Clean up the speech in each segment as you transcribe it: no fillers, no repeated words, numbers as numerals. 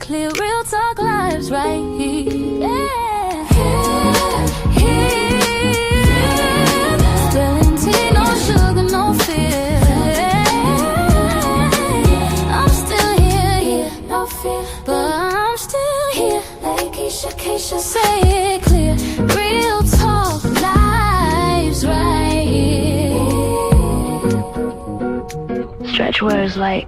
clear, real talk lives right here. Yeah. Spilling tea, no sugar, no fear. I'm still here, no fear, but I'm still here. Lakeysha Keysha, say it clear, real talk lives right here. Stretch words like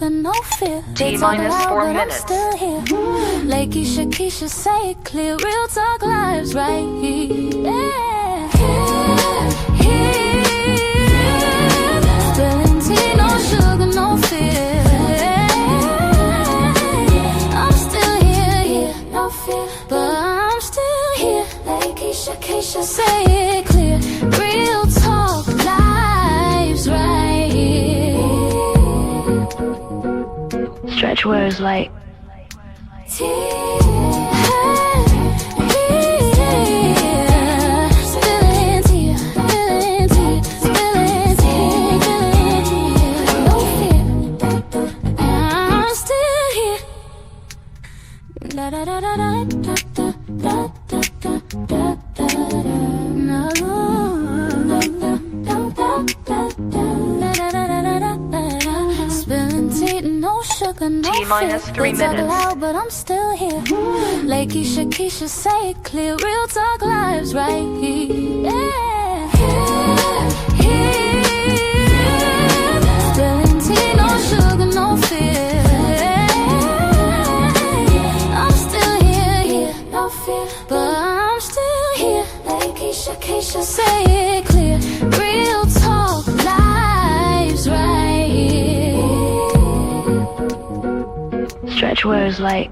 no fear. T-4 minutes. Still here. Lakeysha Keysha, say it clear, real talk lives right here. Yeah. Spilling tea, no sugar, no fear. I'm still here, no fear, but I'm still here. Lakeysha Keysha, say it clear, real talk lives right here. stretch words like T-3 minutes. Loud, but I'm still here. Lakeysha Keysha, say it clear, real talk lives right here. Yeah. Spilling tea, no sugar, no fear. I'm still here, no fear, but I'm still here. Lakeysha Keysha, say it clear, real talk lives right here. Stretch words like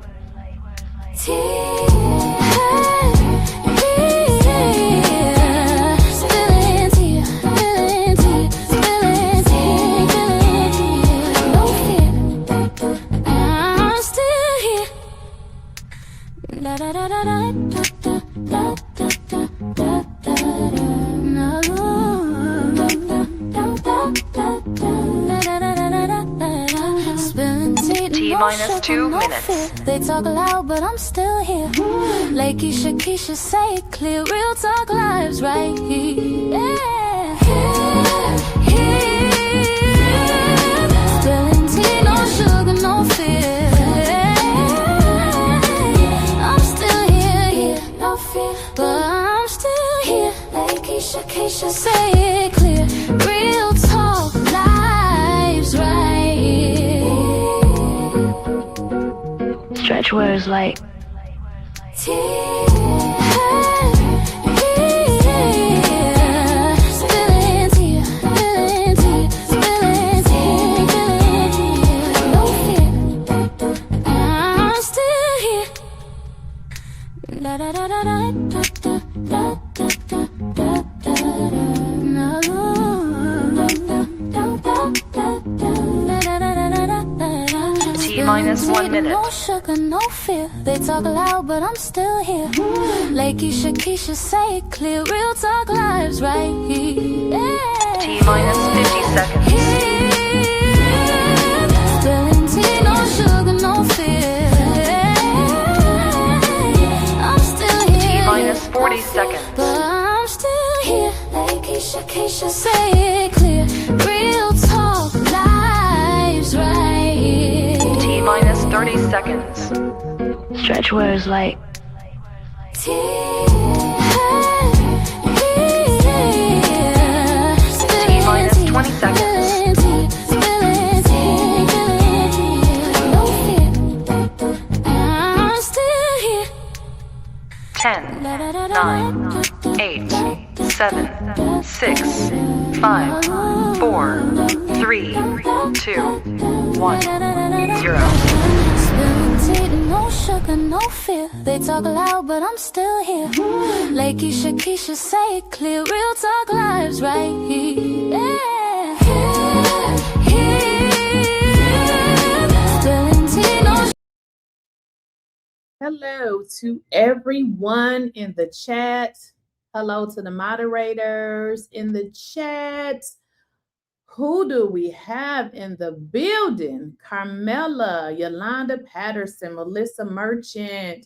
T-2 minutes. They talk loud, but I'm still here. Lakeysha Keysha, say it clear, real talk lives right here. Yeah. Spilling tea, no sugar, no fear. I'm still here, no fear, but I'm still here. Lakeysha Keysha, say it clear, real talk lives right here. Stretch words like T-1 minute. No sugar, no fear. They talk loud, but I'm still here. Lakeysha Keysha, say it clear, real talk lives right here. Yeah. T-50 seconds. Spilling tea, no sugar, no fear. I'm still here. T-40 seconds. But I'm still here. Lakeysha Keysha, say it clear, real talk lives right here. T-30 seconds. Stretch words like T-20 seconds. 10, 9, 8, 7, 6, 5, 4, 3, 2, 1, 0. sweet, no sugar, no fear. They talk loud, but I'm still here. Lakeysha Keysha, say it clear. Real talk lives right here. Yeah. Spilling tea, no. Hello to everyone in the chat. Hello to the moderators in the chat. Who do we have in the building? Carmela, Yolanda Patterson, Melissa Merchant,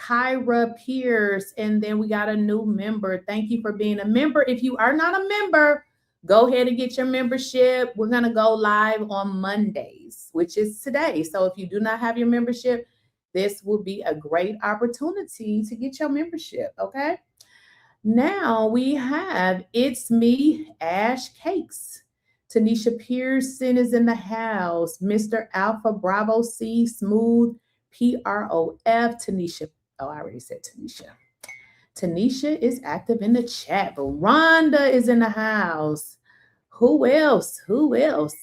Kyra Pierce, and then we got a new member. Thank you for being a member. If you are not a member, go ahead and get your membership. We're going to go live on Mondays, which is today. So if you do not have your membership, this will be a great opportunity to get your membership, okay? Now we have It's Me, Ash Cakes. Tanisha Pearson is in the house. Mr. Alpha Bravo C, Smooth, PROF, Tanisha. Oh, I already said Tanisha. Tanisha is active in the chat. Veranda is in the house. Who else? Who else?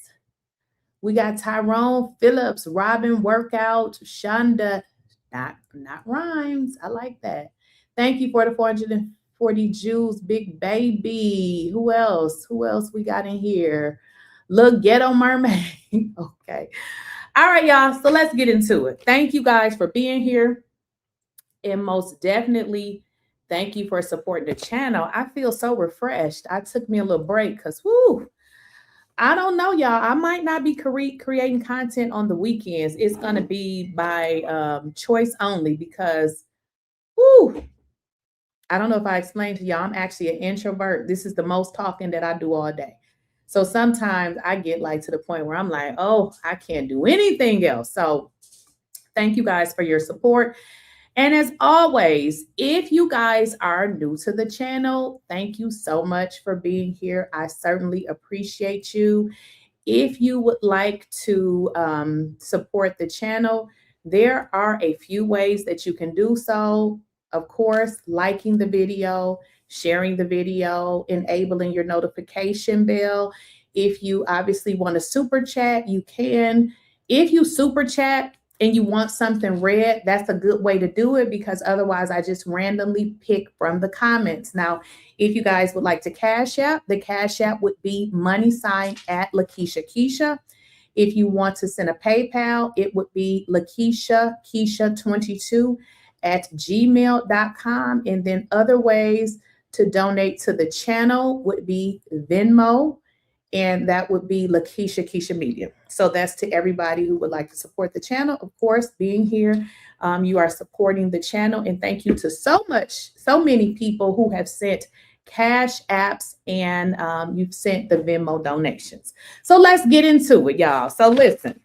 We got Tyrone Phillips, Robin Workout, Shonda, not Rhymes. I like that. Thank you for the 440 Jews, Big Baby. Who else? Who else we got in here? Look, Ghetto Mermaid. Okay. All right, y'all. So let's get into it. Thank you guys for being here. And most definitely, thank you for supporting the channel. I feel so refreshed. I took me a little break because, whoo, I don't know, y'all. I might not be creating content on the weekends. It's going to be by choice only because, whoo, I don't know if I explained to y'all, I'm actually an introvert. This is the most talking that I do all day. So sometimes I get like to the point where I'm like, oh, I can't do anything else. So thank you guys for your support. And as always, if you guys are new to the channel, thank you so much for being here. I certainly appreciate you. If you would like to support the channel, there are a few ways that you can do so. Of course, liking the video, sharing the video, enabling your notification bell. If you obviously want to super chat, you can. If you super chat and you want something read, that's a good way to do it because otherwise I just randomly pick from the comments. Now, if you guys would like to Cash App, the Cash App would be @ Lakeysha Keysha. If you want to send a PayPal, it would be Lakeyshakeysha22 @gmail.com. And then other ways to donate to the channel would be Venmo, and that would be Lakeysha Keysha Media. So that's to everybody who would like to support the channel. Of course, being here, you are supporting the channel. And thank you to so many people who have sent cash apps and you've sent the Venmo donations. So let's get into it, y'all. So listen,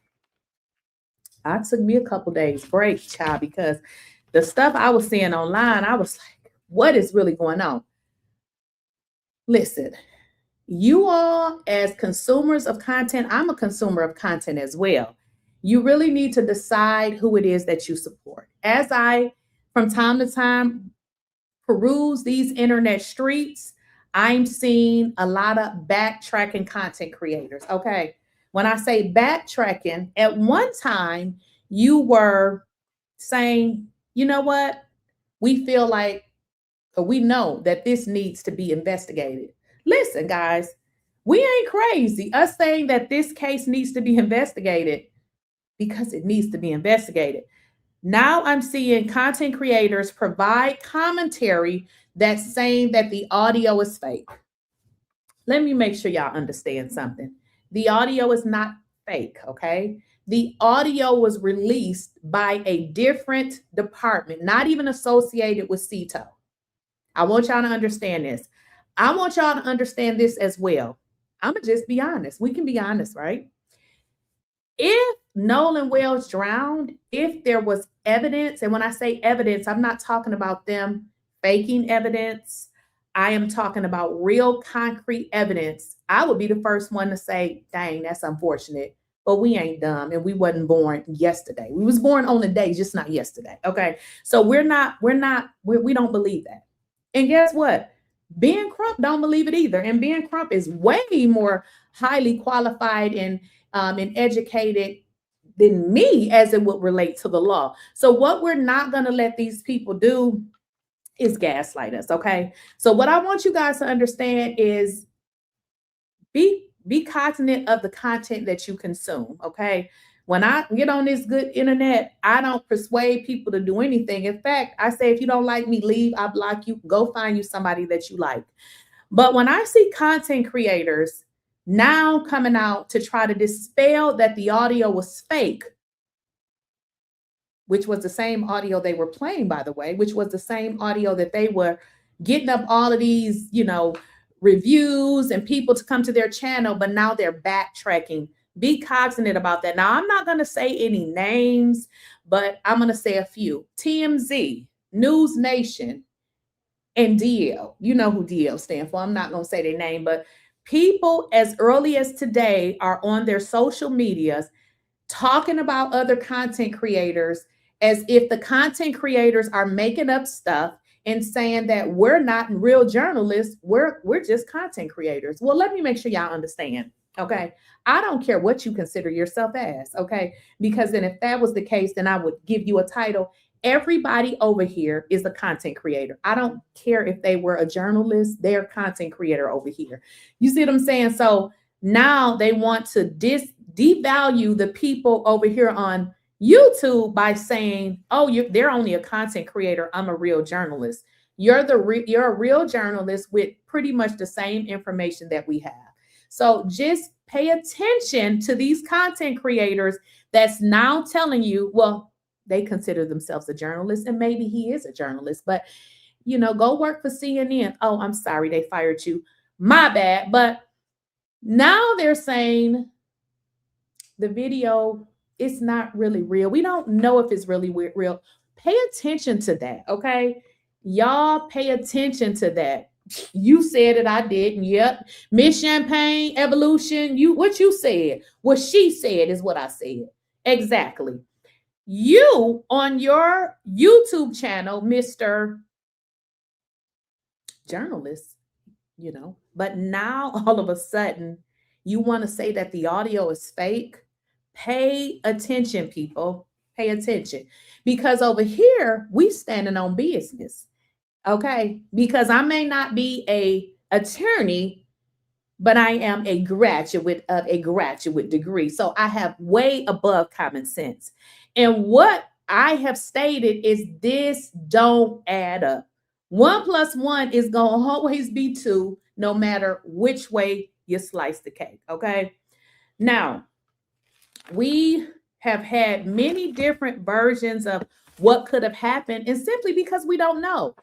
I took me a couple days break, child, because the stuff I was seeing online, I was like, what is really going on? Listen, you all as consumers of content, I'm a consumer of content as well. You really need to decide who it is that you support. As I, from time to time, peruse these internet streets, I'm seeing a lot of backtracking content creators, okay? When I say backtracking, at one time, you were saying, you know what? We feel like, or we know that this needs to be investigated. Listen, guys, we ain't crazy. Us saying that this case needs to be investigated because it needs to be investigated. Now I'm seeing content creators provide commentary that's saying that the audio is fake. Let me make sure y'all understand something. The audio is not fake, okay? The audio was released by a different department, not even associated with CTO. I want y'all to understand this. I want y'all to understand this as well. I'm going to just be honest. We can be honest, right? If Nolan Wells drowned, if there was evidence, and when I say evidence, I'm not talking about them faking evidence. I am talking about real concrete evidence. I would be the first one to say, dang, that's unfortunate. But we ain't dumb, and we wasn't born yesterday. We was born on the day, just not yesterday. Okay. So we don't believe that. And guess what? Ben Crump don't believe it either. And Ben Crump is way more highly qualified and educated than me as it would relate to the law. So what we're not going to let these people do is gaslight us, okay? So what I want you guys to understand is be cognizant of the content that you consume, okay? When I get on this good internet, I don't persuade people to do anything. In fact, I say, if you don't like me, leave, I block you, go find you somebody that you like. But when I see content creators now coming out to try to dispel that the audio was fake, which was the same audio they were playing, by the way, which was the same audio that they were getting up all of these, reviews and people to come to their channel, but now they're backtracking. Be cognizant about that. Now, I'm not going to say any names, but I'm going to say a few. TMZ, News Nation, and DL. You know who DL stands for. I'm not going to say their name, but people as early as today are on their social medias talking about other content creators as if the content creators are making up stuff and saying that we're not real journalists, we're just content creators. Well, let me make sure y'all understand, okay? I don't care what you consider yourself as, okay? Because then if that was the case, then I would give you a title. Everybody over here is a content creator. I don't care if they were a journalist, they're a content creator over here. You see what I'm saying? So now they want to devalue the people over here on YouTube by saying, oh, they're only a content creator, I'm a real journalist. You're a real journalist with pretty much the same information that we have. So just pay attention to these content creators that's now telling you, well, they consider themselves a journalist, and maybe he is a journalist, but go work for CNN. Oh, I'm sorry, they fired you. My bad. But now they're saying the video is not really real. We don't know if it's really real. Pay attention to that, okay? Y'all pay attention to that. You said it, I didn't. Yep. Miss Champagne, Evolution, what you said. What she said is what I said. Exactly. You on your YouTube channel, Mr. Journalist, but now all of a sudden you want to say that the audio is fake. Pay attention, people. Pay attention. Because over here, we standing on business. Okay? Because I may not be a attorney, but I am a graduate of a graduate degree. So I have way above common sense. And what I have stated is this don't add up. 1 + 1 is going to always be 2, no matter which way you slice the cake. Okay? Now, we have had many different versions of what could have happened, and simply because we don't know.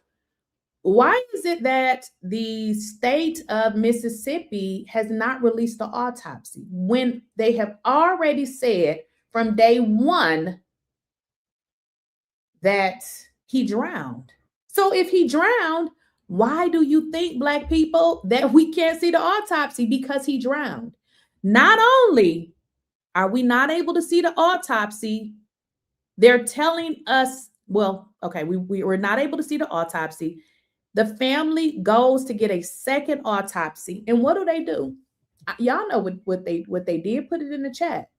Why is it that the state of Mississippi has not released the autopsy when they have already said from day one that he drowned? So if he drowned, why do you think, Black people, that we can't see the autopsy? Because he drowned. Not only are we not able to see the autopsy, they're telling us, well, okay, we were not able to see the autopsy. The family goes to get a second autopsy. And what do? Y'all know what they did. Put it in the chat.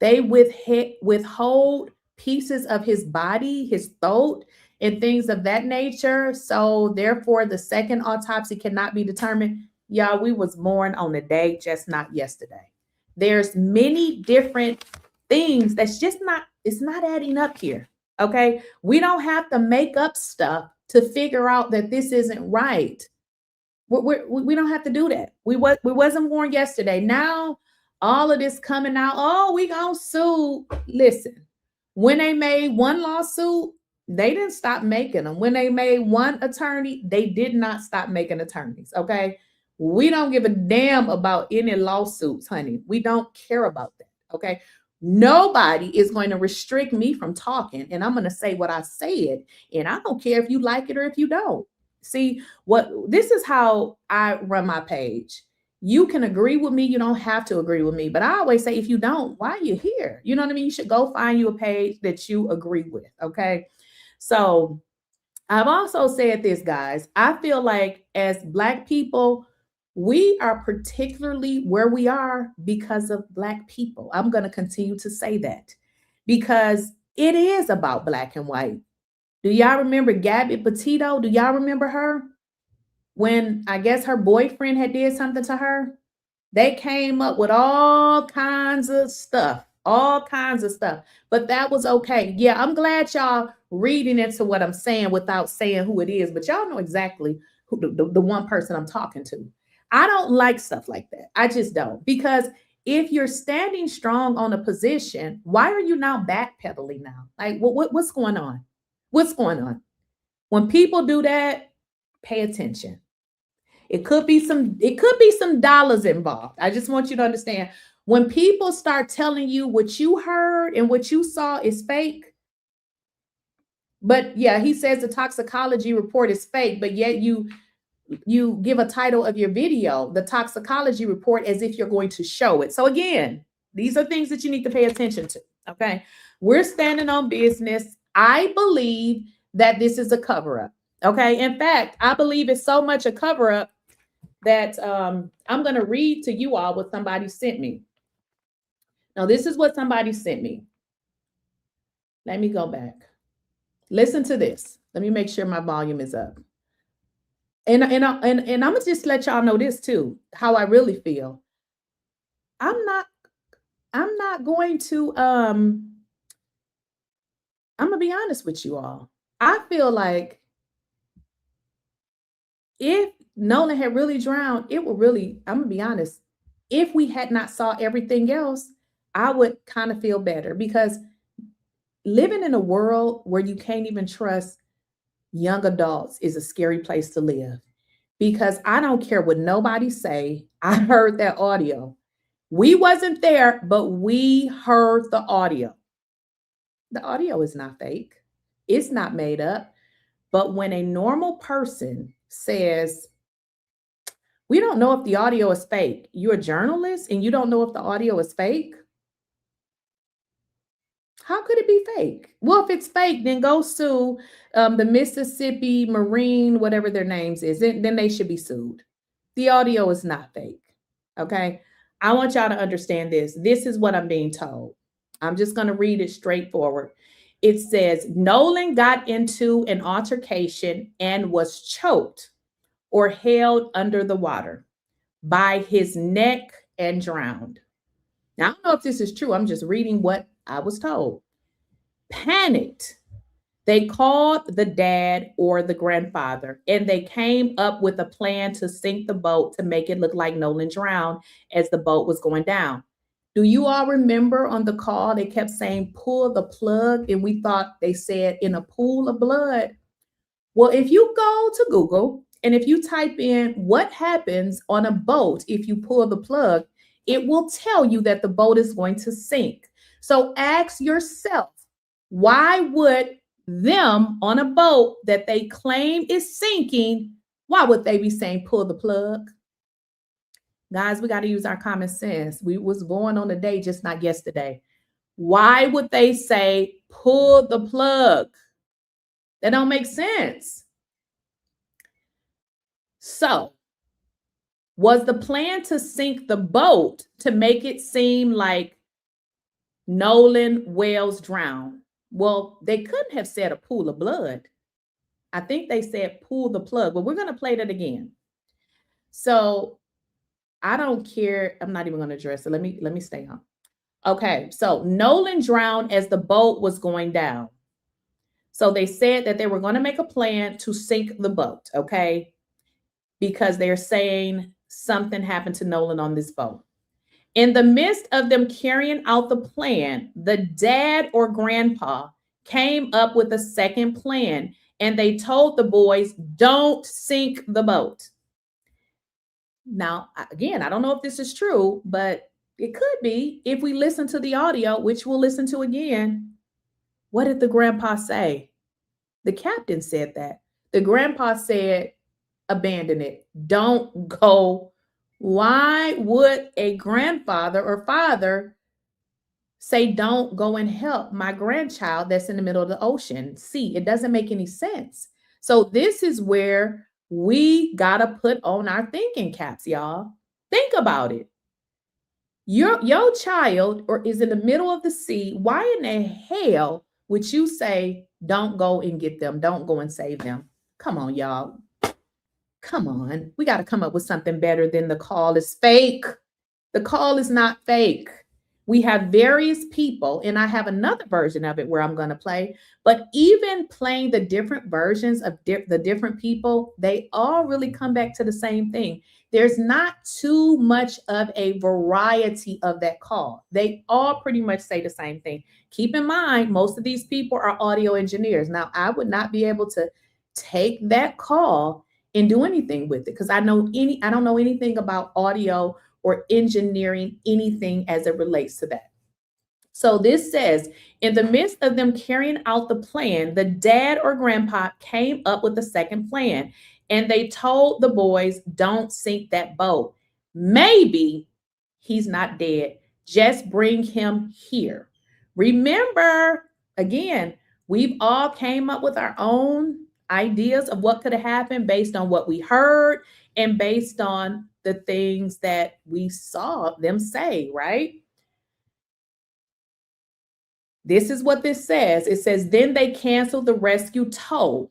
They withhold pieces of his body, his throat, and things of that nature. So therefore, the second autopsy cannot be determined. Y'all, we was born on a day, just not yesterday. There's many different things that's just it's not adding up here. Okay. We don't have to make up stuff to figure out that this isn't right. We don't have to do that. We wasn't born yesterday. Now all of this coming out, oh, we gonna sue. Listen, when they made one lawsuit, they didn't stop making them. When they made one attorney, they did not stop making attorneys. Okay. We don't give a damn about any lawsuits, honey. We don't care about that. Okay. Nobody is going to restrict me from talking, and I'm going to say what I said, and I don't care if you like it or if you don't. See, this is how I run my page. You can agree with me. You don't have to agree with me, but I always say, if you don't, why are you here? You know what I mean? You should go find you a page that you agree with. Okay. So I've also said this, guys. I feel like as Black people, We are particularly where we are because of Black people. I'm going to continue to say that because it is about Black and white. Do y'all remember Gabby Petito? Do y'all remember her? When I guess her boyfriend had did something to her, they came up with all kinds of stuff, But that was okay. Yeah, I'm glad y'all reading into what I'm saying without saying who it is, but y'all know exactly who the one person I'm talking to. I don't like stuff like that. I just don't. Because if you're standing strong on a position, why are you now backpedaling now? Like, what's going on? What's going on? When people do that, pay attention. It could be some dollars involved. I just want you to understand. When people start telling you what you heard and what you saw is fake, but yeah, he says the toxicology report is fake, but yet you give a title of your video, the toxicology report, as if you're going to show it. So again, these are things that you need to pay attention to. Okay. We're standing on business. I believe that this is a cover-up. Okay. In fact, I believe it's so much a cover-up that I'm going to read to you all what somebody sent me. Now, this is what somebody sent me. Let me go back. Listen to this. Let me make sure my volume is up. And I'm gonna just let y'all know this too, how I really feel. I'm not going to I'm gonna be honest with you all. I feel like if Nolan had really drowned, it would really, I'm gonna be honest, if we had not saw everything else, I would kind of feel better, because living in a world where you can't even trust young adults is a scary place to live. Because I don't care what nobody say. I heard that audio. We wasn't there, but we heard the audio. The audio is not fake. It's not made up. But when a normal person says, we don't know if the audio is fake, you're a journalist and you don't know if the audio is fake? How could it be fake? Well, if it's fake, then go sue the Mississippi Marine, whatever their names is. Then they should be sued. The audio is not fake. Okay. I want y'all to understand this. This is what I'm being told. I'm just going to read it straightforward. It says, Nolan got into an altercation and was choked or held under the water by his neck and drowned. Now, I don't know if this is true. I'm just reading what I was told. Panicked, they called the dad or the grandfather, and they came up with a plan to sink the boat to make it look like Nolan drowned as the boat was going down. Do you all remember on the call, they kept saying, pull the plug, and we thought they said in a pool of blood? Well, if you go to Google and if you type in what happens on a boat if you pull the plug, it will tell you that the boat is going to sink. So ask yourself, why would them on a boat that they claim is sinking, why would they be saying pull the plug? Guys, we got to use our common sense. We was born on a day, just not yesterday. Why would they say pull the plug? That don't make sense. So, was the plan to sink the boat to make it seem like Nolan Wells drowned? Well, they couldn't have said a pool of blood. I think they said pull the plug, but we're going to play that again. So I don't care. I'm not even going to address it. Let me stay on. Okay. So Nolan drowned as the boat was going down. So they said that they were going to make a plan to sink the boat. Okay. Because they're saying something happened to Nolan on this boat. In the midst of them carrying out the plan, the dad or grandpa came up with a second plan, and they told the boys, don't sink the boat. Now, again, I don't know if this is true, but it could be if we listen to the audio, which we'll listen to again. What did the grandpa say? The captain said that. The grandpa said, abandon it. Don't go. Why would a grandfather or father say, don't go and help my grandchild that's in the middle of the ocean? See, it doesn't make any sense. So this is where We got to put on our thinking caps, y'all. Think about it. Your child or is in the middle of the sea. Why in the hell would you say, don't go and get them? Don't go and save them. Come on, y'all. Come on. We got to come up with something better than the call is fake. The call is not fake. We have various people, and I have another version of it where I'm going to play. But even playing the different versions of the different people, they all really come back to the same thing. There's not too much of a variety of that call. They all pretty much say the same thing. Keep in mind, most of these people are audio engineers. Now, I would not be able to take that call and do anything with it because I don't know anything about audio or engineering anything as it relates to that. So this says, in the midst of them carrying out the plan, the dad or grandpa came up with a second plan, and they told the boys, don't sink that boat. Maybe he's not dead. Just bring him here. Remember, again, we've all came up with our own ideas of what could have happened based on what we heard and based on the things that we saw them say, right? This is what this says. It says, then they canceled the rescue tow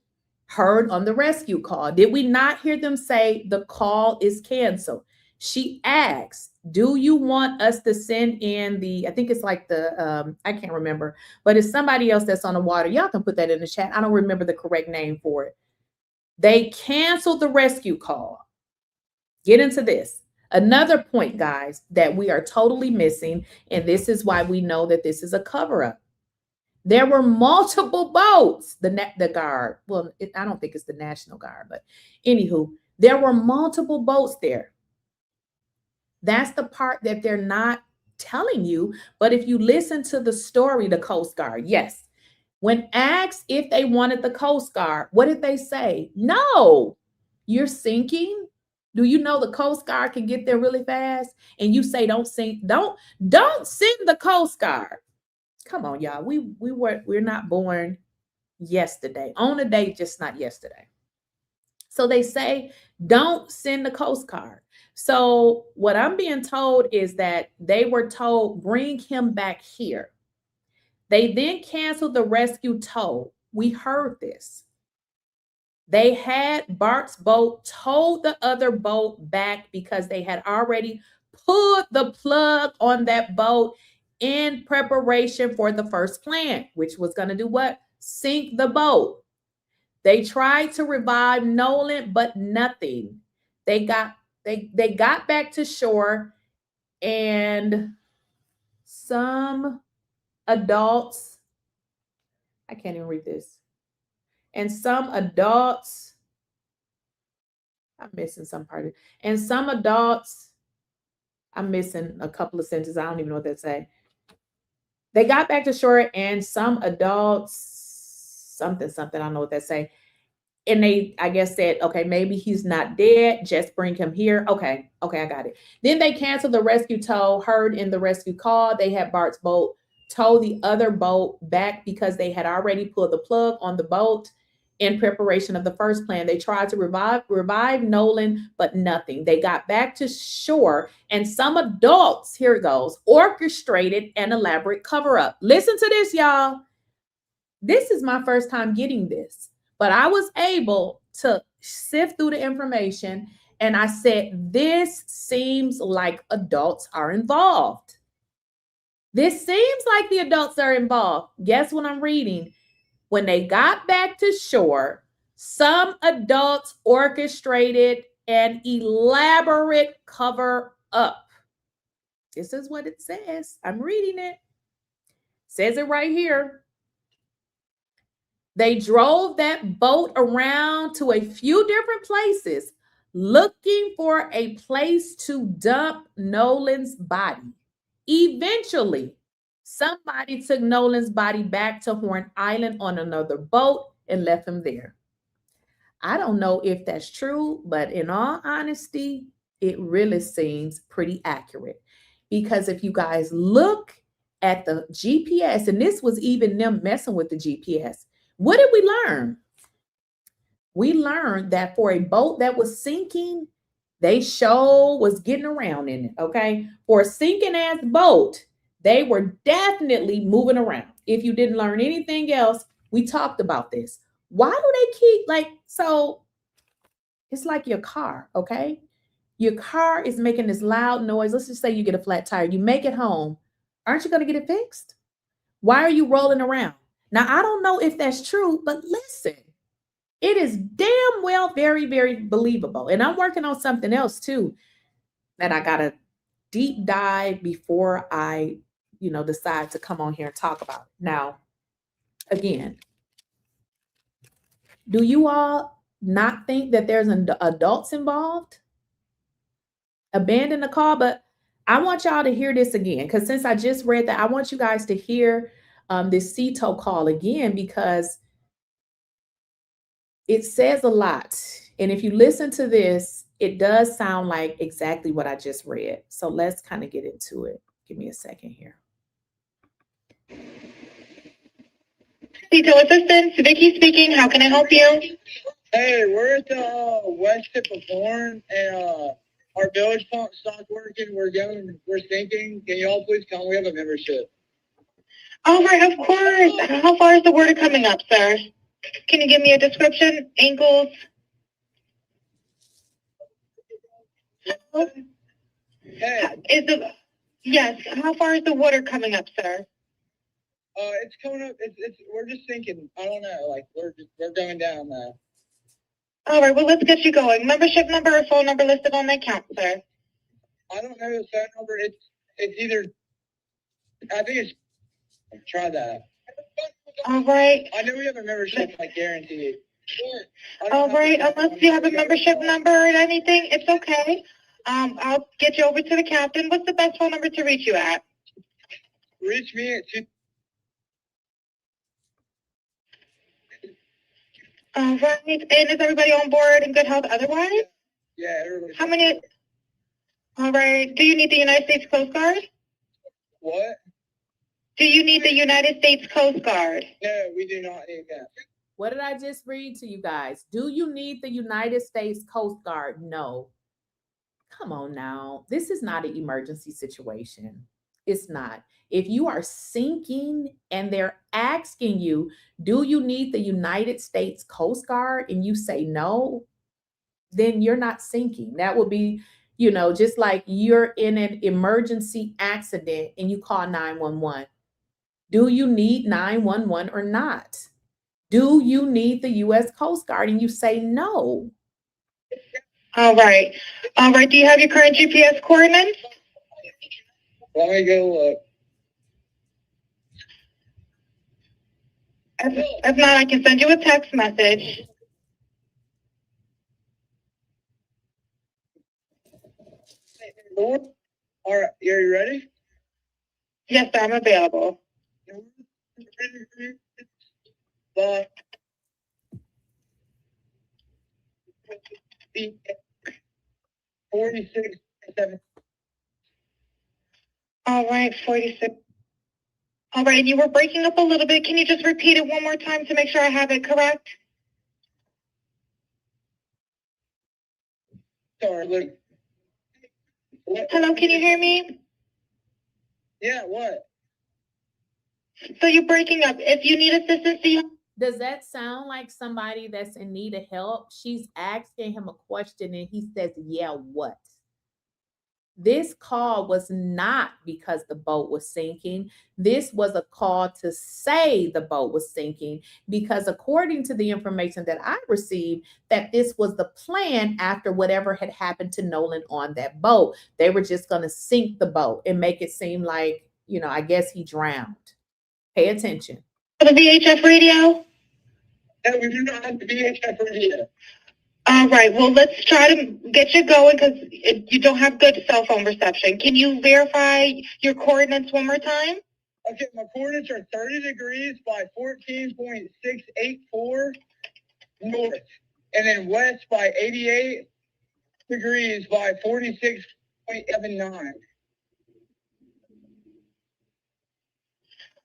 heard on the rescue call. Did we not hear them say the call is canceled? She asks, do you want us to send in I think it's like I can't remember, but it's somebody else that's on the water. Y'all can put that in the chat. I don't remember the correct name for it. They canceled the rescue call. Get into this. Another point, guys, that we are totally missing, and this is why we know that this is a cover-up. There were multiple boats. The Guard, well, I don't think it's the National Guard, but anywho, there were multiple boats there. That's the part that they're not telling you. But if you listen to the story, the Coast Guard, yes. When asked if they wanted the Coast Guard, what did they say? No, you're sinking. Do you know the Coast Guard can get there really fast? And you say, don't sink, don't send the Coast Guard. Come on, y'all. We're not born yesterday. On a day, just not yesterday. So they say, don't send the Coast Guard. So what I'm being told is that they were told, bring him back here. They then canceled the rescue tow. We heard this. They had Bart's boat tow the other boat back because they had already pulled the plug on that boat in preparation for the first plan, which was going to do what? Sink the boat. They tried to revive Nolan, but nothing. They got back to shore, and some adults, I can't even read this. And some adults, I'm missing some part of it. And some adults, I'm missing a couple of sentences. I don't even know what that say. They got back to shore, and some adults, something, I don't know what that say. And they, I guess, said, okay, maybe he's not dead. Just bring him here. Okay, I got it. Then they canceled the rescue tow heard in the rescue call. They had Bart's boat tow the other boat back because they had already pulled the plug on the boat in preparation of the first plan. They tried to revive Nolan, but nothing. They got back to shore, and some adults, here it goes, orchestrated an elaborate cover-up. Listen to this, y'all. This is my first time getting this. But I was able to sift through the information, and I said, this seems like adults are involved. This seems like the adults are involved. Guess what I'm reading? When they got back to shore, some adults orchestrated an elaborate cover-up. This is what it says. I'm reading it. It says it right here. They drove that boat around to a few different places looking for a place to dump Nolan's body. Eventually, somebody took Nolan's body back to Horn Island on another boat and left him there. I don't know if that's true, but in all honesty, it really seems pretty accurate. Because if you guys look at the GPS, and this was even them messing with the GPS, what did we learn? we learned that for a boat that was sinking, they was getting around in it, okay? For a sinking ass boat, they were definitely moving around. If you didn't learn anything else, we talked about this. Why do they keep so it's like your car, okay? Your car is making this loud noise. Let's just say you get a flat tire. You make it home. Aren't you going to get it fixed? Why are you rolling around? Now, I don't know if that's true, but listen, it is damn well very, very believable. And I'm working on something else too that I got to deep dive before I, decide to come on here and talk about it. Now, again, do you all not think that there's adults involved? Abandon the call, but I want y'all to hear this again, because since I just read that, I want you guys to hear this 𝐶𝐶𝐭 call again, because it says a lot. And if you listen to this, it does sound like exactly what I just read. So let's kind of get into it. Give me a second here. 𝐶𝐶𝐭 Assistance, Vicky speaking. How can I help you? Hey, we're at the west tip of Horn, and our village pump stopped working. We're sinking. Can you all please come? We have a membership. All right, of course. How far is the water coming up, sir? Can you give me a description? Ankles? Hey. Yes. How far is the water coming up, sir? It's coming up. We're just sinking. I don't know. We're going down now. All right. Well, let's get you going. Membership number or phone number listed on the account, sir? I don't know the phone number. It's either. I think it's. Try that. All right. I know we have a membership. I guarantee it. All right. Unless you have a membership number or anything, it's okay. I'll get you over to the captain. What's the best phone number to reach you at? Reach me at 2. All right. And is everybody on board in good health otherwise? Yeah, everybody. How many? All right. Do you need the United States Coast Guard? What? Do you need the United States Coast Guard? No, we do not need that. What did I just read to you guys? Do you need the United States Coast Guard? No. Come on now. This is not an emergency situation. It's not. If you are sinking and they're asking you, do you need the United States Coast Guard? And you say no, then you're not sinking. That would be, just like you're in an emergency accident and you call 911. Do you need 911 or not? Do you need the U.S. Coast Guard? And you say no. All right. All right. Do you have your current GPS coordinates? Let me go look. If not, I can send you a text message. All right. Are you ready? Yes, sir. I'm available. But 46 7. All right, 46. All right, and you were breaking up a little bit. Can you just repeat it one more time to make sure I have it correct? Sorry, Hello, can you hear me? Yeah, what? So you're breaking up. If you need assistance, Does that sound like somebody that's in need of help? She's asking him a question and he says, yeah, what? This call was not because the boat was sinking. This was a call to say the boat was sinking, because according to the information that I received, that this was the plan after whatever had happened to Nolan on that boat. They were just going to sink the boat and make it seem like, I guess he drowned. Pay attention. the VHF radio? No, we do not have the VHF radio. All right, well, let's try to get you going because you don't have good cell phone reception. Can you verify your coordinates one more time? Okay, my coordinates are 30 degrees by 14.684 north, and then west by 88 degrees by 46.79.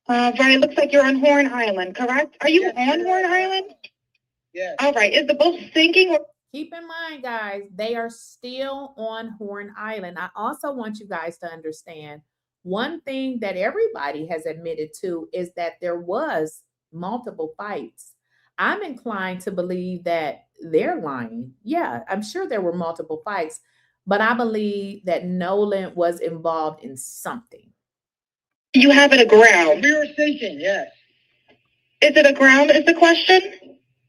Right, it looks like you're on Horn Island, correct? Are you Yes, on Horn Island? Yeah. All right. Is the boat sinking? Or Keep in mind, guys, they are still on Horn Island. I also want you guys to understand one thing that everybody has admitted to is that there was multiple fights. I'm inclined to believe that they're lying. Yeah, I'm sure there were multiple fights, but I believe that Nolan was involved in something. you have it aground? We were sinking, yes. Is it aground is the question?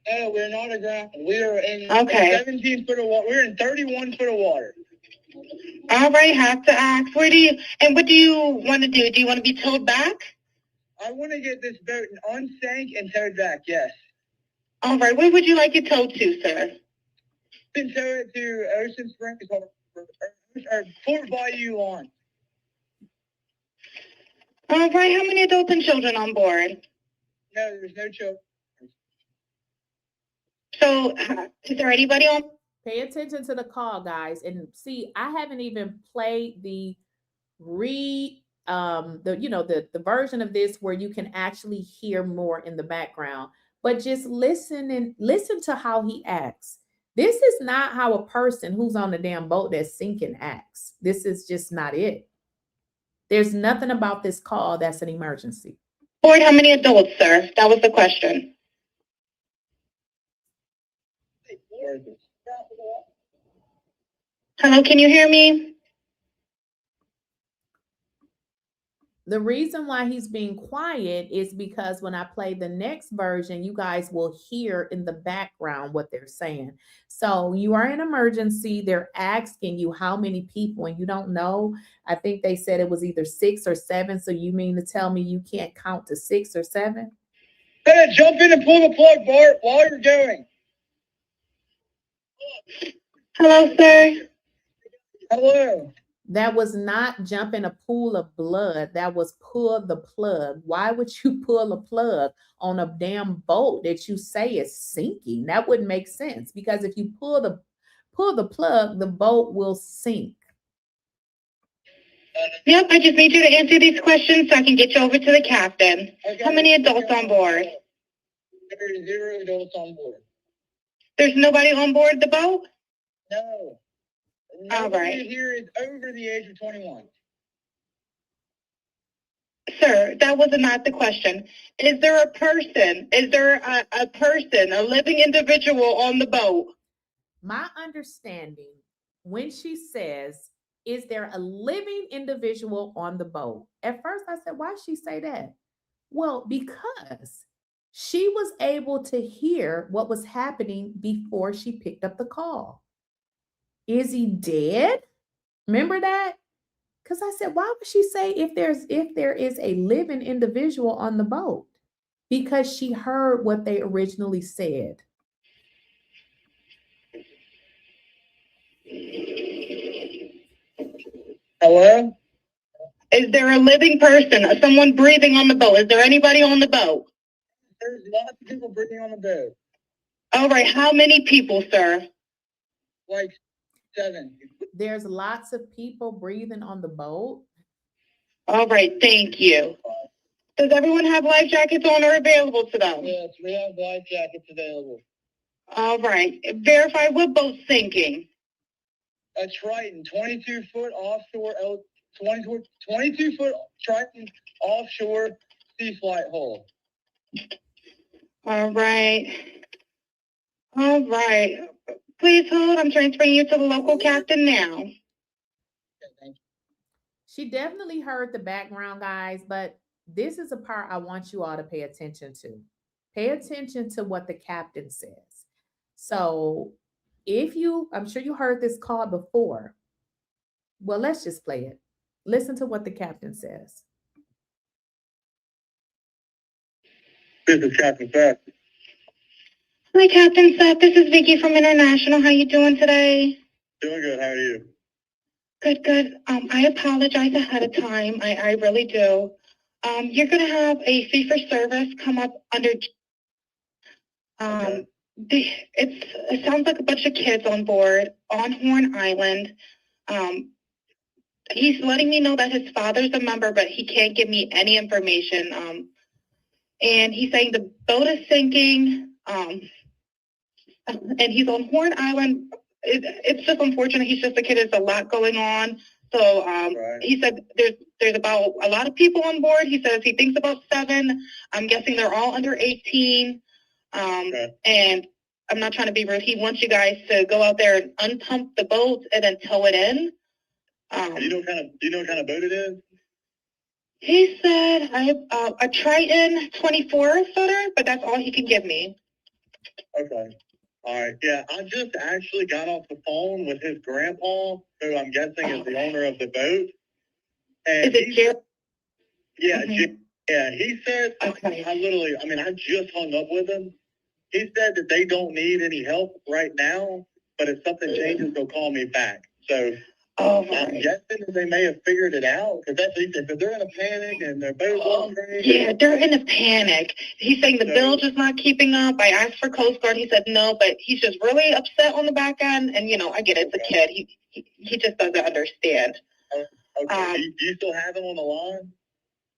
No, we're not aground. We are in Okay. 17 foot of water. We're in 31 foot of water. All right. Have to ask. What do you want to do? Do you want to be towed back? I want to get this boat unsank and towed back, yes. All right. Where would you like it towed to, sir? Been towed it to Ocean Springs or Fort Bayou lawn. All right. How many adults and children on board? No, there's no children. So, is there anybody on? Pay attention to the call, guys. And see, I haven't even played the the version of this where you can actually hear more in the background. But just listen to how he acts. This is not how a person who's on the damn boat that's sinking acts. This is just not it. There's nothing about this call that's an emergency. Board, how many adults, sir? That was the question. Hello, can you hear me? The reason why he's being quiet is because when I play the next version, you guys will hear in the background what they're saying. So you are in emergency. They're asking you how many people, and you don't know. I think they said it was either 6 or 7. So you mean to tell me you can't count to 6 or 7? Hey, jump in and pull the plug, Bart, while you're going. Hello, sir. Hello. That was not jump in a pool of blood. That was pull the plug. Why would you pull a plug on a damn boat that you say is sinking? That wouldn't make sense, because if you pull the plug, the boat will sink. Yep, I just need you to answer these questions so I can get you over to the captain. Okay. How many adults on board? There's 0 adults on board. There's nobody on board the boat? No. All Nobody right. here is over the age of 21. Sir, that was not the question. Is there a person? Is there a person, a living individual on the boat? My understanding, when she says, is there a living individual on the boat? At first I said, why did she say that? Well, because she was able to hear what was happening before she picked up the call. Is he dead? Remember that? Because I said, why would she say if there is a living individual on the boat? Because she heard what they originally said. Hello? Is there a living person, someone breathing on the boat? Is there anybody on the boat? There's lots of people breathing on the boat. All right, how many people, sir? Like 7. There's lots of people breathing on the boat. All right, thank you. Does everyone have life jackets on or available to them? Yes, we have life jackets available. All right, verify what boat's sinking. A Triton, 22 foot offshore, 22 foot Triton offshore sea flight hull. All right. All right. Please hold. I'm transferring you to the local captain now. Okay, thank you. She definitely heard the background, guys, but this is a part I want you all to pay attention to. Pay attention to what the captain says. So I'm sure you heard this call before. Well, let's just play it. Listen to what the captain says. This is Captain Seth. Hi, Captain Seth. This is Vicky from International. How you doing today? Doing good. How are you? Good, good. I apologize ahead of time. I really do. You're going to have a fee for service come up under... Okay. It sounds like a bunch of kids on board on Horn Island. He's letting me know that his father's a member, but he can't give me any information. And he's saying the boat is sinking. and he's on Horn Island. It's just unfortunate. He's just a kid. There's a lot going on. So he said there's about a lot of people on board. He says he thinks about 7. I'm guessing they're all under 18. And I'm not trying to be rude. He wants you guys to go out there and unpump the boat and then tow it in. Do you know what kind of boat it is? He said a Triton 24 footer, but that's all he can give me. Okay. All right. Yeah, I just actually got off the phone with his grandpa, who I'm guessing is the owner of the boat. And is it Jerry? Yeah, yeah. He said, I just hung up with him. He said that they don't need any help right now, but if something changes, they'll call me back. So I'm guessing that they may have figured it out, because they're in a panic and their boat's on drain. Yeah, they're in a panic. He's saying the bill just not keeping up. I asked for Coast Guard. He said no, but he's just really upset on the back end. And, I get it. It's a kid. He just doesn't understand. Okay. Do you still have him on the line?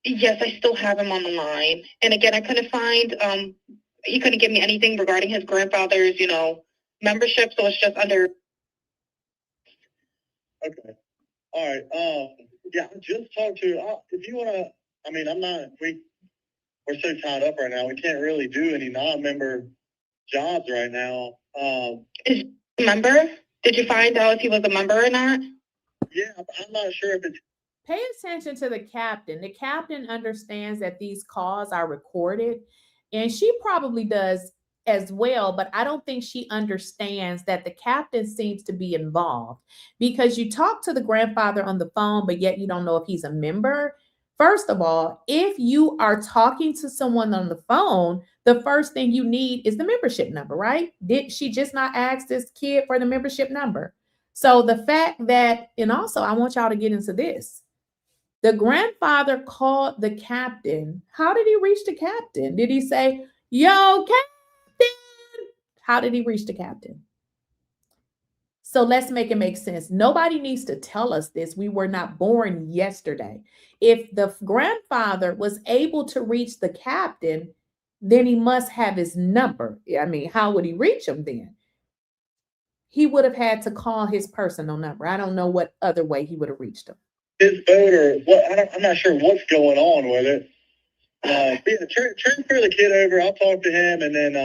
Yes, I still have him on the line. And again, I couldn't find, he couldn't give me anything regarding his grandfather's, membership. So it's just under. Okay. All right. Yeah, I just talked to, if you want to, we're so tied up right now. We can't really do any non-member jobs right now. Is he a member? Did you find out if he was a member or not? Yeah, I'm not sure if it's. Pay attention to the captain. The captain understands that these calls are recorded, and she probably does as well, but I don't think she understands that the captain seems to be involved, because you talk to the grandfather on the phone, but yet you don't know if he's a member. First of all, if you are talking to someone on the phone, the first thing you need is the membership number, right? Did she just not ask this kid for the membership number? So the fact that, and also I want y'all to get into this. The grandfather called the captain. How did he reach the captain? Did he say, "Yo, captain"? How did he reach the captain? So let's make it make sense. Nobody needs to tell us this. We were not born yesterday. If the grandfather was able to reach the captain, then he must have his number. I mean, how would he reach him then? He would have had to call his personal number. I don't know what other way he would have reached him. His boat or what? I'm not sure what's going on with it. Transfer the kid over. I'll talk to him, and then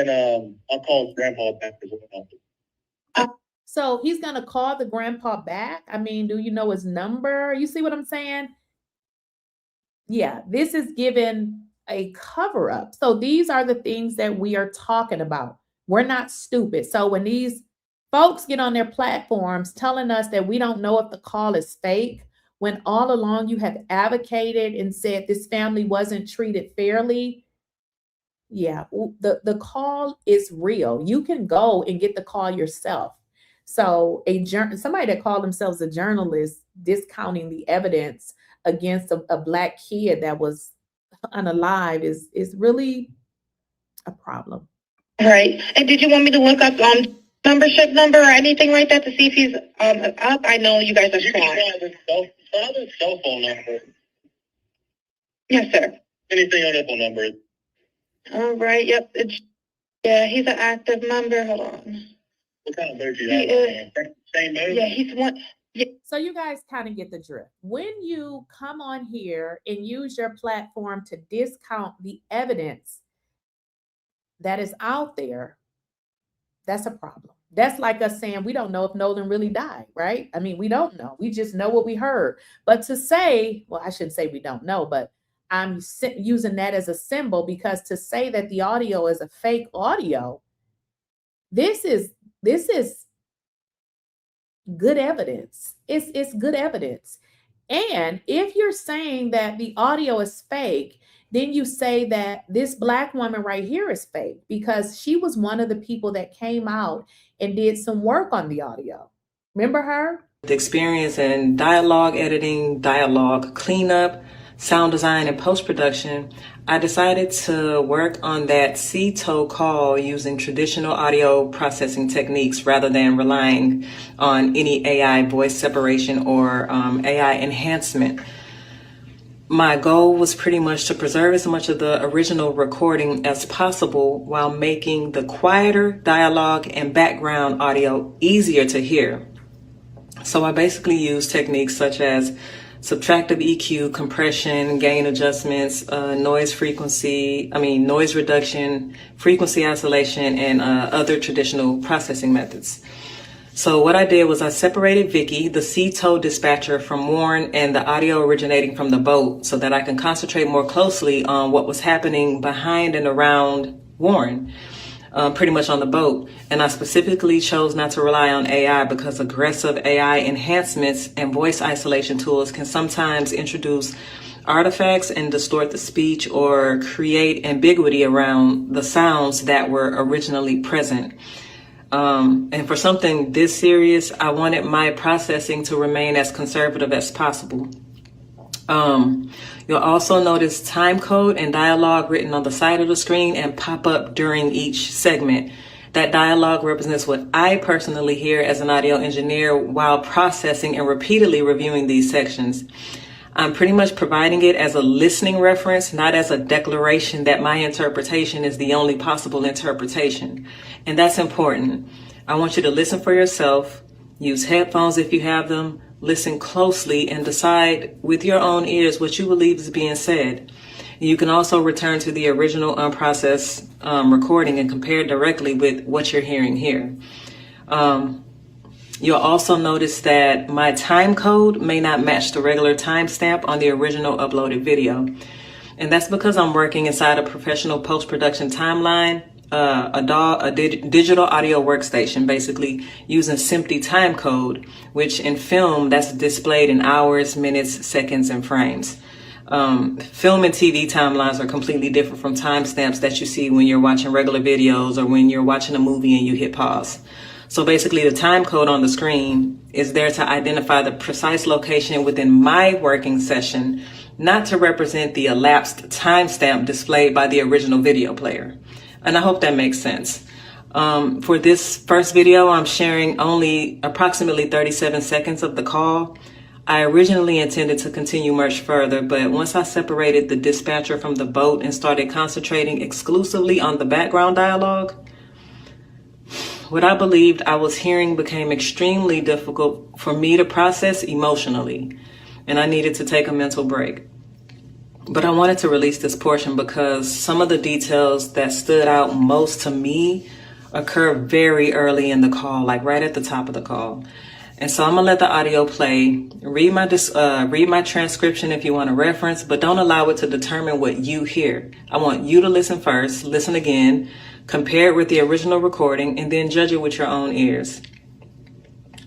I'll call his grandpa back as well. So he's gonna call the grandpa back. I mean, do you know his number? You see what I'm saying? Yeah, this is given a cover up. So these are the things that we are talking about. We're not stupid. So when these folks get on their platforms telling us that we don't know if the call is fake, when all along you have advocated and said this family wasn't treated fairly, yeah, the call is real. You can go and get the call yourself. So somebody that called themselves a journalist discounting the evidence against a Black kid that was unalive is really a problem. Right. And did you want me to look up membership number or anything like that to see if he's up? I know you guys are strong. Try the cell phone number. Yes, sir. Anything on that phone number? All right. Yep. He's an active member. Hold on. What kind of boat do you have? Same boat? Yeah, he's one. Yeah. So you guys kind of get the drift. When you come on here and use your platform to discount the evidence that is out there, that's a problem. That's like us saying we don't know if Nolan really died, right? I mean, we don't know. We just know what we heard. But to say, well, I shouldn't say we don't know, but I'm using that as a symbol, because to say that the audio is a fake audio, this is good evidence. It's good evidence. And if you're saying that the audio is fake, then you say that this Black woman right here is fake, because she was one of the people that came out and did some work on the audio. Remember her? The experience in dialogue editing, dialogue cleanup, sound design, and post-production, I decided to work on that 𝐶𝐶 call using traditional audio processing techniques rather than relying on any AI voice separation or AI enhancement. My goal was pretty much to preserve as much of the original recording as possible while making the quieter dialogue and background audio easier to hear. So I basically used techniques such as subtractive EQ, compression, gain adjustments, noise reduction, frequency isolation, and other traditional processing methods. So what I did was I separated Vicky, the 𝐶 dispatcher, from Warren and the audio originating from the boat so that I can concentrate more closely on what was happening behind and around Warren, pretty much on the boat. And I specifically chose not to rely on AI because aggressive AI enhancements and voice isolation tools can sometimes introduce artifacts and distort the speech or create ambiguity around the sounds that were originally present. And for something this serious, I wanted my processing to remain as conservative as possible. You'll also notice time code and dialogue written on the side of the screen and pop up during each segment. That dialogue represents what I personally hear as an audio engineer while processing and repeatedly reviewing these sections. I'm pretty much providing it as a listening reference, not as a declaration that my interpretation is the only possible interpretation. And that's important. I want you to listen for yourself, use headphones if you have them, listen closely, and decide with your own ears what you believe is being said. You can also return to the original unprocessed recording and compare it directly with what you're hearing here. You'll also notice that my time code may not match the regular timestamp on the original uploaded video. And that's because I'm working inside a professional post-production timeline, a digital audio workstation, basically using SMPTE time code, which in film, that's displayed in hours, minutes, seconds, and frames. Film and TV timelines are completely different from timestamps that you see when you're watching regular videos or when you're watching a movie and you hit pause. So basically the time code on the screen is there to identify the precise location within my working session, not to represent the elapsed timestamp displayed by the original video player. And I hope that makes sense. For this first video, I'm sharing only approximately 37 seconds of the call. I originally intended to continue much further, but once I separated the dispatcher from the boat and started concentrating exclusively on the background dialogue, what I believed I was hearing became extremely difficult for me to process emotionally, and I needed to take a mental break. But I wanted to release this portion because some of the details that stood out most to me occur very early in the call, like right at the top of the call. And so I'm gonna let the audio play. Read my transcription if you want to reference, but don't allow it to determine what you hear. I want you to listen first, listen again, compare it with the original recording, and then judge it with your own ears.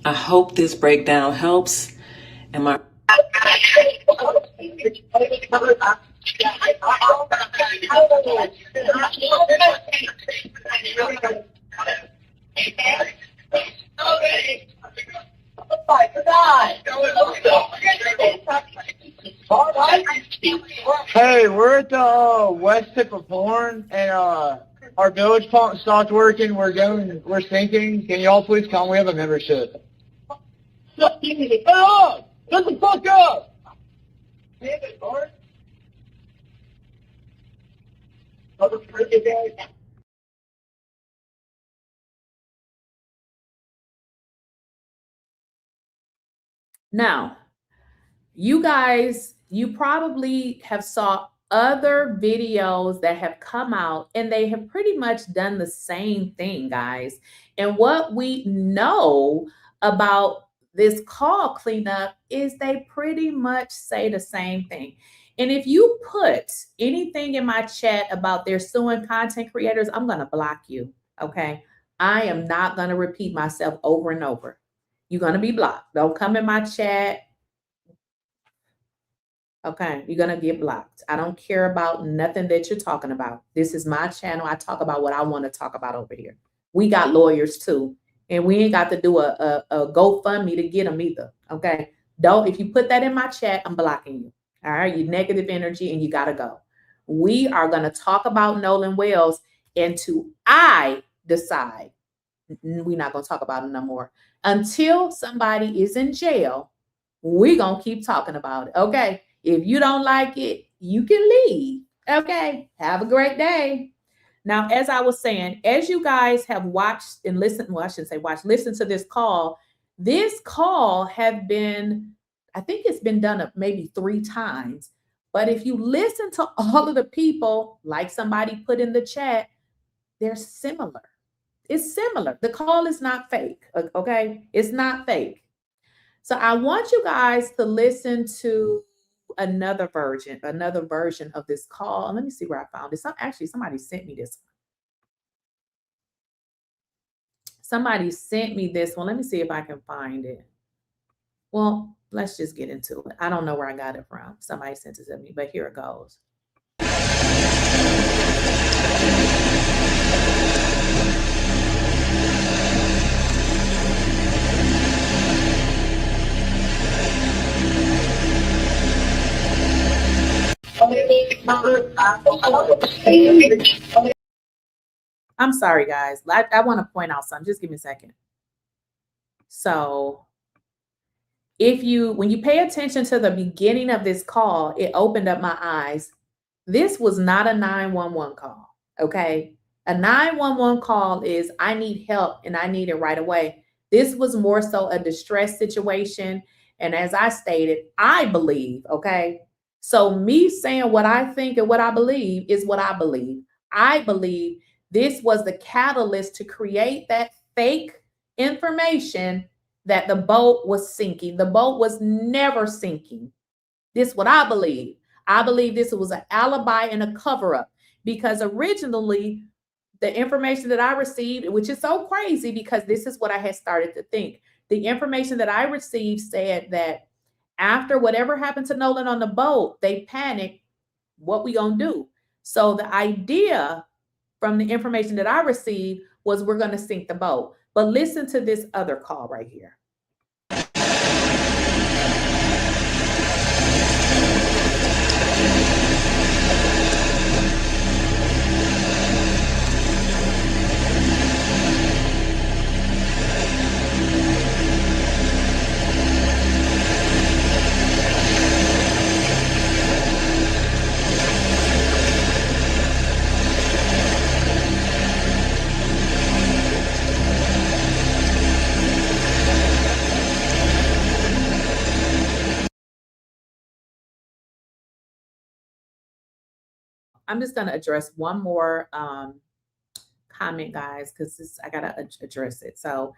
I hope this breakdown helps. Hey, we're at the west tip of Horn, and our village pump stopped working. We're sinking. Can y'all please come? We have a membership. Shut the fuck up! Now, you guys, you probably have saw other videos that have come out and they have pretty much done the same thing, guys. And what we know about this call cleanup is they pretty much say the same thing. And if you put anything in my chat about they're suing content creators, I'm going to block you. Okay. I am not going to repeat myself over and over. You're going to be blocked. Don't come in my chat. Okay. You're going to get blocked. I don't care about nothing that you're talking about. This is my channel. I talk about what I want to talk about over here. We got lawyers too. And we ain't got to do a GoFundMe to get them either. Okay. If you put that in my chat, I'm blocking you. All right. You negative energy and you got to go. We are going to talk about Nolan Wells until I decide we're not going to talk about it no more. Until somebody is in jail, we're going to keep talking about it. Okay. If you don't like it, you can leave. Okay, have a great day. Now, as I was saying, as you guys have watched and listened, well, I shouldn't say watch, listen to this call have been, I think it's been done up maybe 3 times. But if you listen to all of the people, like somebody put in the chat, they're similar. It's similar. The call is not fake, okay? It's not fake. So I want you guys to listen to another version of this call. Let me see where I found it. Actually, somebody sent me this one. Somebody sent me this one. Let me see if I can find it. Well, let's just get into it. I don't know where I got it from. Somebody sent it to me, but here it goes. I'm sorry, guys. I want to point out something. Just give me a second. So when you pay attention to the beginning of this call, it opened up my eyes. This was not a 911 call, okay? A 911 call is I need help and I need it right away. This was more so a distress situation. And as I stated, I believe, okay? So me saying what I think and what I believe is what I believe. I believe this was the catalyst to create that fake information that the boat was sinking. The boat was never sinking. This is what I believe. I believe this was an alibi and a cover-up, because originally the information that I received, which is so crazy because this is what I had started to think. The information that I received said that after whatever happened to Nolan on the boat, they panicked. What we gonna do? So the idea from the information that I received was we're gonna sink the boat. But listen to this other call right here. I'm just going to address one more comment, guys, because I got to address it. So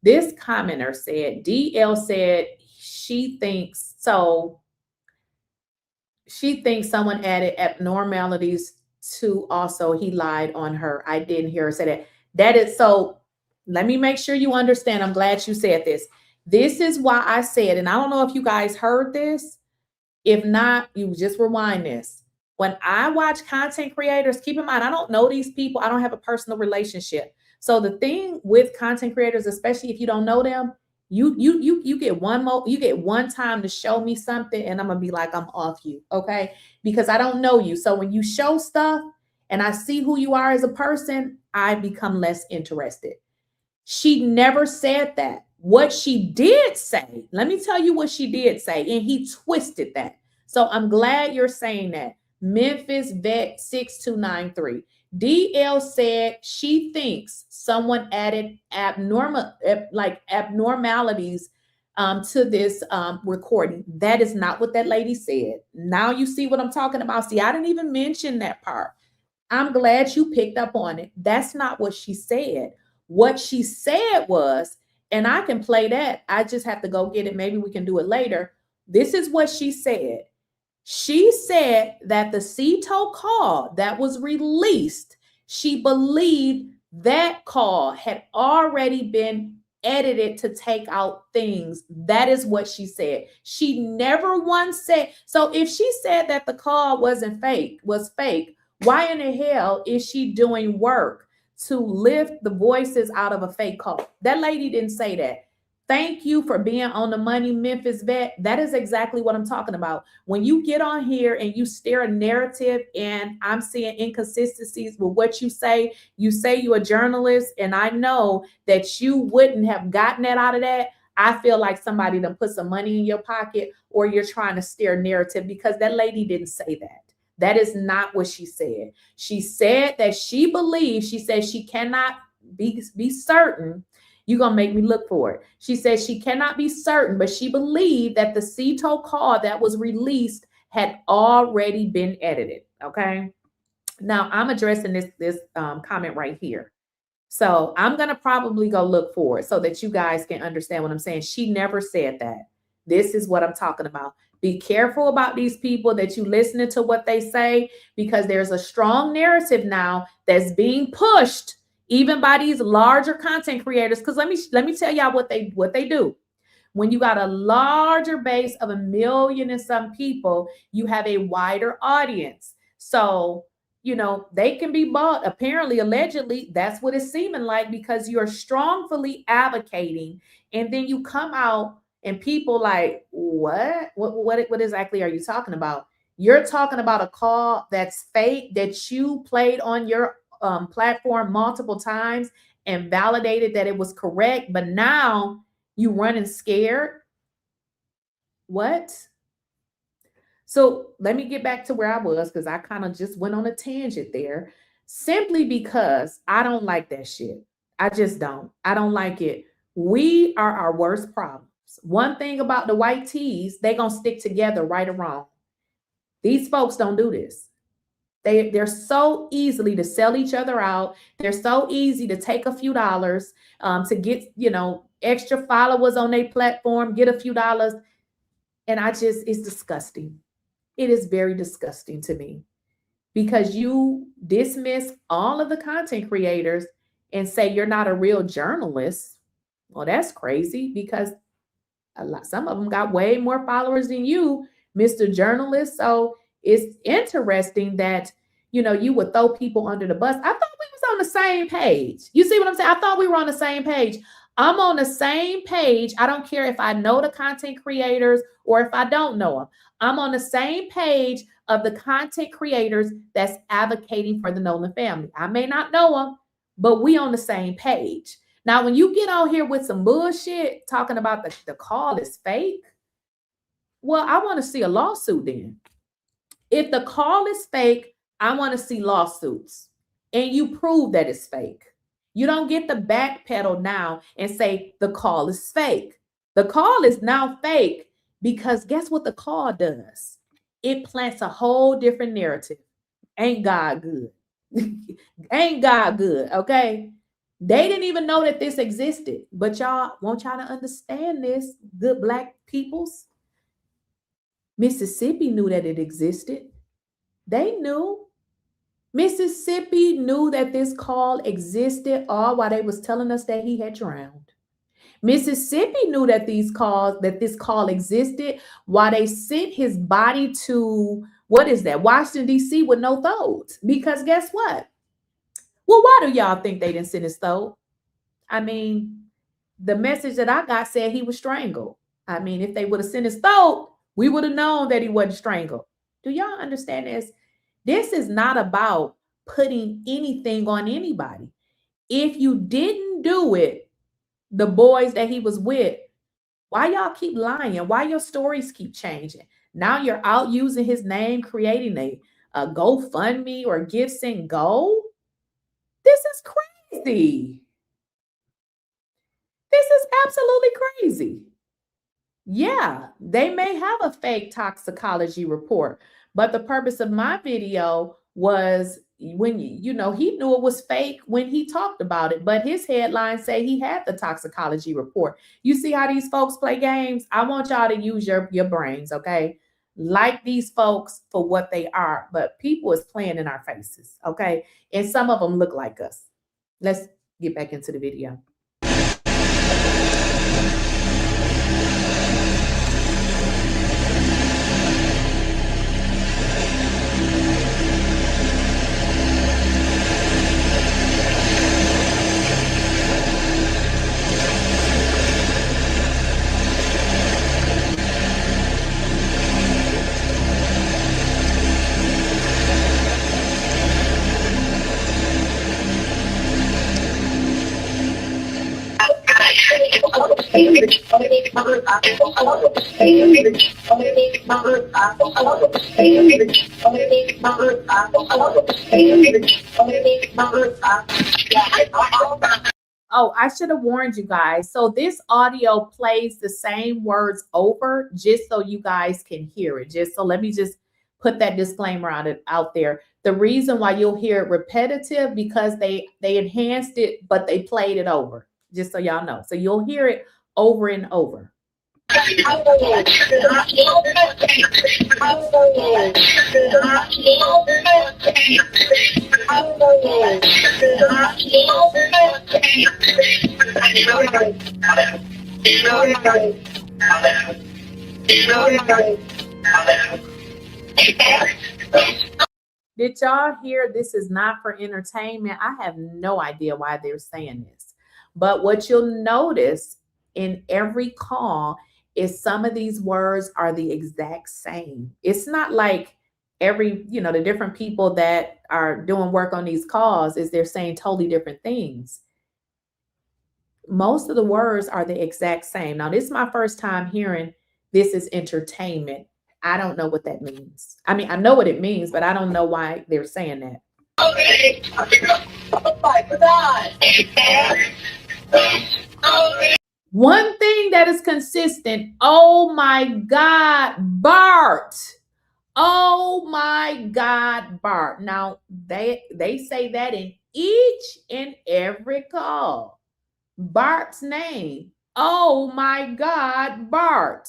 this commenter said, DL said she thinks someone added abnormalities to also he lied on her. I didn't hear her say that. That is so. Let me make sure you understand. I'm glad you said this. This is why I said, and I don't know if you guys heard this. If not, you just rewind this. When I watch content creators, keep in mind, I don't know these people. I don't have a personal relationship. So the thing with content creators, especially if you don't know them, you get one time to show me something and I'm gonna be like, I'm off you, okay? Because I don't know you. So when you show stuff and I see who you are as a person, I become less interested. She never said that. What she did say, let me tell you what she did say, and he twisted that. So I'm glad you're saying that. Memphis Vet 6293. DL said she thinks someone added abnormalities to this recording. That is not what that lady said. Now you see what I'm talking about. See, I didn't even mention that part. I'm glad you picked up on it. That's not what she said. What she said was, and I can play that. I just have to go get it. Maybe we can do it later. This is what she said. She said that the 𝐶𝐶 call that was released, she believed that call had already been edited to take out things. That is what she said. She never once said. So if she said that the call was fake, why in the hell is she doing work to lift the voices out of a fake call? That lady didn't say that. Thank you for being on the money, Memphis Vet. That is exactly what I'm talking about. When you get on here and you stare a narrative and I'm seeing inconsistencies with what you say you're a journalist, and I know that you wouldn't have gotten that out of that. I feel like somebody done put some money in your pocket, or you're trying to steer narrative, because that lady didn't say that. That is not what she said. She said that she believes, she said she cannot be certain. You're going to make me look for it. She said she cannot be certain, but she believed that the 𝐶𝐶 call that was released had already been edited. Okay. Now I'm addressing this comment right here. So I'm going to probably go look for it so that you guys can understand what I'm saying. She never said that. This is what I'm talking about. Be careful about these people that you listening to what they say, because there's a strong narrative now that's being pushed even by these larger content creators. Because let me tell y'all what they do. When you got a larger base of 1 million and some people, you have a wider audience. So, you know, they can be bought. Apparently, allegedly, that's what it's seeming like, because you're strongly advocating, and then you come out and people like, what exactly are you talking about? You're talking about a call that's fake, that you played on your platform multiple times and validated that it was correct, but now you running scared. What? So let me get back to where I was, because I kind of just went on a tangent there, simply because I don't like that shit. I just don't. I don't like it. We are our worst problems. One thing about the white tees, they gonna stick together right or wrong. These folks don't do this. They're so easily to sell each other out. They're so easy to take a few dollars to get, you know, extra followers on their platform, get a few dollars. And it's disgusting. It is very disgusting to me, because you dismiss all of the content creators and say you're not a real journalist. Well, that's crazy, because some of them got way more followers than you, Mr. Journalist. So it's interesting that, you know, you would throw people under the bus. I thought we was on the same page. You see what I'm saying? I thought we were on the same page. I'm on the same page. I don't care if I know the content creators or if I don't know them. I'm on the same page of the content creators that's advocating for the Nolan family. I may not know them, but we on the same page. Now, when you get on here with some bullshit talking about the call is fake, well, I want to see a lawsuit then. If the call is fake, I want to see lawsuits, and you prove that it's fake. You don't get to backpedal now and say the call is fake. The call is now fake because guess what the call does? It plants a whole different narrative. Ain't God good? Ain't God good, okay? They didn't even know that this existed, but y'all want y'all to understand this, good Black peoples. Mississippi knew that it existed. They knew. Mississippi knew that this call existed all while they was telling us that he had drowned. Mississippi knew that this call existed while they sent his body to, Washington, D.C. with no throat. Because guess what? Well, why do y'all think they didn't send his throat? I mean, the message that I got said he was strangled. I mean, if they would have sent his throat, we would have known that he wasn't strangled. Do y'all understand this? This is not about putting anything on anybody. If you didn't do it, the boys that he was with, why y'all keep lying? Why your stories keep changing? Now you're out using his name, creating a GoFundMe or 𝐬𝐮𝐬𝐿. This is crazy. This is absolutely crazy. Yeah, they may have a fake toxicology report, but the purpose of my video was when, you know, he knew it was fake when he talked about it, but his headlines say he had the toxicology report. You see how these folks play games? I want y'all to use your brains, okay? Like these folks for what they are, but people is playing in our faces, okay? And some of them look like us. Let's get back into the video. Oh, I should have warned you guys. So this audio plays the same words over just so you guys can hear it. So let me just put that disclaimer out there. The reason why you'll hear it repetitive because they enhanced it, but they played it over, just so y'all know. So you'll hear it over and over. Did y'all hear this is not for entertainment? I have no idea why they're saying this. But what you'll notice in every call is some of these words are the exact same. It's not like the different people that are doing work on these calls is they're saying totally different things. Most of the words are the exact same. Now, this is my first time hearing this is entertainment. I don't know what that means. I mean, I know what it means, but I don't know why they're saying that. One thing that is consistent, oh my God, Bart. Oh my God, Bart. Now, they say that in each and every call. Bart's name. Oh my God, Bart.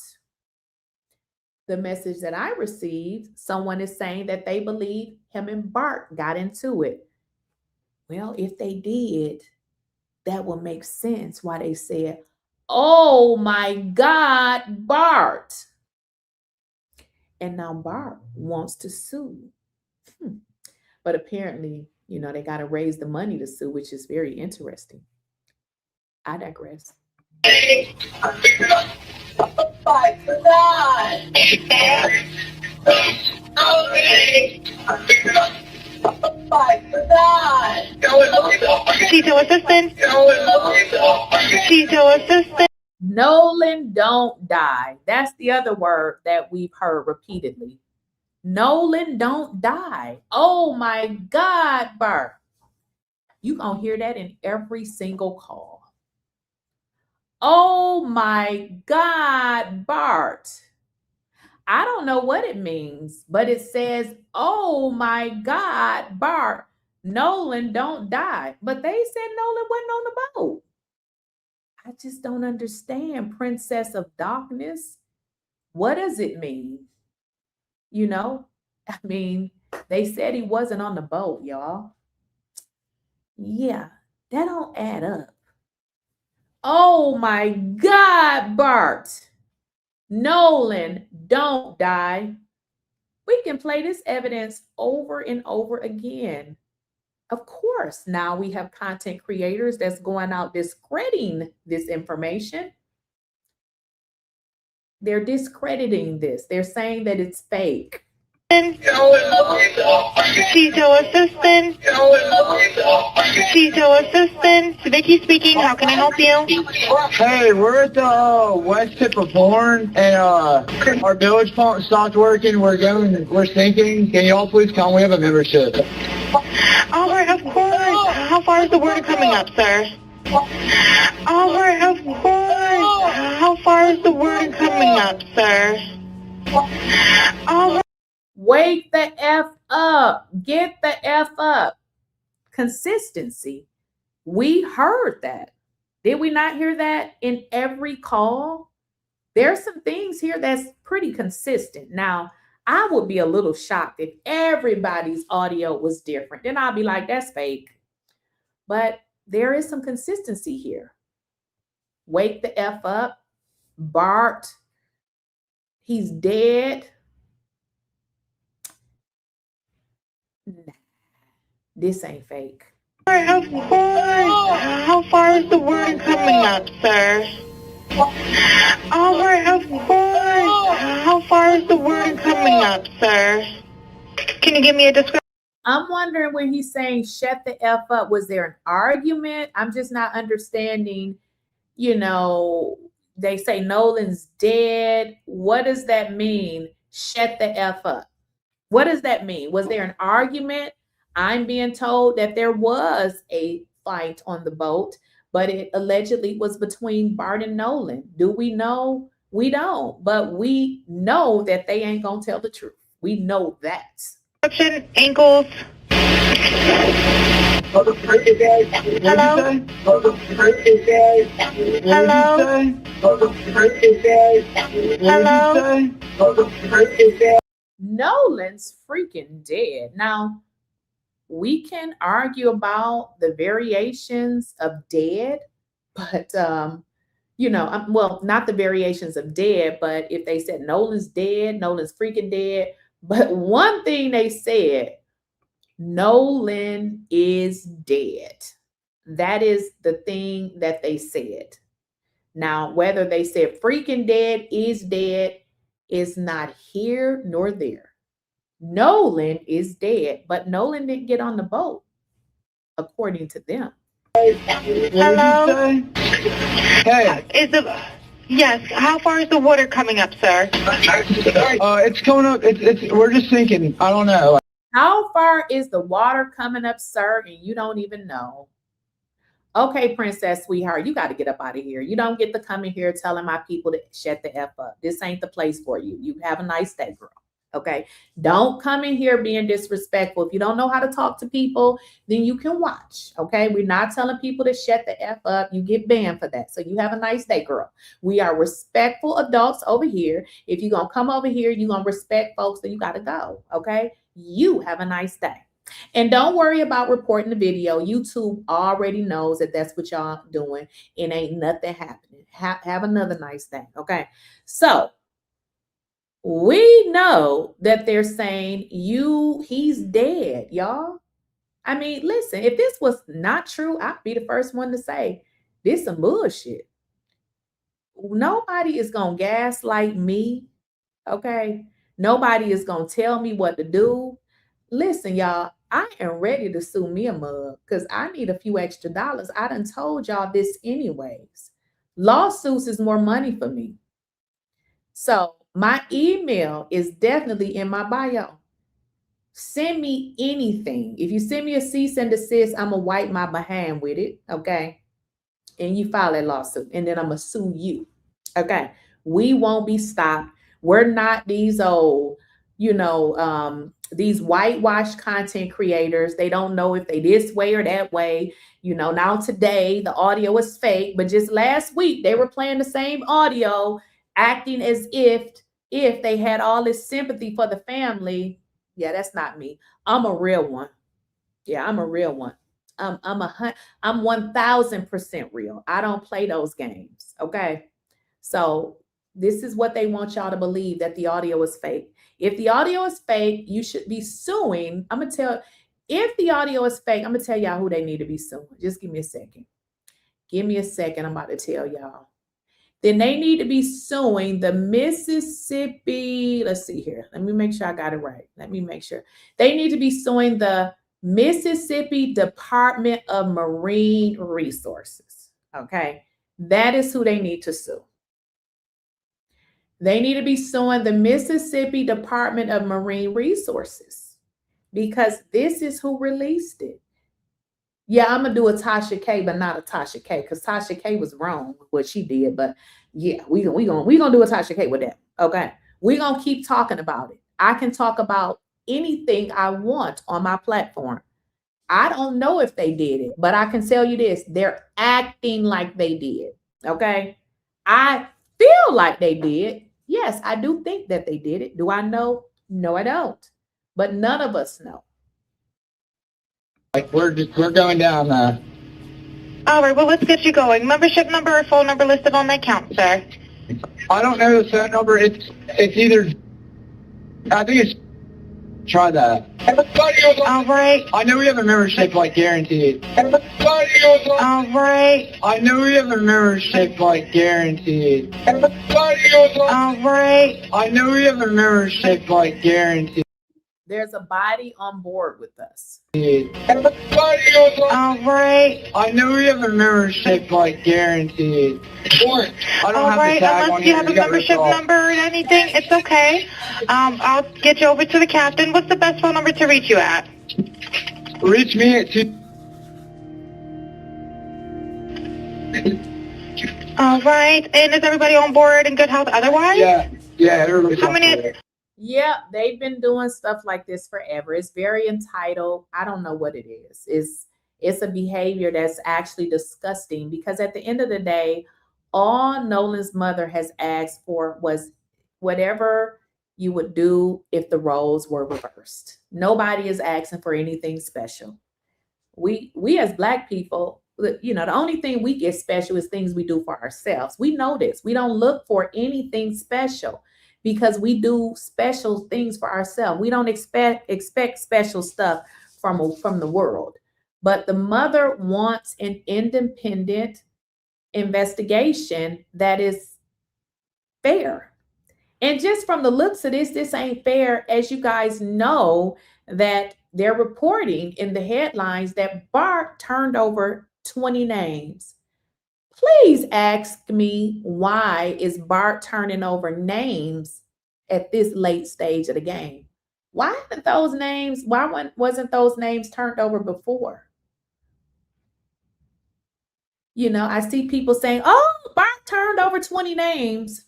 The message that I received, someone is saying that they believe him and Bart got into it. Well, if they did, that would make sense why they said, oh my God, Bart. And now Bart wants to sue. But apparently, they got to raise the money to sue, which is very interesting. I digress. Nolan, don't die. That's the other word that we've heard repeatedly. Nolan, don't die. Oh my God, Bart. You're going to hear that in every single call. Oh my God, Bart. I don't know what it means, but it says, oh my God, Bart, Nolan, don't die. But they said Nolan wasn't on the boat. I just don't understand, Princess of Darkness. What does it mean? I mean, they said he wasn't on the boat, y'all. Yeah, that don't add up. Oh my God, Bart. Nolan, don't die. We can play this evidence over and over again. Of course, now we have content creators that's going out discrediting this information. They're discrediting this. They're saying that it's fake. Vicky speaking. How can I help you? Hey, we're at the west tip of Horn, and our village pump stopped working. We're sinking. Can y'all please come? We have a membership. All right, of course. How far is the water coming up, sir? All right, of course. How far is the water coming up, sir? All right. Wake the F up. Get the F up. Consistency. We heard that. Did we not hear that in every call? There's some things here that's pretty consistent. Now, I would be a little shocked if everybody's audio was different. Then I'll be like, that's fake. But there is some consistency here. Wake the F up. Bart. He's dead. Nah, this ain't fake. Of course. How far is the water coming up, sir? All right, of course. How far is the water coming up, sir? Can you give me a description? I'm wondering when he's saying shut the F up, was there an argument? I'm just not understanding, They say Nolan's dead. What does that mean? Shut the F up. What does that mean? Was there an argument? I'm being told that there was a fight on the boat, but it allegedly was between Bart and Nolan. Do we know? We don't, but we know that they ain't gonna tell the truth. We know that. Ankles. Hello? Hello? Nolan's freaking dead. Now, we can argue about the variations of dead, but well, not the variations of dead, but if they said Nolan's dead, Nolan's freaking dead. But one thing they said, Nolan is dead. That is the thing that they said. Now, whether they said freaking dead is dead is not here nor there. Nolan is dead, but Nolan didn't get on the boat, according to them. Hello? Hey. Yes, how far is the water coming up, sir? It's coming up. We're just thinking. I don't know. How far is the water coming up, sir? And you don't even know. Okay, princess, sweetheart, you got to get up out of here. You don't get to come in here telling my people to shut the F up. This ain't the place for you. You have a nice day, girl. Okay, don't come in here being disrespectful. If you don't know how to talk to people, then you can watch. Okay, we're not telling people to shut the F up. You get banned for that. So you have a nice day, girl. We are respectful adults over here. If you're going to come over here, you're going to respect folks, then you got to go. Okay, you have a nice day. And don't worry about reporting the video. YouTube already knows that that's what y'all doing and ain't nothing happening. Have another nice day. Okay, so we know that they're saying he's dead, y'all. I mean, listen, if this was not true, I'd be the first one to say this some bullshit. Nobody is going to gaslight me, okay? Nobody is going to tell me what to do. Listen, y'all, I am ready to sue me a mug because I need a few extra dollars. I done told y'all this anyways. Lawsuits is more money for me. So my email is definitely in my bio. Send me anything. If you send me a cease and desist, I'm going to wipe my behind with it, okay? And you file that lawsuit, and then I'm going to sue you, okay? We won't be stopped. We're not these old, these whitewashed content creators. They don't know if they this way or that way. Now today, the audio is fake, but just last week, they were playing the same audio, acting as if they had all this sympathy for the family. Yeah, that's not me. I'm a real one. Yeah, I'm a real one. I'm 1000% real. I don't play those games. Okay. So this is what they want y'all to believe, that the audio is fake. If the audio is fake, you should be suing. If the audio is fake, I'm going to tell y'all who they need to be suing. Just give me a second. Give me a second. I'm about to tell y'all. Then they need to be suing the Mississippi. Let's see here. Let me make sure I got it right. Let me make sure. They need to be suing the Mississippi Department of Marine Resources. Okay. That is who they need to sue. They need to be suing the Mississippi Department of Marine Resources because this is who released it. Yeah, I'm going to do a Tasha K, but not a Tasha K, because Tasha K was wrong with what she did. But yeah, we gonna do a Tasha K with that. Okay. We're going to keep talking about it. I can talk about anything I want on my platform. I don't know if they did it, but I can tell you this. They're acting like they did. Okay. I feel like they did. Yes, I do think that they did it. Do I know? No, I don't. But none of us know. Like we're going down. All right, well, let's get you going. Membership number or phone number listed on my account, sir. I don't know the phone number. It's either. I think it's. Try that. All right. I know we have a membership like guaranteed. All right. I know we have a membership like guaranteed. All right. I know we have a membership like guaranteed. There's a body on board with us. All right. I know we have a membership like guaranteed. I don't All have right, the tag unless on you here. have a got membership ripped off. number or anything, it's okay. I'll get you over to the captain. What's the best phone number to reach you at? Reach me at 2. All right, and is everybody on board in good health otherwise? Yeah, everybody's How on many- board. Yeah, they've been doing stuff like this forever. It's very entitled. I don't know what it is. It's a behavior that's actually disgusting because at the end of the day, all Nolan's mother has asked for was whatever you would do if the roles were reversed. Nobody is asking for anything special. We as Black people, you know, the only thing we get special is things we do for ourselves. We know this. We don't look for anything special because we do special things for ourselves. We don't expect special stuff from the world. But the mother wants an independent investigation that is fair. And just from the looks of this ain't fair. As you guys know, that they're reporting in the headlines that Bart turned over 20 names. Please ask me, why is Bart turning over names at this late stage of the game? Why wasn't those names turned over before? You know, I see people saying, oh, Bart turned over 20 names.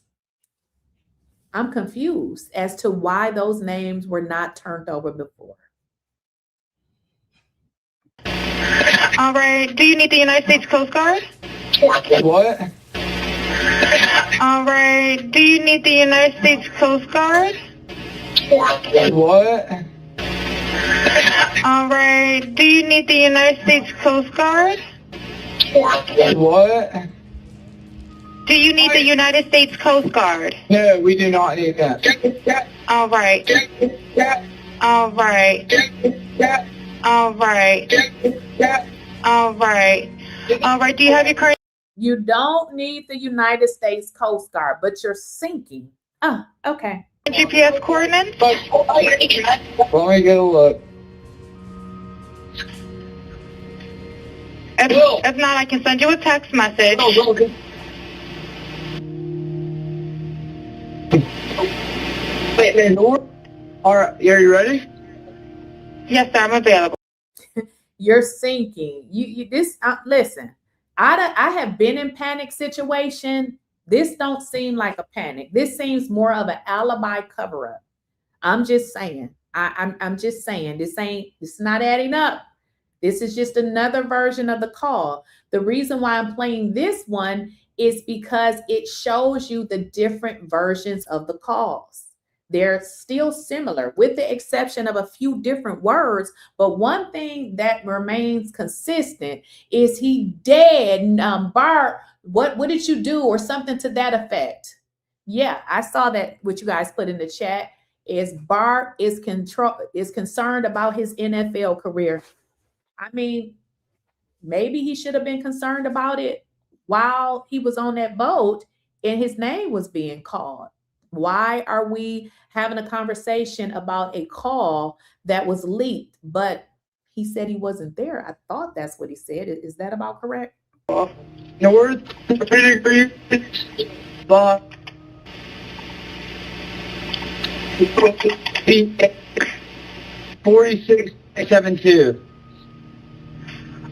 I'm confused as to why those names were not turned over before. All right, do you need the United States Coast Guard? What? All right, do you need the United States Coast Guard? What? All right, do you need the United States Coast Guard? What? Do you need the United States Coast Guard? No, we do not need that. All right. All right. All right. All right. All right, do you have your current... You don't need the United States Coast Guard, but you're sinking. Oh, okay. GPS coordinates? Let me get a look. If not, I can send you a text message. All right, are you ready? Yes, sir, I'm available. You're sinking. Listen, I have been in panic situation. This don't seem like a panic. This seems more of an alibi cover-up. I'm just saying. I'm just saying. It's not adding up. This is just another version of the call. The reason why I'm playing this one is because it shows you the different versions of the calls. They're still similar with the exception of a few different words. But one thing that remains consistent is he dead. Bart, what did you do? Or something to that effect. Yeah, I saw that what you guys put in the chat is Bart is concerned about his NFL career. I mean, maybe he should have been concerned about it while he was on that boat and his name was being called. Why are we having a conversation about a call that was leaked, but he said he wasn't there? I thought that's what he said. Is that about correct? North, but 4672.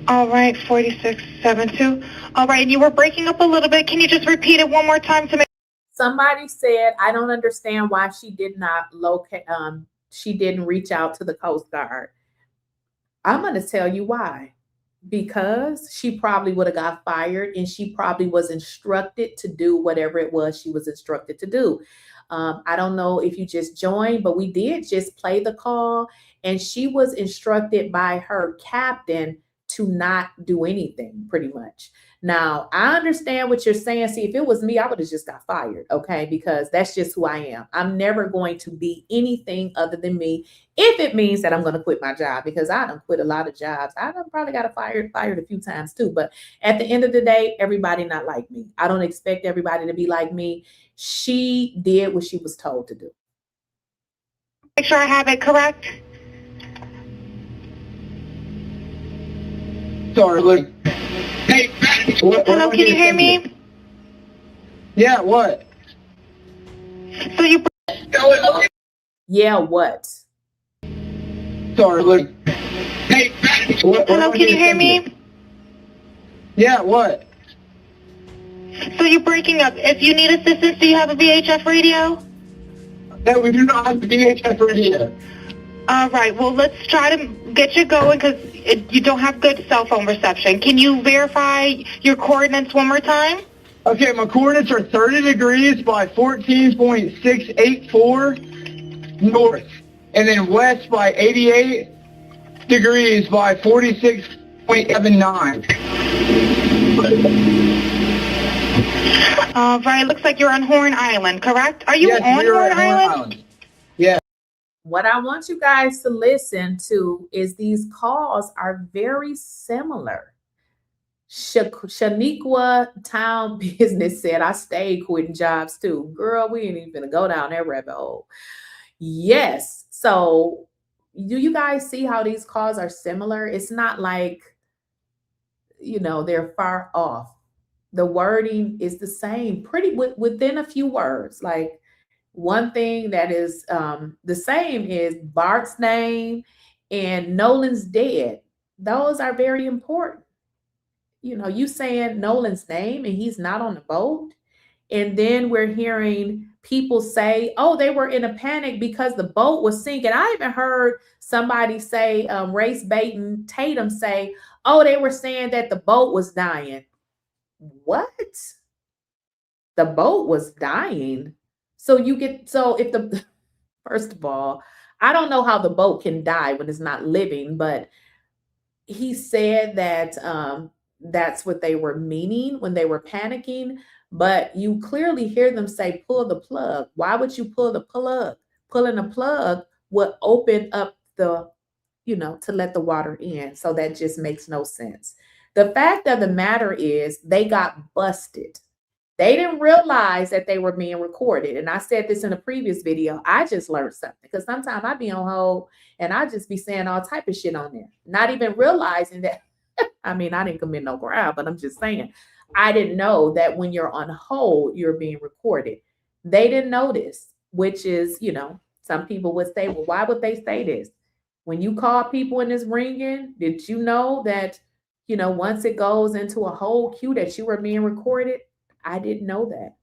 All right, 4672. All right, and you were breaking up a little bit. Can you just repeat it one more time to make... Somebody said, I don't understand why she did not locate, she didn't reach out to the Coast Guard. I'm going to tell you why. Because she probably would have got fired and she probably was instructed to do whatever it was she was instructed to do. I don't know if you just joined, but we did just play the call and she was instructed by her captain to not do anything, pretty much. Now, I understand what you're saying. See, if it was me, I would have just got fired, okay? Because that's just who I am. I'm never going to be anything other than me if it means that I'm going to quit my job, because I done quit a lot of jobs. I done probably got fired a few times too. But at the end of the day, everybody not like me. I don't expect everybody to be like me. She did what she was told to do. Make sure I have it correct. Sorry, look. Hey, Hello, can you hear me? Yeah, what? So you. Yeah, what? Sorry, look. Hey, Hello, can you hear me? Yeah, what? So you're breaking up. If you need assistance, do you have a VHF radio? No, we do not have the VHF radio. All right. Well, let's try to get you going because you don't have good cell phone reception. Can you verify your coordinates one more time? Okay, my coordinates are 30 degrees by 14.684 north, and then west by 88 degrees by 46.79. All right. Looks like you're on Horn Island, correct? Are you Yes, on we are Horn at Horn Island? Island. Yeah. What I want you guys to listen to is these calls are very similar. Shaniqua Town Business said, I stayed quitting jobs too. Girl, we ain't even gonna go down that rabbit hole. Yes. So do you guys see how these calls are similar? It's not like, they're far off. The wording is the same, pretty within a few words. Like one thing that is the same is Bart's name and Nolan's dead. Those are very important. You saying Nolan's name and he's not on the boat. And then we're hearing people say, oh, they were in a panic because the boat was sinking. I even heard somebody say, Race Baton Tatum say, oh, they were saying that the boat was dying. What? The boat was dying. So first of all, I don't know how the boat can die when it's not living, but he said that that's what they were meaning when they were panicking. But you clearly hear them say, pull the plug. Why would you pull the plug? Pulling the plug would open up to let the water in. So that just makes no sense. The fact of the matter is they got busted. They didn't realize that they were being recorded. And I said this in a previous video. I just learned something because sometimes I be on hold and I just be saying all type of shit on there, not even realizing that. I mean, I didn't commit no crime, but I'm just saying, I didn't know that when you're on hold, you're being recorded. They didn't know this, which is, some people would say, well, why would they say this? When you call people and it's ringing, did you know that, once it goes into a whole queue that you were being recorded? I didn't know that.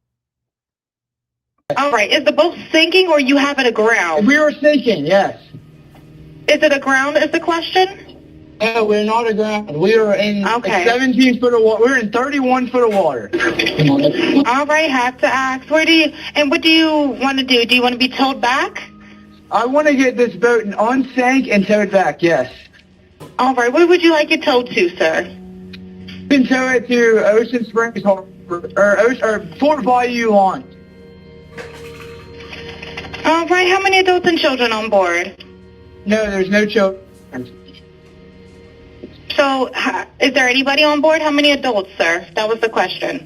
All right. Is the boat sinking or you have it aground? We were sinking, yes. Is it aground is the question? No, we're not aground. We are in 17 foot of water. We're in 31 foot of water. All right. Have to ask. What do you want to do? Do you want to be towed back? I want to get this boat unsank and towed back, yes. All right. Where would you like it towed to, sir? You can tow it to Ocean Springs Harbor, or Fort Bayou lawn. All right. How many adults and children on board? No, there's no children. So, is there anybody on board? How many adults, sir? That was the question.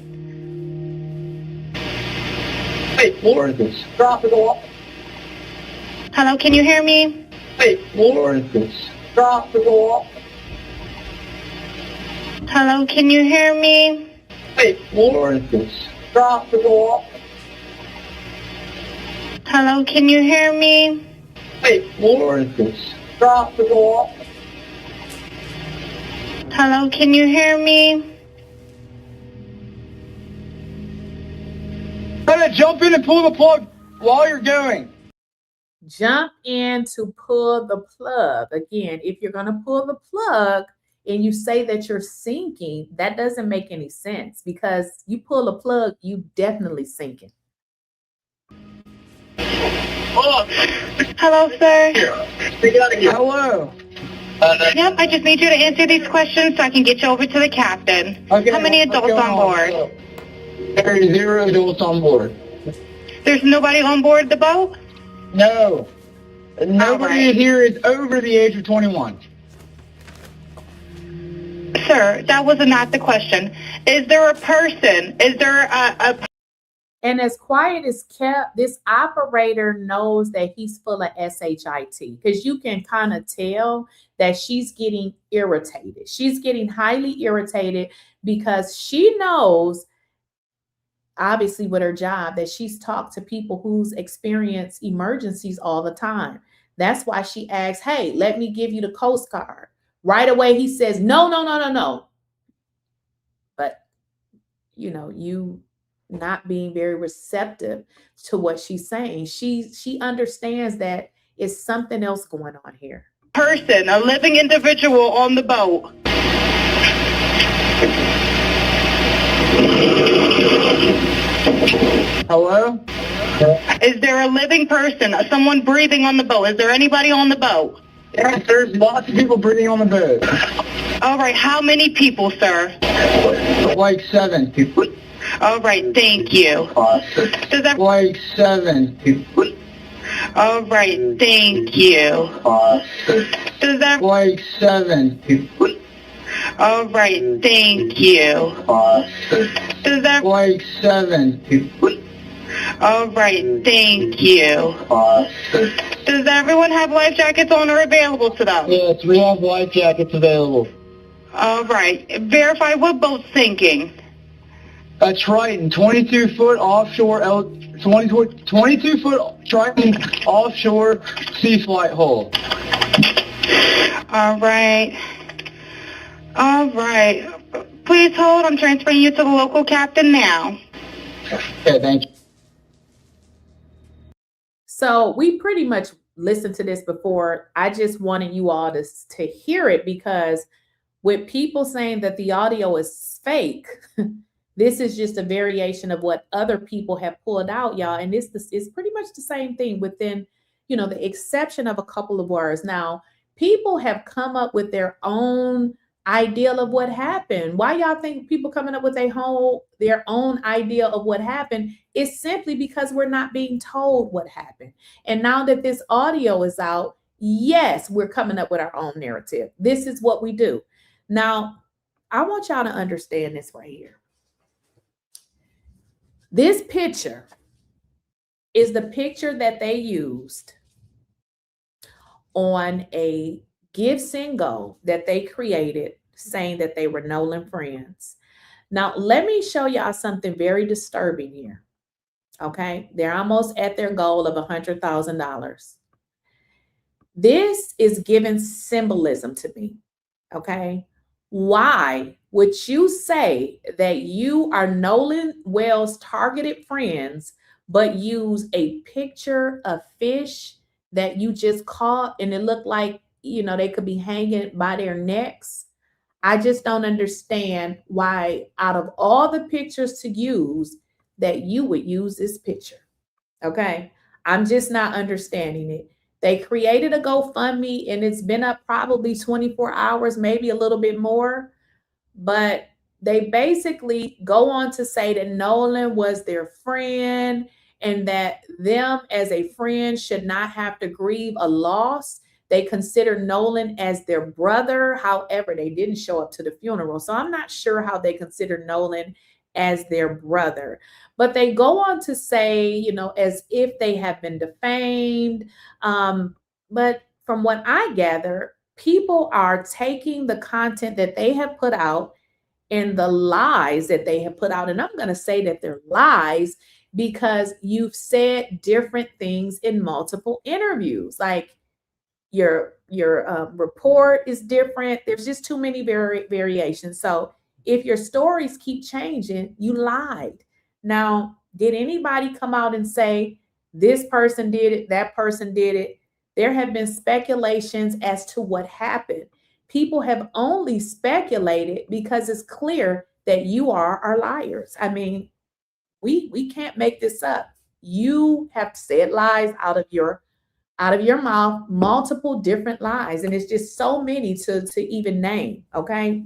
Wait, Florence, drop it off. Hello, can you hear me? Wait, Florence, drop it off. Hello, can you hear me? Wait, Florence, drop it off. Hello, can you hear me? Wait, Florence, drop it off. Hello, can you hear me? Try to jump in and pull the plug while you're going. Jump in to pull the plug. Again, if you're going to pull the plug and you say that you're sinking, that doesn't make any sense because you pull a plug, you definitely sinking. Hello, sir. Hello. Yep, I just need you to answer these questions so I can get you over to the captain. Okay, How many adults on board? There's 0 adults on board. There's nobody on board the boat? No. Nobody here is over the age of 21. Sir, that was not the question. Is there a person? Is there a And as quiet as kept, this operator knows that he's full of SHIT, because you can kind of tell that she's getting irritated. She's getting highly irritated because she knows, obviously with her job, that she's talked to people who's experienced emergencies all the time. That's why she asks, hey, let me give you the Coast Guard. Right away, he says, no, no, no, no, no. But, you know, you not being very receptive to what she's saying. She understands that it's something else going on here. Person, a living individual on the boat. Hello? Is there a living person, someone breathing on the boat? Is there anybody on the boat? Yes, there's lots of people breathing on the boat. All right, how many people, sir? Like 7 people. All right, thank you. Does that... Like 7 people. All right, thank you. Does that... Like 7 people. All right, thank you. Does that... Like 7 people. All right, thank you. Does everyone have life jackets on or available to them? Yes, we have life jackets available. All right, verify what boat's sinking. A Triton, 22-foot offshore, 22-foot Triton offshore sea flight hull. All right. All right. Please hold. I'm transferring you to the local captain now. Okay, thank you. So we pretty much listened to this before. I just wanted you all to hear it, because with people saying that the audio is fake, this is just a variation of what other people have pulled out, y'all. And this is pretty much the same thing within, you know, the exception of a couple of words. Now, people have come up with their own idea of what happened. Why y'all think people coming up with their own idea of what happened? It's simply because we're not being told what happened. And now that this audio is out, yes, we're coming up with our own narrative. This is what we do. Now, I want y'all to understand this right here. This picture is the picture that they used on a 𝐬𝐮𝐬𝐫 that they created, saying that they were Nolan friends. Now, let me show y'all something very disturbing here. Okay, they're almost at their goal of $100,000. This is giving symbolism to me. Okay, why would you say that you are Nolan Wells' targeted friends, but use a picture of fish that you just caught and it looked like, you know, they could be hanging by their necks? I just don't understand why, out of all the pictures to use, that you would use this picture. Okay, I'm just not understanding it. They created a GoFundMe and it's been up probably 24 hours, maybe a little bit more. But they basically go on to say that Nolan was their friend and that them as a friend should not have to grieve a loss. They consider Nolan as their brother. However, they didn't show up to the funeral. So I'm not sure how they consider Nolan as their brother. But they go on to say, you know, as if they have been defamed. But from what I gather, people are taking the content that they have put out and the lies that they have put out. And I'm going to say that they're lies because you've said different things in multiple interviews. Like your report is different. There's just too many variations. So if your stories keep changing, you lied. Now, did anybody come out and say this person did it, that person did it? There have been speculations as to what happened. People have only speculated because it's clear that you are liars. I mean, we can't make this up. You have said lies out of your mouth, multiple different lies, and it's just so many to even name, okay?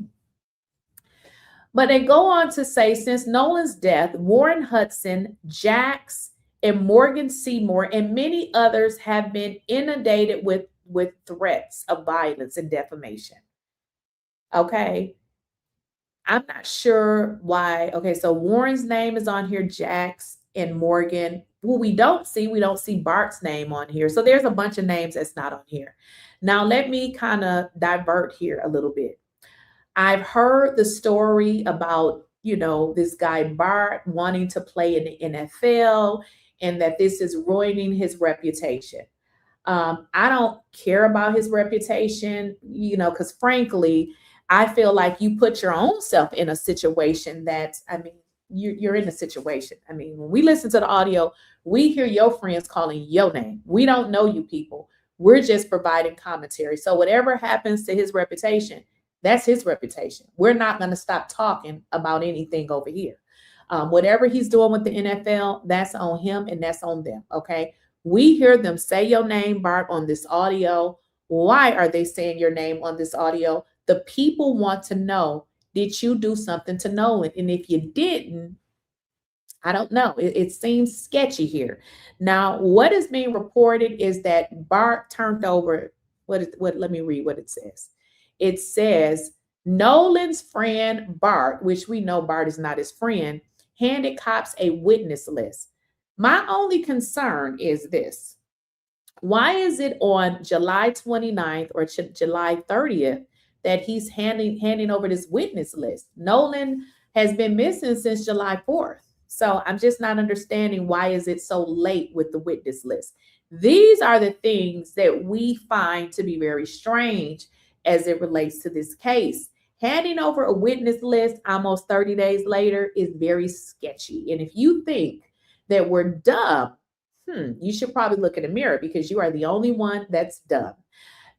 But they go on to say, since Nolan's death, Warren Hudson, Jax, and Morgan Seymour, and many others have been inundated with threats of violence and defamation. Okay. I'm not sure why. Okay, so Warren's name is on here, Jax and Morgan. Well, we don't see Bart's name on here. So there's a bunch of names that's not on here. Now, let me kind of divert here a little bit. I've heard the story about, this guy Bart wanting to play in the NFL and that this is ruining his reputation. I don't care about his reputation, because frankly, I feel like you put your own self in a situation that, you're in a situation. When we listen to the audio, we hear your friends calling your name. We don't know you people. We're just providing commentary. So whatever happens to his reputation, that's his reputation. We're not going to stop talking about anything over here. Whatever he's doing with the NFL, that's on him and that's on them. Okay. We hear them say your name, Bart, on this audio. Why are they saying your name on this audio? The people want to know, did you do something to Nolan? And if you didn't, I don't know. It seems sketchy here. Now, what is being reported is that Bart turned over, let me read what it says. It says, Nolan's friend Bart, which we know Bart is not his friend, handed cops a witness list. My only concern is this. Why is it on July 29th or July 30th that he's handing over this witness list? Nolan has been missing since July 4th. So I'm just not understanding why is it so late with the witness list. These are the things that we find to be very strange as it relates to this case. Handing over a witness list almost 30 days later is very sketchy. And if you think that we're dumb, you should probably look in the mirror because you are the only one that's dumb.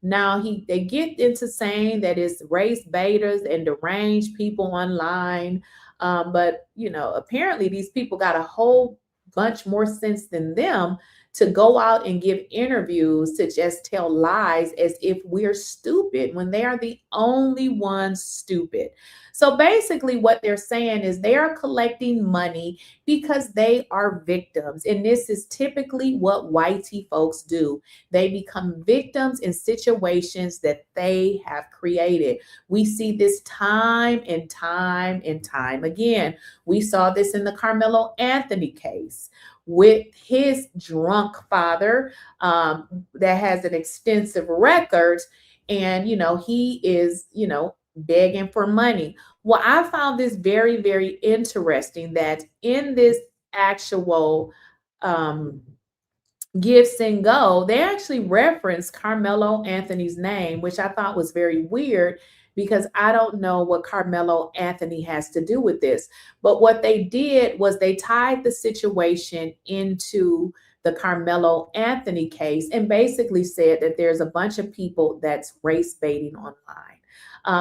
Now, they get into saying that it's race baiters and deranged people online. But, apparently these people got a whole bunch more sense than them to go out and give interviews to just tell lies as if we're stupid when they are the only ones stupid. So basically what they're saying is they are collecting money because they are victims. And this is typically what whitey folks do. They become victims in situations that they have created. We see this time and time and time again. We saw this in the Carmelo Anthony case with his drunk father that has an extensive record. And, he is, begging for money. Well, I found this very, very interesting that in this actual 𝐬𝐮𝐬𝐫𝐞, they actually referenced Carmelo Anthony's name, which I thought was very weird because I don't know what Carmelo Anthony has to do with this. But what they did was they tied the situation into the Carmelo Anthony case and basically said that there's a bunch of people that's race baiting online.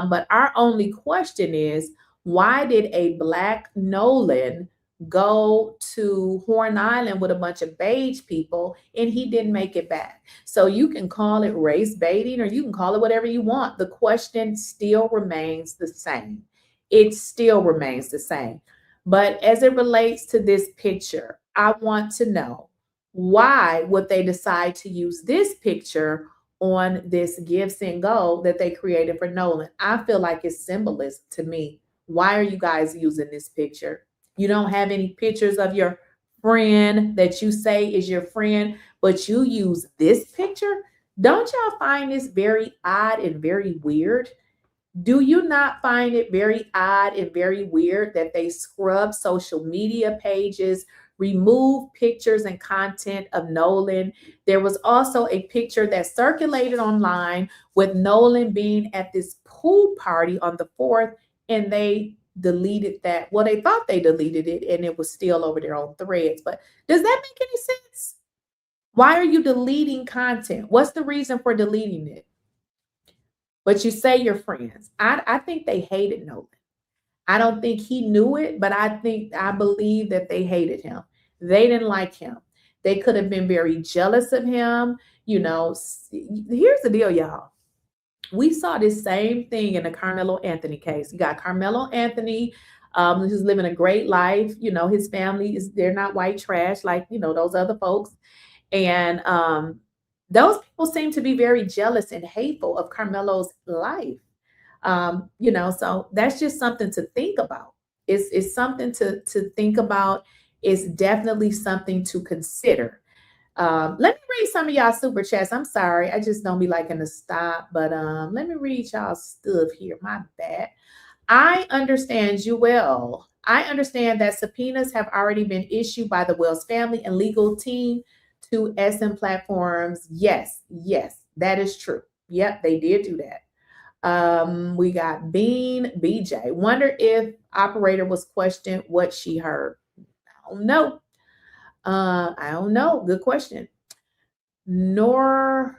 But our only question is, why did a Black Nolan go to Horn Island with a bunch of beige people and he didn't make it back? So you can call it race baiting or you can call it whatever you want. The question still remains the same. It still remains the same. But as it relates to this picture, I want to know, why would they decide to use this picture on this 𝐬𝐮𝐬𝐫𝐞 that they created for Nolan? I feel like it's symbolism to me. Why are you guys using this picture? You don't have any pictures of your friend that you say is your friend, but you use this picture? Don't y'all find this very odd and very weird? Do you not find it very odd and very weird that they scrub social media pages, remove pictures and content of Nolan? There was also a picture that circulated online with Nolan being at this pool party on the 4th, and they deleted that. Well, they thought they deleted it and it was still over there on Threads. But does that make any sense? Why are you deleting content? What's the reason for deleting it? But you say you're friends. I think they hated Nolan. I don't think he knew it, but I believe that they hated him. They didn't like him. They could have been very jealous of him. Here's the deal, y'all. We saw this same thing in the Carmelo Anthony case. You got Carmelo Anthony, who's living a great life. His family they're not white trash like, those other folks. And those people seem to be very jealous and hateful of Carmelo's life. So that's just something to think about. It's something to think about. It's definitely something to consider. Let me read some of y'all super chats. I'm sorry, I just don't be liking to stop, but let me read y'all stuff here. My bad. I understand you well. I understand that subpoenas have already been issued by the Wells family and legal team to SM platforms. Yes, that is true. Yep, they did do that. We got Bean BJ. Wonder if operator was questioned what she heard. I don't know. Good question. Nora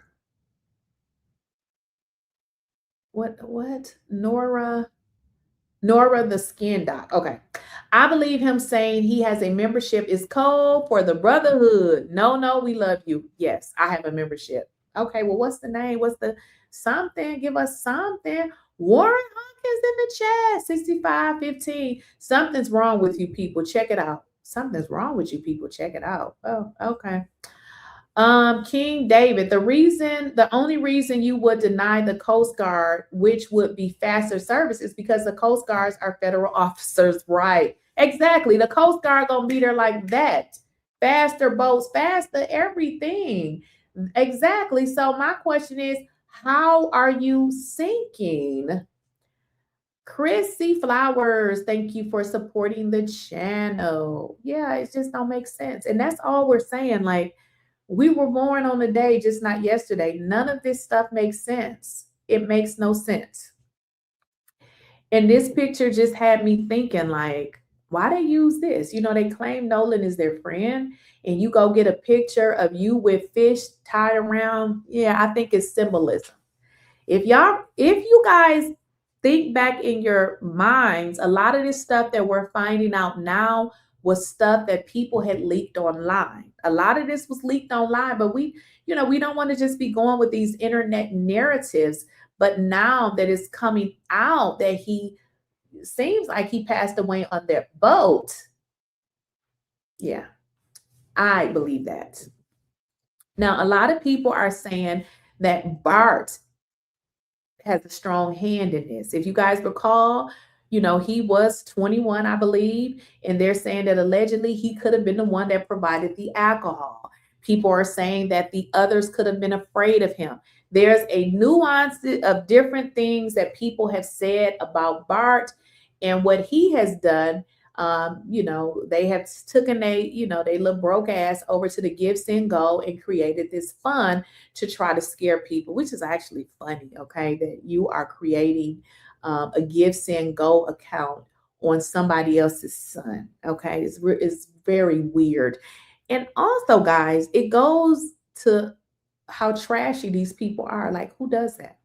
the skin doc. Okay. I believe him saying he has a membership is code for the brotherhood. No, we love you. Yes, I have a membership. Okay, well, what's the name? What's the something? Give us something. Warren Hawkins in the chat, 6515. Something's wrong with you people. Check it out. Something's wrong with you people. Check it out. Oh, okay. King David, the only reason you would deny the Coast Guard, which would be faster service, is because the Coast Guards are federal officers, right? Exactly. The Coast Guard gonna be there like that. Faster boats, faster everything. Exactly. So my question is, how are you sinking? Chrissy Flowers, thank you for supporting the channel. Yeah, it just don't make sense. And that's all we're saying. Like, we were born on a day, just not yesterday. None of this stuff makes sense. It makes no sense. And this picture just had me thinking, like, why they use this? They claim Nolan is their friend, and you go get a picture of you with fish tied around. Yeah, I think it's symbolism. If you guys think back in your minds, a lot of this stuff that we're finding out now was stuff that people had leaked online. A lot of this was leaked online, but we don't want to just be going with these internet narratives. But now that it's coming out that he seems like he passed away on their boat. Yeah, I believe that. Now, a lot of people are saying that Bart has a strong hand in this. If you guys recall, he was 21, I believe, and they're saying that allegedly he could have been the one that provided the alcohol. People are saying that the others could have been afraid of him. There's a nuance of different things that people have said about Bart and what he has done. They have taken they little broke ass over to the 𝐬𝐮𝐬𝐫𝐢 and created this fund to try to scare people, which is actually funny, okay, that you are creating a 𝐬𝐮𝐬𝐫𝐢 account on somebody else's son. Okay, it's very weird. And also, guys, it goes to how trashy these people are. Like, who does that?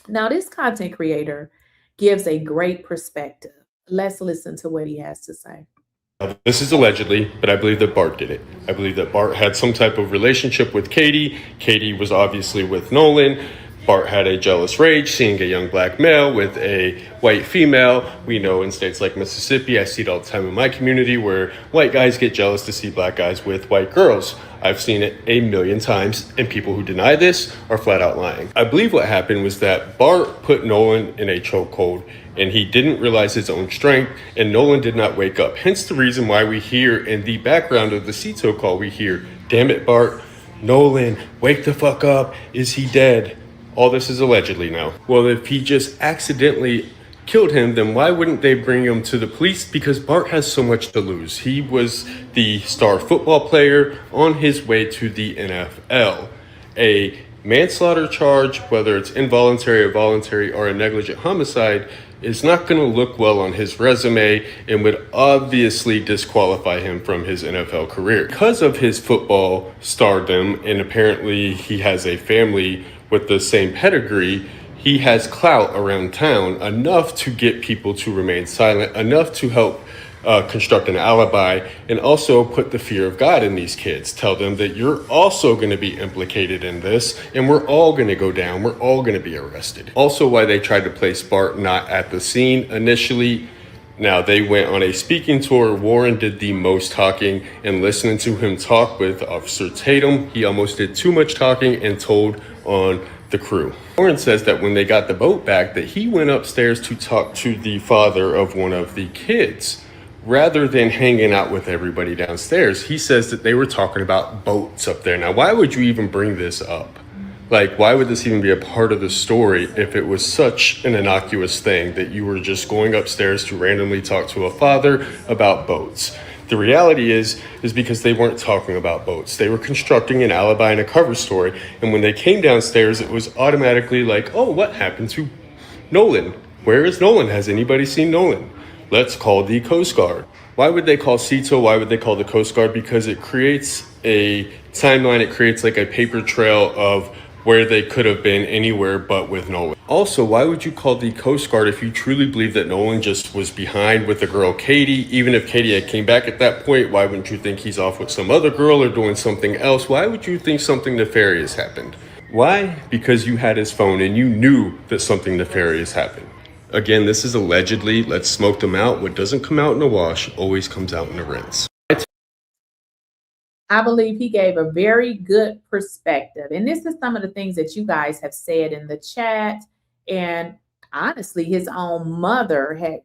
Now, this content creator gives a great perspective. Let's listen to what he has to say. This is allegedly, but I believe that Bart did it. I believe that Bart had some type of relationship with Katie. Katie was obviously with Nolan. Bart had a jealous rage seeing a young black male with a white female. We know in states like Mississippi, I see it all the time in my community, where white guys get jealous to see black guys with white girls. I've seen it a million times, and people who deny this are flat out lying. I believe what happened was that Bart put Nolan in a chokehold, and he didn't realize his own strength, and Nolan did not wake up. Hence the reason why we hear in the background of the 𝐶𝐶𝐭 call, we hear, "Damn it, Bart, Nolan, wake the fuck up, is he dead?" All this is allegedly now. Well, if he just accidentally killed him, then why wouldn't they bring him to the police? Because Bart has so much to lose. He was the star football player on his way to the NFL. A manslaughter charge, whether it's involuntary or voluntary or a negligent homicide, is not going to look well on his resume and would obviously disqualify him from his NFL career. Because of his football stardom, and apparently he has a family with the same pedigree, he has clout around town enough to get people to remain silent, enough to help construct an alibi, and also put the fear of God in these kids. Tell them that you're also going to be implicated in this, and we're all going to go down. We're all going to be arrested. Also, why they tried to place Bart not at the scene initially. Now, they went on a speaking tour. Warren did the most talking, and listening to him talk with Officer Tatum, he almost did too much talking and told on the crew. Lauren says that when they got the boat back, that he went upstairs to talk to the father of one of the kids. Rather than hanging out with everybody downstairs, he says that they were talking about boats up there. Now, why would you even bring this up? Like, why would this even be a part of the story if it was such an innocuous thing that you were just going upstairs to randomly talk to a father about boats? The reality is because they weren't talking about boats. They were constructing an alibi and a cover story. And when they came downstairs, it was automatically like, oh, what happened to Nolan? Where is Nolan? Has anybody seen Nolan? Let's call the Coast Guard. Why would they call 𝐶𝐶𝐽? Why would they call the Coast Guard? Because it creates a timeline. It creates like a paper trail of where they could have been anywhere but with Nolan. Also, why would you call the Coast Guard if you truly believe that Nolan just was behind with the girl Katie? Even if Katie had came back at that point, why wouldn't you think he's off with some other girl or doing something else? Why would you think something nefarious happened? Why? Because you had his phone and you knew that something nefarious happened. Again, this is allegedly. Let's smoke them out. What doesn't come out in a wash always comes out in a rinse. I believe he gave a very good perspective. And this is some of the things that you guys have said in the chat. And honestly, his own mother had,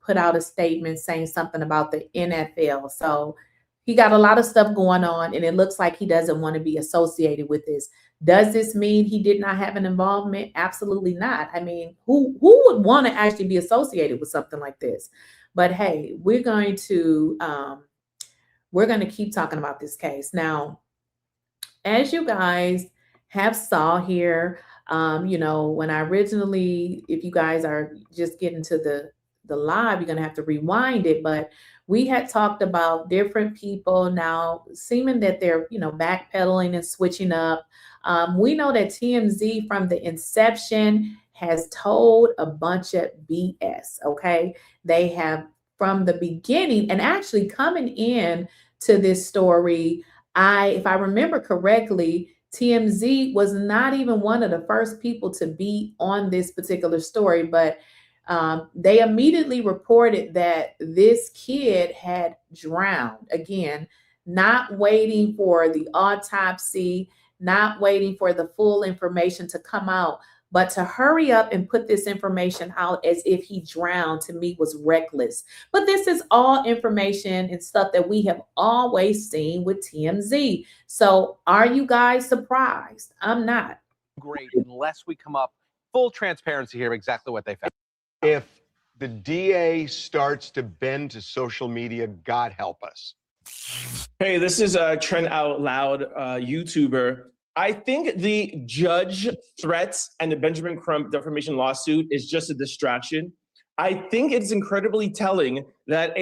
put out a statement saying something about the NFL. So he got a lot of stuff going on, and it looks like he doesn't want to be associated with this. Does this mean he did not have an involvement? Absolutely not. I mean, who would want to actually be associated with something like this? But hey, we're going to keep talking about this case. Now, as you guys have saw here, when I originally, if you guys are just getting to the live, you're going to have to rewind it. But we had talked about different people now seeming that they're, backpedaling and switching up. We know that TMZ from the inception has told a bunch of BS, okay? They have from the beginning, and actually coming in to this story, if I remember correctly, TMZ was not even one of the first people to be on this particular story, but they immediately reported that this kid had drowned. Again, not waiting for the autopsy, not waiting for the full information to come out, but to hurry up and put this information out as if he drowned, to me, was reckless. But this is all information and stuff that we have always seen with TMZ. So are you guys surprised? I'm not. Great, unless we come up full transparency here, exactly what they found. If the DA starts to bend to social media, God help us. Hey, this is Trent Out Loud, YouTuber. I think the judge threats and the Benjamin Crump defamation lawsuit is just a distraction. I think it's incredibly telling that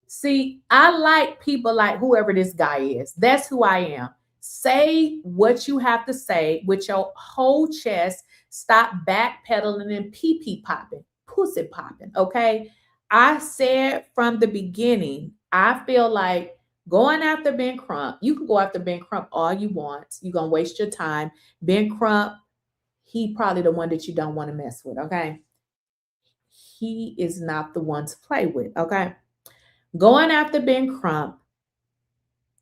See, I like people like whoever this guy is. That's who I am. Say what you have to say with your whole chest. Stop backpedaling and pee-pee popping, pussy popping, okay? I said from the beginning, I feel like going after Ben Crump, you can go after Ben Crump all you want. You're going to waste your time. Ben Crump, he probably the one that you don't want to mess with, okay? He is not the one to play with, okay? Going after Ben Crump,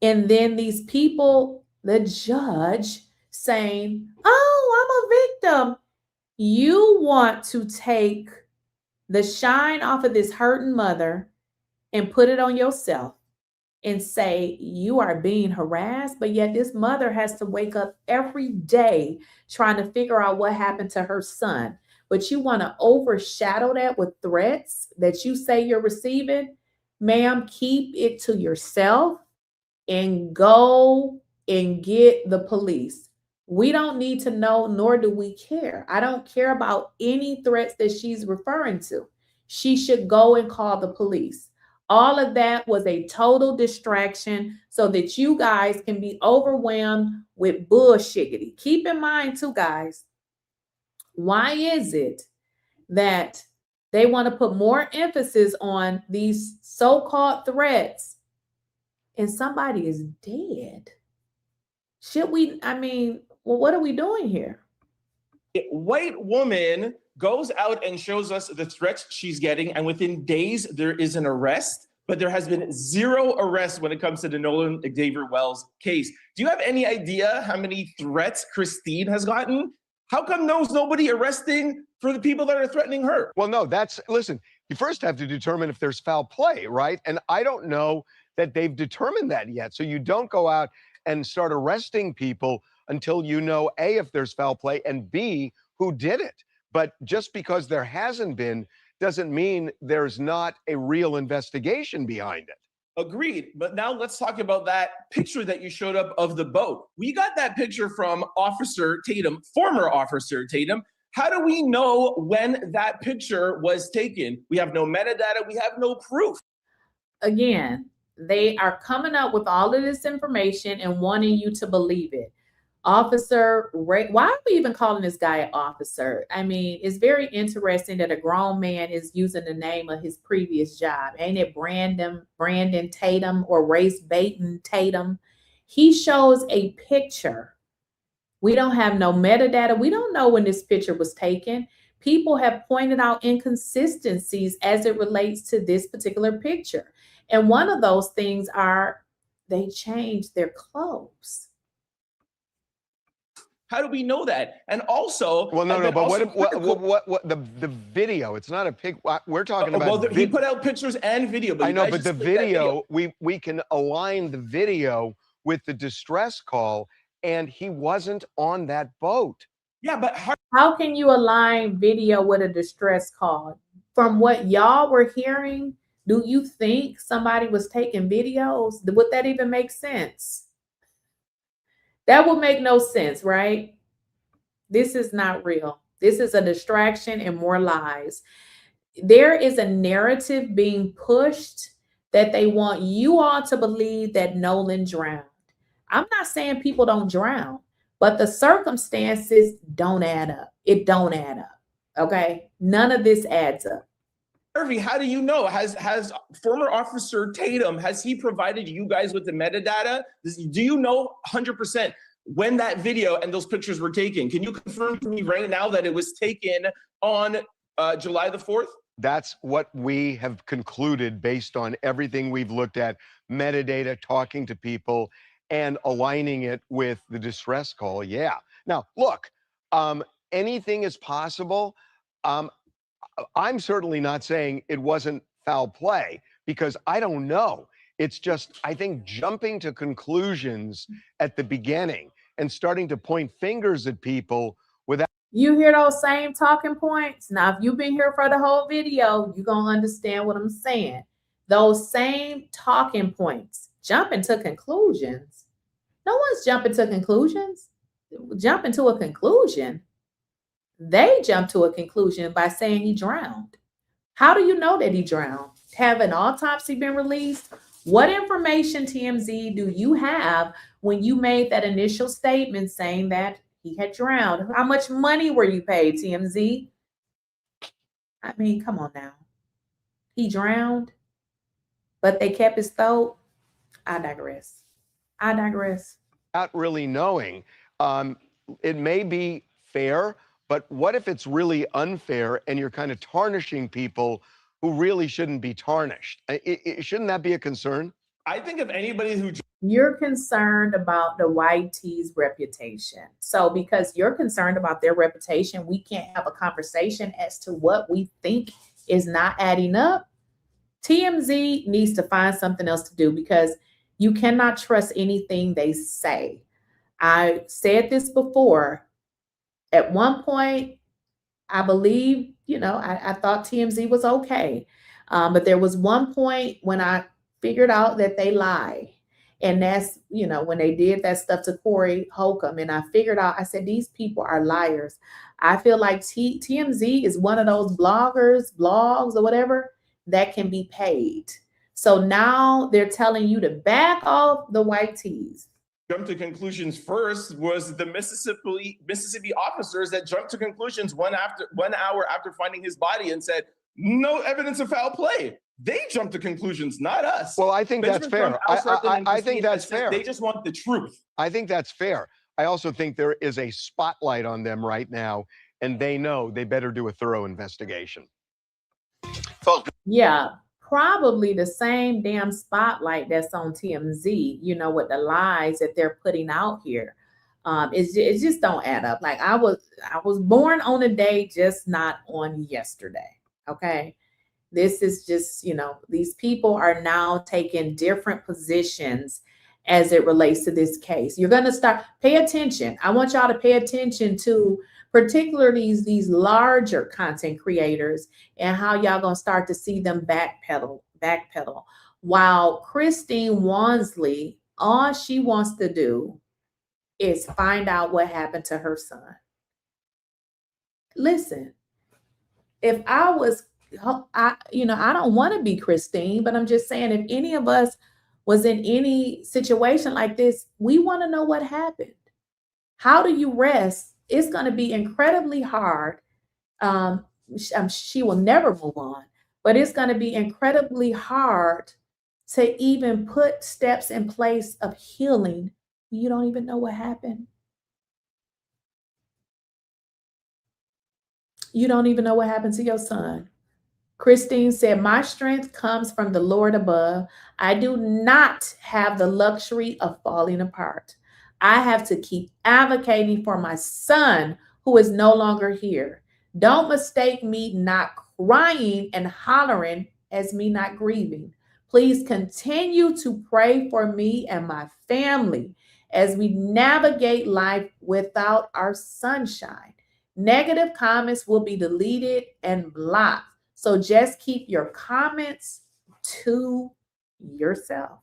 and then these people, the judge, saying, oh, I'm a victim. You want to take the shine off of this hurting mother and put it on yourself and say you are being harassed, but yet this mother has to wake up every day trying to figure out what happened to her son. But you want to overshadow that with threats that you say you're receiving? Ma'am, keep it to yourself and go and get the police. We don't need to know, nor do we care. I don't care about any threats that she's referring to. She should go and call the police. All of that was a total distraction so that you guys can be overwhelmed with bullshiggity. Keep in mind too, guys, why is it that they want to put more emphasis on these so-called threats and somebody is dead? Should we, what are we doing here? White woman goes out and shows us the threats she's getting, and within days there is an arrest, but there has been zero arrest when it comes to the Nolan Xavier Wells case. Do you have any idea how many threats Christine has gotten? How come nobody arresting for the people that are threatening her? Well, no, listen, you first have to determine if there's foul play, right? And I don't know that they've determined that yet. So you don't go out and start arresting people until you know, A, if there's foul play, and B, who did it. But just because there hasn't been doesn't mean there's not a real investigation behind it. Agreed. But now let's talk about that picture that you showed up of the boat. We got that picture from Officer Tatum, former Officer Tatum. How do we know when that picture was taken? We have no metadata. We have no proof. Again, they are coming up with all of this information and wanting you to believe it. Officer Ray, why are we even calling this guy an officer? I mean, it's very interesting that a grown man is using the name of his previous job. Ain't it Brandon Tatum or Race Baton Tatum? He shows a picture. We don't have no metadata. We don't know when this picture was taken. People have pointed out inconsistencies as it relates to this particular picture. And one of those things are they changed their clothes. How do we know that? And also, well, no, but what the video? It's not a pic. We're talking about. Well, he put out pictures and video. But I know, but the video, we can align the video with the distress call, and he wasn't on that boat. Yeah, but how can you align video with a distress call? From what y'all were hearing, do you think somebody was taking videos? Would that even make sense? That would make no sense, right? This is not real. This is a distraction and more lies. There is a narrative being pushed that they want you all to believe that Nolan drowned. I'm not saying people don't drown, but the circumstances don't add up. It don't add up, okay? None of this adds up. Harvey, how do you know? Has former Officer Tatum, has he provided you guys with the metadata? Do you know 100% when that video and those pictures were taken? Can you confirm to me right now that it was taken on July the 4th? That's what we have concluded based on everything we've looked at, metadata, talking to people, and aligning it with the distress call. Yeah. Now, look, anything is possible. I'm certainly not saying it wasn't foul play because I don't know. It's just, I think, jumping to conclusions at the beginning and starting to point fingers at people without. You hear those same talking points? Now, if you've been here for the whole video, you're going to understand what I'm saying. Those same talking points, jumping to conclusions. No one's jumping to conclusions. Jumping to a conclusion. They jump to a conclusion by saying he drowned. How do you know that he drowned? Have an autopsy been released? What information, TMZ, do you have when you made that initial statement saying that he had drowned? How much money were you paid, TMZ? I mean, come on now. He drowned, but they kept his throat. I digress. Not really knowing. It may be fair, but what if it's really unfair and you're kind of tarnishing people who really shouldn't be tarnished? Shouldn't that be a concern? I think if anybody who... You're concerned about the YT's reputation. So because you're concerned about their reputation, we can't have a conversation as to what we think is not adding up. TMZ needs to find something else to do because you cannot trust anything they say. I said this before. At one point, I believe, I thought TMZ was okay. But there was one point when I figured out that they lie. And that's, when they did that stuff to Corey Holcomb. And I figured out, I said, these people are liars. I feel like TMZ is one of those blogs or whatever that can be paid. So now they're telling you to back off the YTs. Jump to conclusions first was the Mississippi officers that jumped to conclusions 1 hour after finding his body and said, no evidence of foul play. They jumped to conclusions, not us. Well, I think that's fair. I think that's fair. They just want the truth. I think that's fair. I also think there is a spotlight on them right now, and they know they better do a thorough investigation. Yeah. Probably the same damn spotlight that's on TMZ, with the lies that they're putting out here. It just don't add up. Like I was born on a day, just not on yesterday. Okay. This is just, these people are now taking different positions as it relates to this case. You're going to pay attention. I want y'all to pay attention to particularly these larger content creators and how y'all going to start to see them backpedal. While Christine Wansley, all she wants to do is find out what happened to her son. Listen, if I was, I don't want to be Christine, but I'm just saying, if any of us was in any situation like this, we want to know what happened. How do you rest? It's going to be incredibly hard. She will never move on, but it's going to be incredibly hard to even put steps in place of healing. You don't even know what happened. You don't even know what happened to your son. Christine said, my strength comes from the Lord above. I do not have the luxury of falling apart. I have to keep advocating for my son who is no longer here. Don't mistake me not crying and hollering as me not grieving. Please continue to pray for me and my family as we navigate life without our sunshine. Negative comments will be deleted and blocked. So just keep your comments to yourself.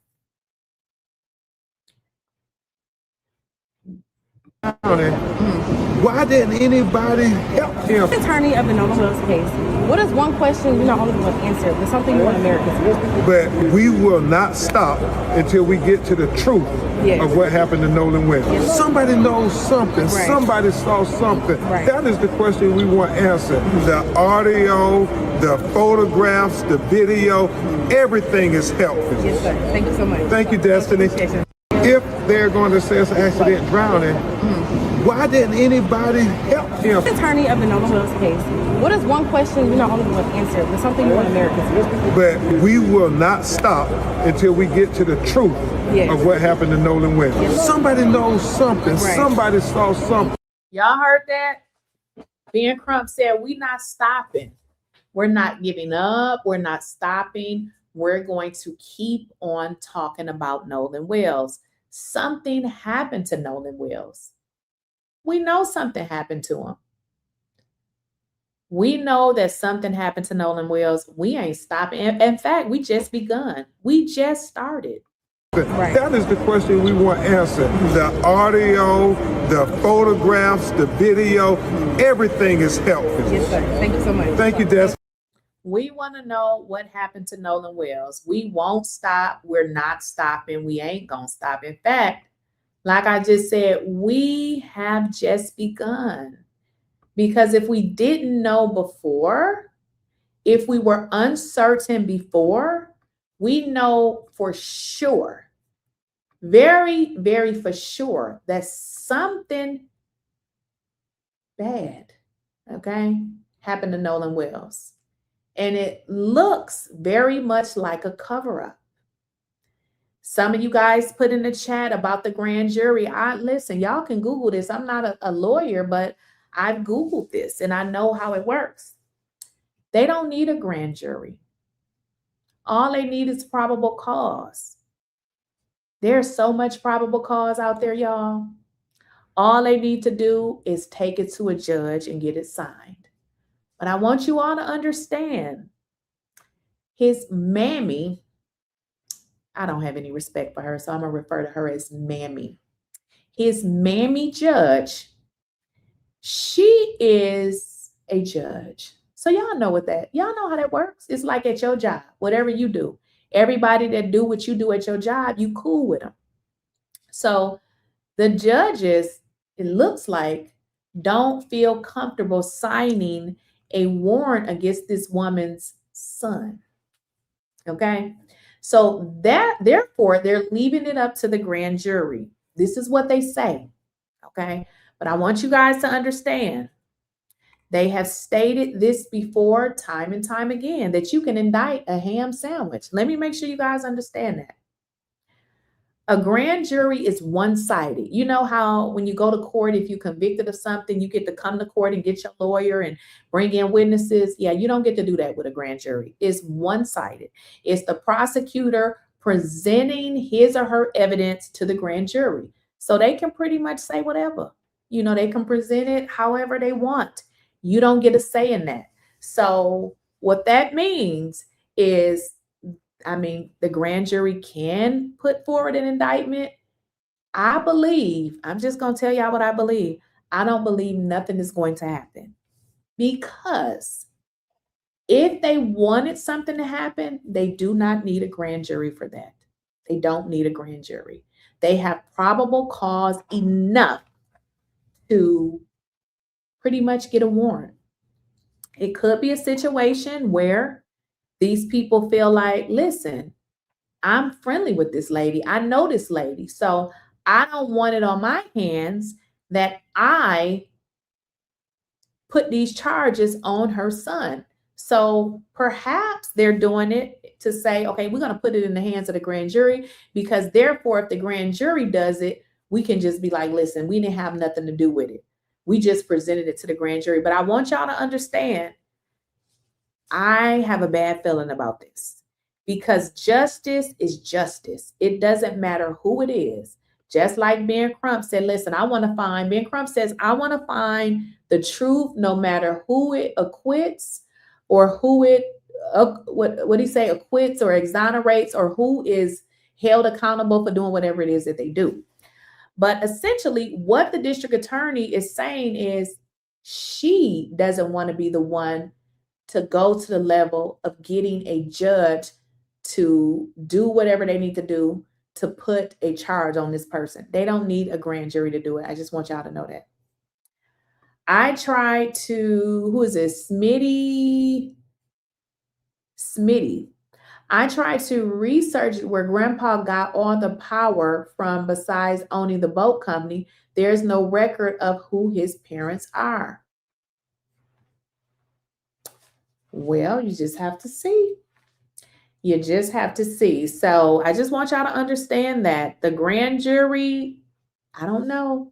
Why didn't anybody help him? Attorney of the Nolan Wills case. What is one question you're not only going to answer, but something you want Americans to know? But we will not stop until we get to the truth of what happened to Nolan Wills. Yes. Somebody knows something. Right. Somebody saw something. Right. That is the question we want answered. The audio, the photographs, the video, everything is helpful. Yes, sir. Thank you so much. Thank you, Destiny. If they're going to say it's an accident drowning, why didn't anybody help him? Attorney of the Nolan Wills case. What is one question you're not only going to answer, but something you want Americans to know? But we will not stop until we get to the truth of what happened to Nolan Wills. Yes. Somebody knows something. Right. Somebody saw something. Y'all heard that? Ben Crump said, we're not stopping. We're not giving up. We're not stopping. We're going to keep on talking about Nolan Wills. Something happened to Nolan Wills. We know something happened to him. We know that something happened to Nolan Wills. We ain't stopping. In fact, we just begun. We just started. Right. That is the question we want answered. The audio, the photographs, the video, everything is helpful. Yes, sir. Thank you so much. Thank you, Des. We want to know what happened to Nolan Wills. We won't stop. We're not stopping. We ain't going to stop. In fact, like I just said, we have just begun. Because if we didn't know before, if we were uncertain before, we know for sure, very, very for sure, that something bad, happened to Nolan Wills. And it looks very much like a cover-up. Some of you guys put in the chat about the grand jury. Listen, y'all can Google this. I'm not a lawyer, but I've Googled this and I know how it works. They don't need a grand jury. All they need is probable cause. There's so much probable cause out there, y'all. All they need to do is take it to a judge and get it signed. But I want you all to understand, his mammy, I don't have any respect for her, so I'm going to refer to her as mammy. His mammy judge, she is a judge. So y'all know y'all know how that works. It's like at your job, whatever you do. Everybody that do what you do at your job, you cool with them. So the judges, it looks like, don't feel comfortable signing a warrant against this woman's son. Okay. So therefore, they're leaving it up to the grand jury. This is what they say. Okay. But I want you guys to understand, they have stated this before time and time again, that you can indict a ham sandwich. Let me make sure you guys understand that. A grand jury is one-sided. You know how when you go to court, if you're convicted of something, you get to come to court and get your lawyer and bring in witnesses. Yeah, you don't get to do that with a grand jury. It's one-sided. It's the prosecutor presenting his or her evidence to the grand jury. So they can pretty much say whatever. You know, they can present it however they want. You don't get a say in that. So what that means is, I mean, the grand jury can put forward an indictment. I believe, I'm just going to tell y'all what I believe. I don't believe nothing is going to happen, because if they wanted something to happen, they do not need a grand jury for that. They don't need a grand jury. They have probable cause enough to pretty much get a warrant. It could be a situation where these people feel like, listen, I'm friendly with this lady. I know this lady. So I don't want it on my hands that I put these charges on her son. So perhaps they're doing it to say, okay, we're going to put it in the hands of the grand jury, because therefore, if the grand jury does it, we can just be like, listen, we didn't have nothing to do with it. We just presented it to the grand jury. But I want y'all to understand, I have a bad feeling about this, because justice is justice. It doesn't matter who it is. Just like Ben Crump said, listen, Ben Crump says, I want to find the truth no matter who it acquits or who it, what he say, acquits or exonerates, or who is held accountable for doing whatever it is that they do. But essentially what the district attorney is saying is she doesn't want to be the one to go to the level of getting a judge to do whatever they need to do to put a charge on this person. They don't need a grand jury to do it. I just want y'all to know that. I tried to, who is this? Smitty. I tried to research where Grandpa got all the power from besides owning the boat company. There's no record of who his parents are. Well, you just have to see. You just have to see. So I just want y'all to understand that the grand jury, I don't know.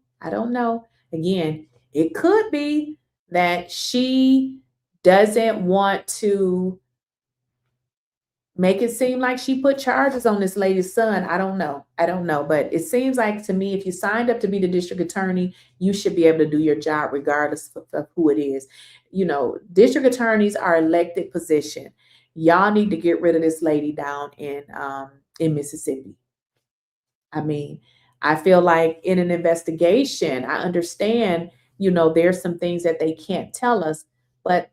Again, it could be that she doesn't want to make it seem like she put charges on this lady's son. I don't know. But it seems like to me, if you signed up to be the district attorney, you should be able to do your job regardless of who it is. You know, district attorneys are elected position. Y'all need to get rid of this lady down in Mississippi. I mean, I feel like in an investigation, I understand, you know, there's some things that they can't tell us, but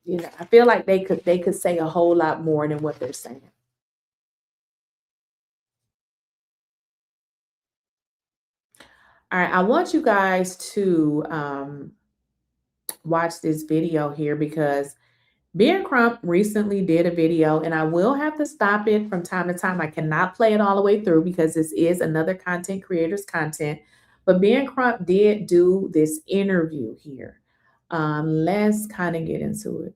you know, I feel like they could say a whole lot more than what they're saying. All right, I want you guys to watch this video here, because Ben Crump recently did a video, and I will have to stop it from time to time. I cannot play it all the way through because this is another content creator's content. But Ben Crump did do this interview here. Let's kind of get into it.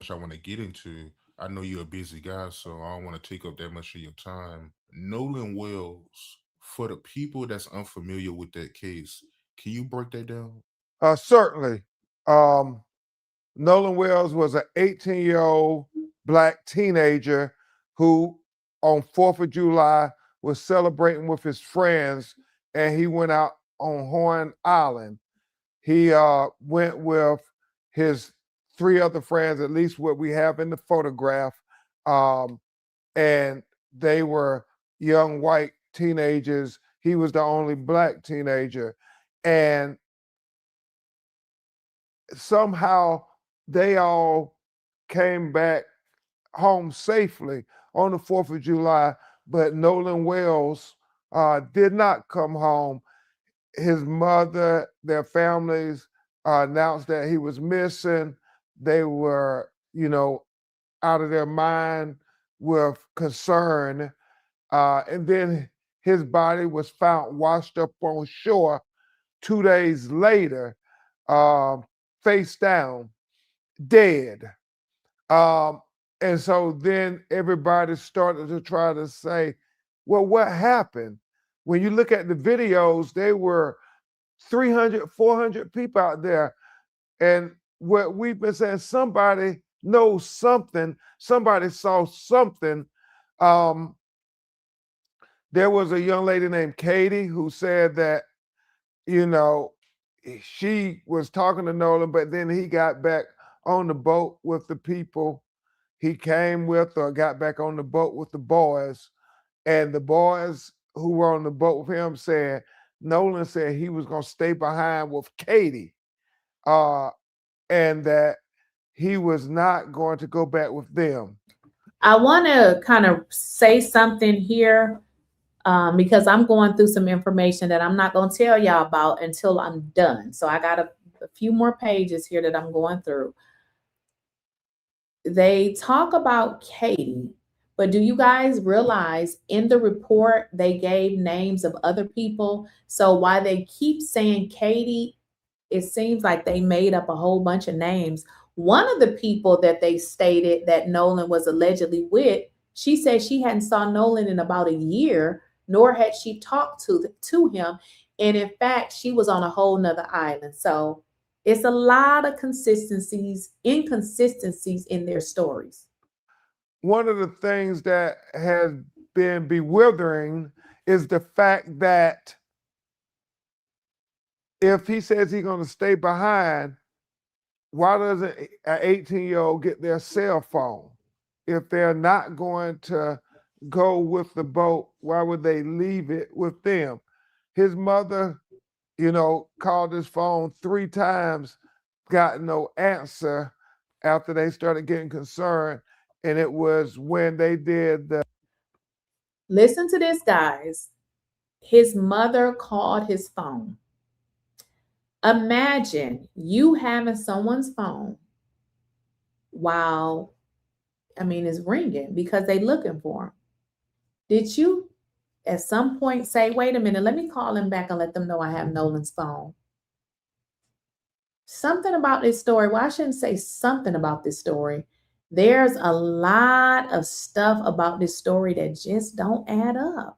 I want to get into. I know you're a busy guy, so I don't want to take up that much of your time. Nolan Wells, for the people that's unfamiliar with that case, can you break that down? Certainly. Nolan Wells was an 18-year-old Black teenager who on 4th of July was celebrating with his friends, and he went out on Horn Island. He went with his 3 other friends, at least what we have in the photograph, and they were young white teenagers. He was the only Black teenager, and somehow they all came back home safely on the 4th of July, but Nolan Wells did not come home. His mother, their families announced that he was missing. They were, you know, out of their mind with concern. And then his body was found washed up on shore 2 days later, face down, dead. And so then everybody started to try to say, well, what happened? When you look at the videos, there were 300, 400 people out there. And what we've been saying, somebody knows something, somebody saw something. There was a young lady named Katie who said that, you know, she was talking to Nolan, but then he got back on the boat with the people he came with, or got back on the boat with the boys. And the boys who were on the boat with him said, Nolan said he was going to stay behind with Katie, and that he was not going to go back with them. I want to kind of say something here because I'm going through some information that I'm not going to tell y'all about until I'm done. So I got a few more pages here that I'm going through. They talk about Katie, but do you guys realize in the report they gave names of other people? So why they keep saying Katie, it seems like they made up a whole bunch of names. One of the people that they stated that Nolan was allegedly with, she said she hadn't saw Nolan in about a year, nor had she talked to him. And in fact, she was on a whole nother island. So it's a lot of inconsistencies in their stories. One of the things that has been bewildering is the fact that if he says he's going to stay behind, why doesn't an 18-year-old get their cell phone? If they're not going to go with the boat, why would they leave it with them? His mother, you know, called his phone 3 times, got no answer after they started getting concerned. And it was when they did the... Listen to this, guys. His mother called his phone. Imagine you having someone's phone while, it's ringing because they're looking for him. Did you at some point say, wait a minute, let me call him back and let them know I have Nolan's phone? Something about this story, well, I shouldn't say something about this story. There's a lot of stuff about this story that just don't add up.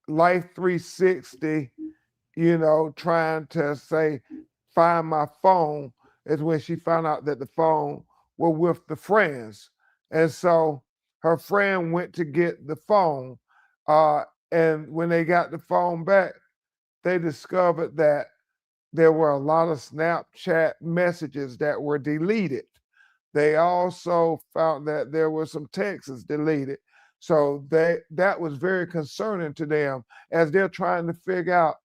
Life 360, you know, trying to say, find my phone, is when she found out that the phone were with the friends. And so her friend went to get the phone. And when they got the phone back, they discovered that there were a lot of Snapchat messages that were deleted. They also found that there were some texts deleted. So that was very concerning to them as they're trying to figure out,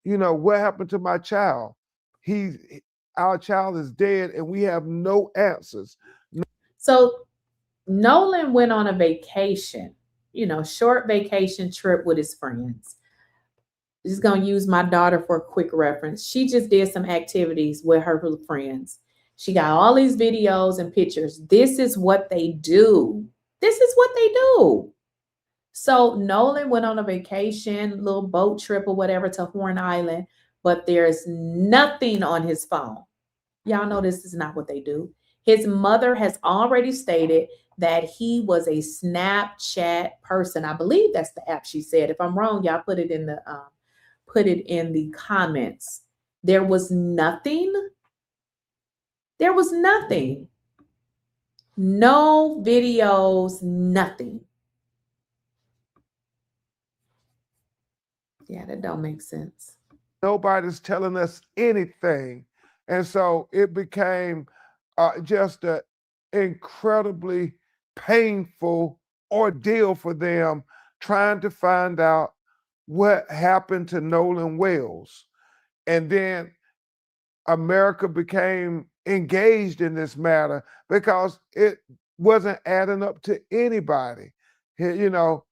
you know, what happened to my child? Our child is dead and we have no answers. So Nolan went on a vacation, short vacation trip with his friends. Just going to use my daughter for a quick reference. She just did some activities with her friends. She got all these videos and pictures. This is what they do. So Nolan went on a vacation, little boat trip or whatever to Horn Island, but there's nothing on his phone. Y'all know this is not what they do. His mother has already stated that he was a Snapchat person. I believe that's the app she said. If I'm wrong, y'all put it in the comments. There was nothing. No videos, nothing. Yeah, that don't make sense. Nobody's telling us anything. And so it became just an incredibly painful ordeal for them trying to find out what happened to Nolan Wells. And then America became engaged in this matter because it wasn't adding up to anybody. You know,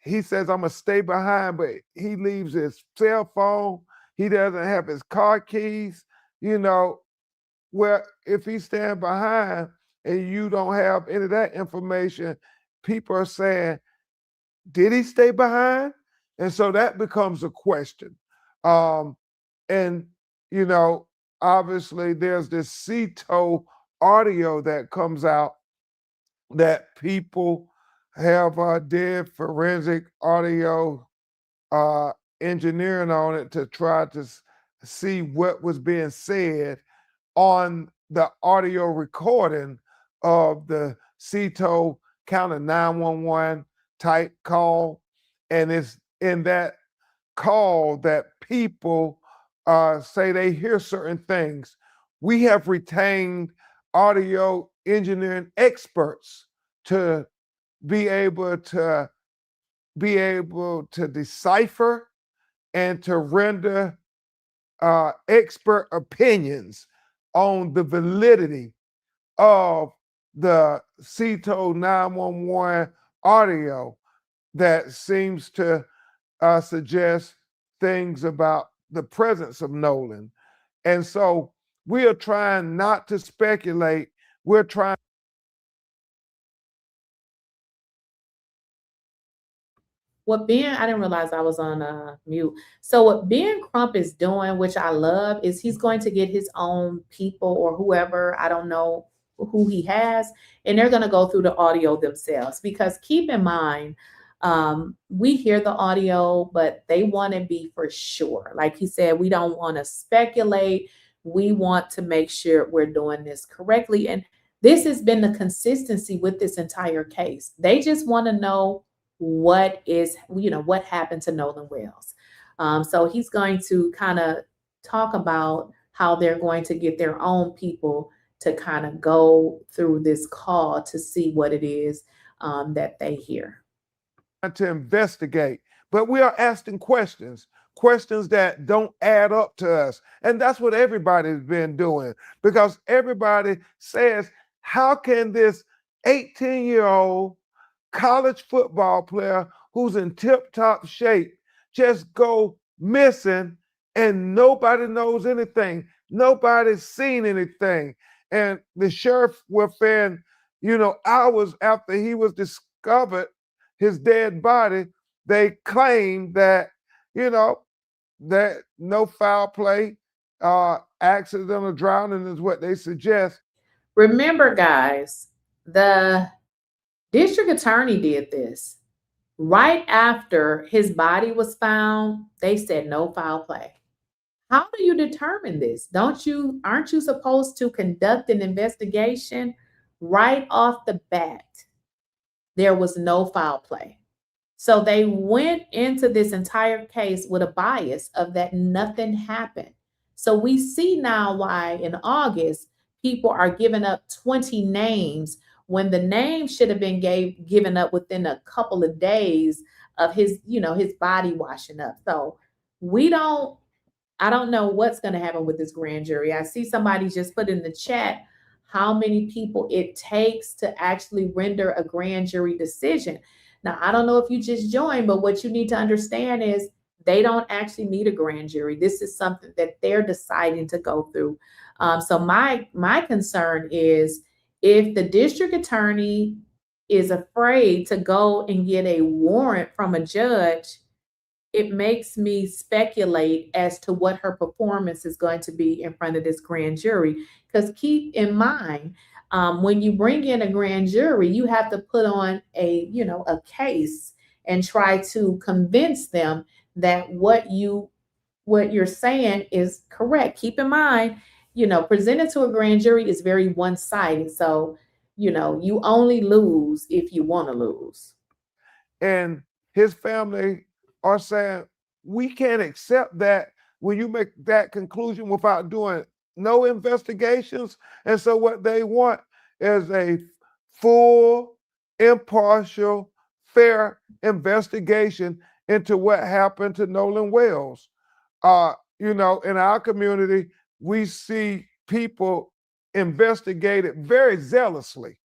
he says, I'm going to stay behind, but he leaves his cell phone. He doesn't have his car keys. You know, well, if he's staying behind and you don't have any of that information, people are saying, did he stay behind? And so that becomes a question. And, you know, obviously there's this 𝐶𝐶𝐭 audio that comes out that people have did forensic audio engineering on it to try to see what was being said on the audio recording of the CASHAPP counter 911 type call. And it's in that call that people say they hear certain things. We have retained audio engineering experts to be able to decipher and to render expert opinions on the validity of the CASHAPP 911 audio that seems to suggest things about the presence of Nolan. And so we are trying not to speculate. We're trying. What Ben, I didn't realize I was on mute. So what Ben Crump is doing, which I love, is he's going to get his own people or whoever, I don't know who he has, and they're going to go through the audio themselves. Because keep in mind, we hear the audio, but they want to be for sure. Like he said, we don't want to speculate. We want to make sure we're doing this correctly. And this has been the consistency with this entire case. They just want to know what happened to Nolan Wells. So he's going to kind of talk about how they're going to get their own people to kind of go through this call to see what it is that they hear. To investigate, but we are asking questions that don't add up to us. And that's what everybody's been doing, because everybody says, how can this 18-year-old college football player who's in tip-top shape just go missing and nobody knows anything? Nobody's seen anything. And the sheriff within, hours after he was discovered, his dead body, they claimed that, that no foul play, accidental drowning is what they suggest. Remember, guys, the district attorney did this. Right after his body was found, they said no foul play. How do you determine this? Aren't you supposed to conduct an investigation? Right off the bat, there was no foul play. So they went into this entire case with a bias of that nothing happened. So we see now why in August people are giving up 20 names when the name should have been given up within a couple of days of his body washing up. So I don't know what's going to happen with this grand jury. I see somebody just put in the chat how many people it takes to actually render a grand jury decision. Now, I don't know if you just joined, but what you need to understand is they don't actually need a grand jury. This is something that they're deciding to go through. So my concern is if the district attorney is afraid to go and get a warrant from a judge, it makes me speculate as to what her performance is going to be in front of this grand jury. Because keep in mind, when you bring in a grand jury, you have to put on a case and try to convince them that what you're saying is correct. Keep in mind, presented to a grand jury is very one-sided. So, you only lose if you want to lose. And his family are saying, we can't accept that when you make that conclusion without doing no investigations. And so what they want is a full, impartial, fair investigation into what happened to Nolan Wells. In our community, we see people investigated very zealously.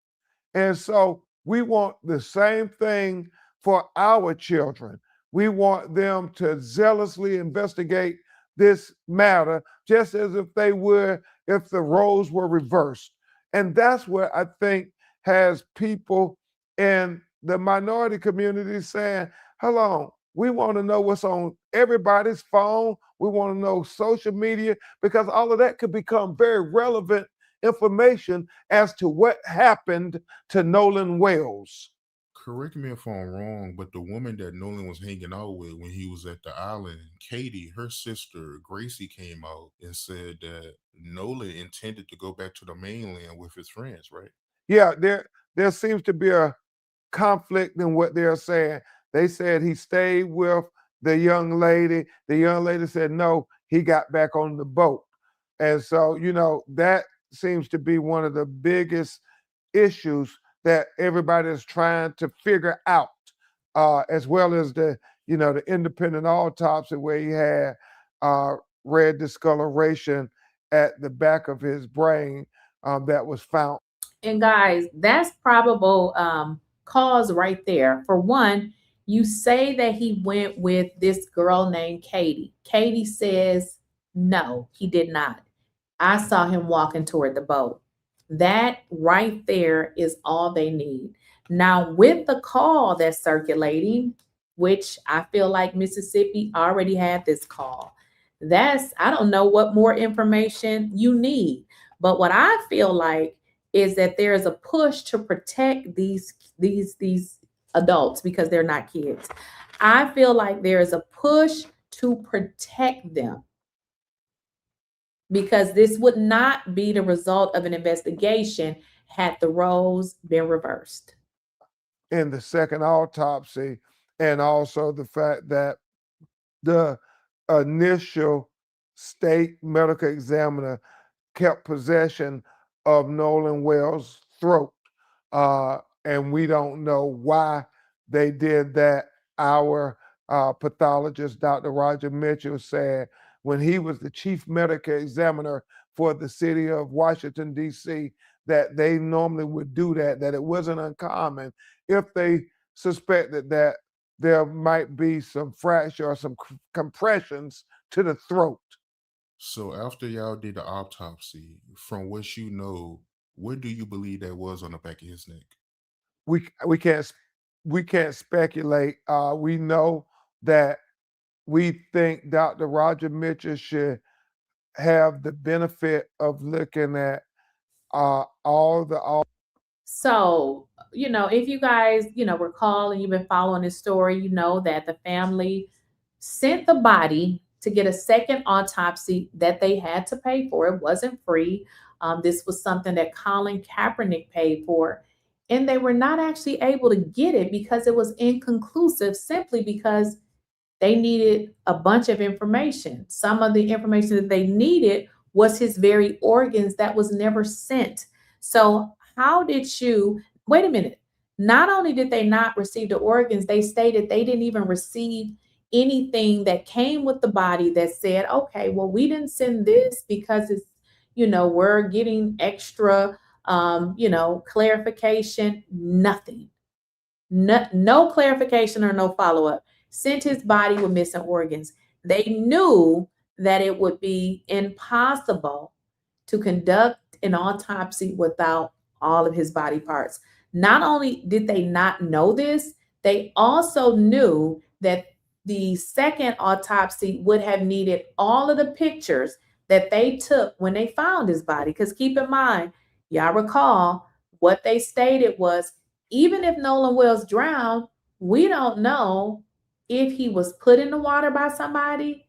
And so we want the same thing for our children. We want them to zealously investigate this matter, just as if they would if the roles were reversed. And that's what I think has people in the minority community saying, hold on, we want to know what's on everybody's phone. We want to know social media, because all of that could become very relevant information as to what happened to Nolan Wells. Correct me if I'm wrong, but the woman that Nolan was hanging out with when he was at the island, Katie, her sister Gracie, came out and said that Nolan intended to go back to the mainland with his friends, right? Yeah, there seems to be a conflict in what they're saying. They said he stayed with the young lady. The young lady said no, he got back on the boat. And so, that seems to be one of the biggest issues that everybody is trying to figure out, as well as the independent autopsy where he had red discoloration at the back of his brain that was found. And guys, that's probable cause right there. For one, you say that he went with this girl named Katie. Katie says, no, he did not. I saw him walking toward the boat. That right there is all they need. Now, with the call that's circulating, which I feel like Mississippi already had this call, I don't know what more information you need. But what I feel like is that there is a push to protect these adults because they're not kids. I feel like there is a push to protect them because this would not be the result of an investigation had the roles been reversed. In the second autopsy, and also the fact that the initial state medical examiner kept possession of Nolan Wells' throat. And we don't know why they did that. Our pathologist, Dr. Roger Mitchell, said when he was the chief medical examiner for the city of Washington, D.C., that they normally would do that it wasn't uncommon if they suspected that there might be some fracture or some compressions to the throat. So after y'all did the autopsy, from what you know, what do you believe that was on the back of his neck? We can't speculate. We know that we think Dr. Roger Mitchell should have the benefit of looking at all. So, if you guys, recall and you've been following this story, you know that the family sent the body to get a second autopsy that they had to pay for. It wasn't free. This was something that Colin Kaepernick paid for. And they were not actually able to get it because it was inconclusive, simply because they needed a bunch of information. Some of the information that they needed was his very organs that was never sent. So how did you, wait a minute, not only did they not receive the organs, they stated they didn't even receive anything that came with the body that said, okay, well, we didn't send this because it's, we're getting extra, clarification, nothing. No clarification or no follow-up. Sent his body with missing organs. They knew that it would be impossible to conduct an autopsy without all of his body parts. Not only did they not know this, they also knew that the second autopsy would have needed all of the pictures that they took when they found his body. Because keep in mind, y'all recall what they stated was, even if Nolan Wells drowned, we don't know if he was put in the water by somebody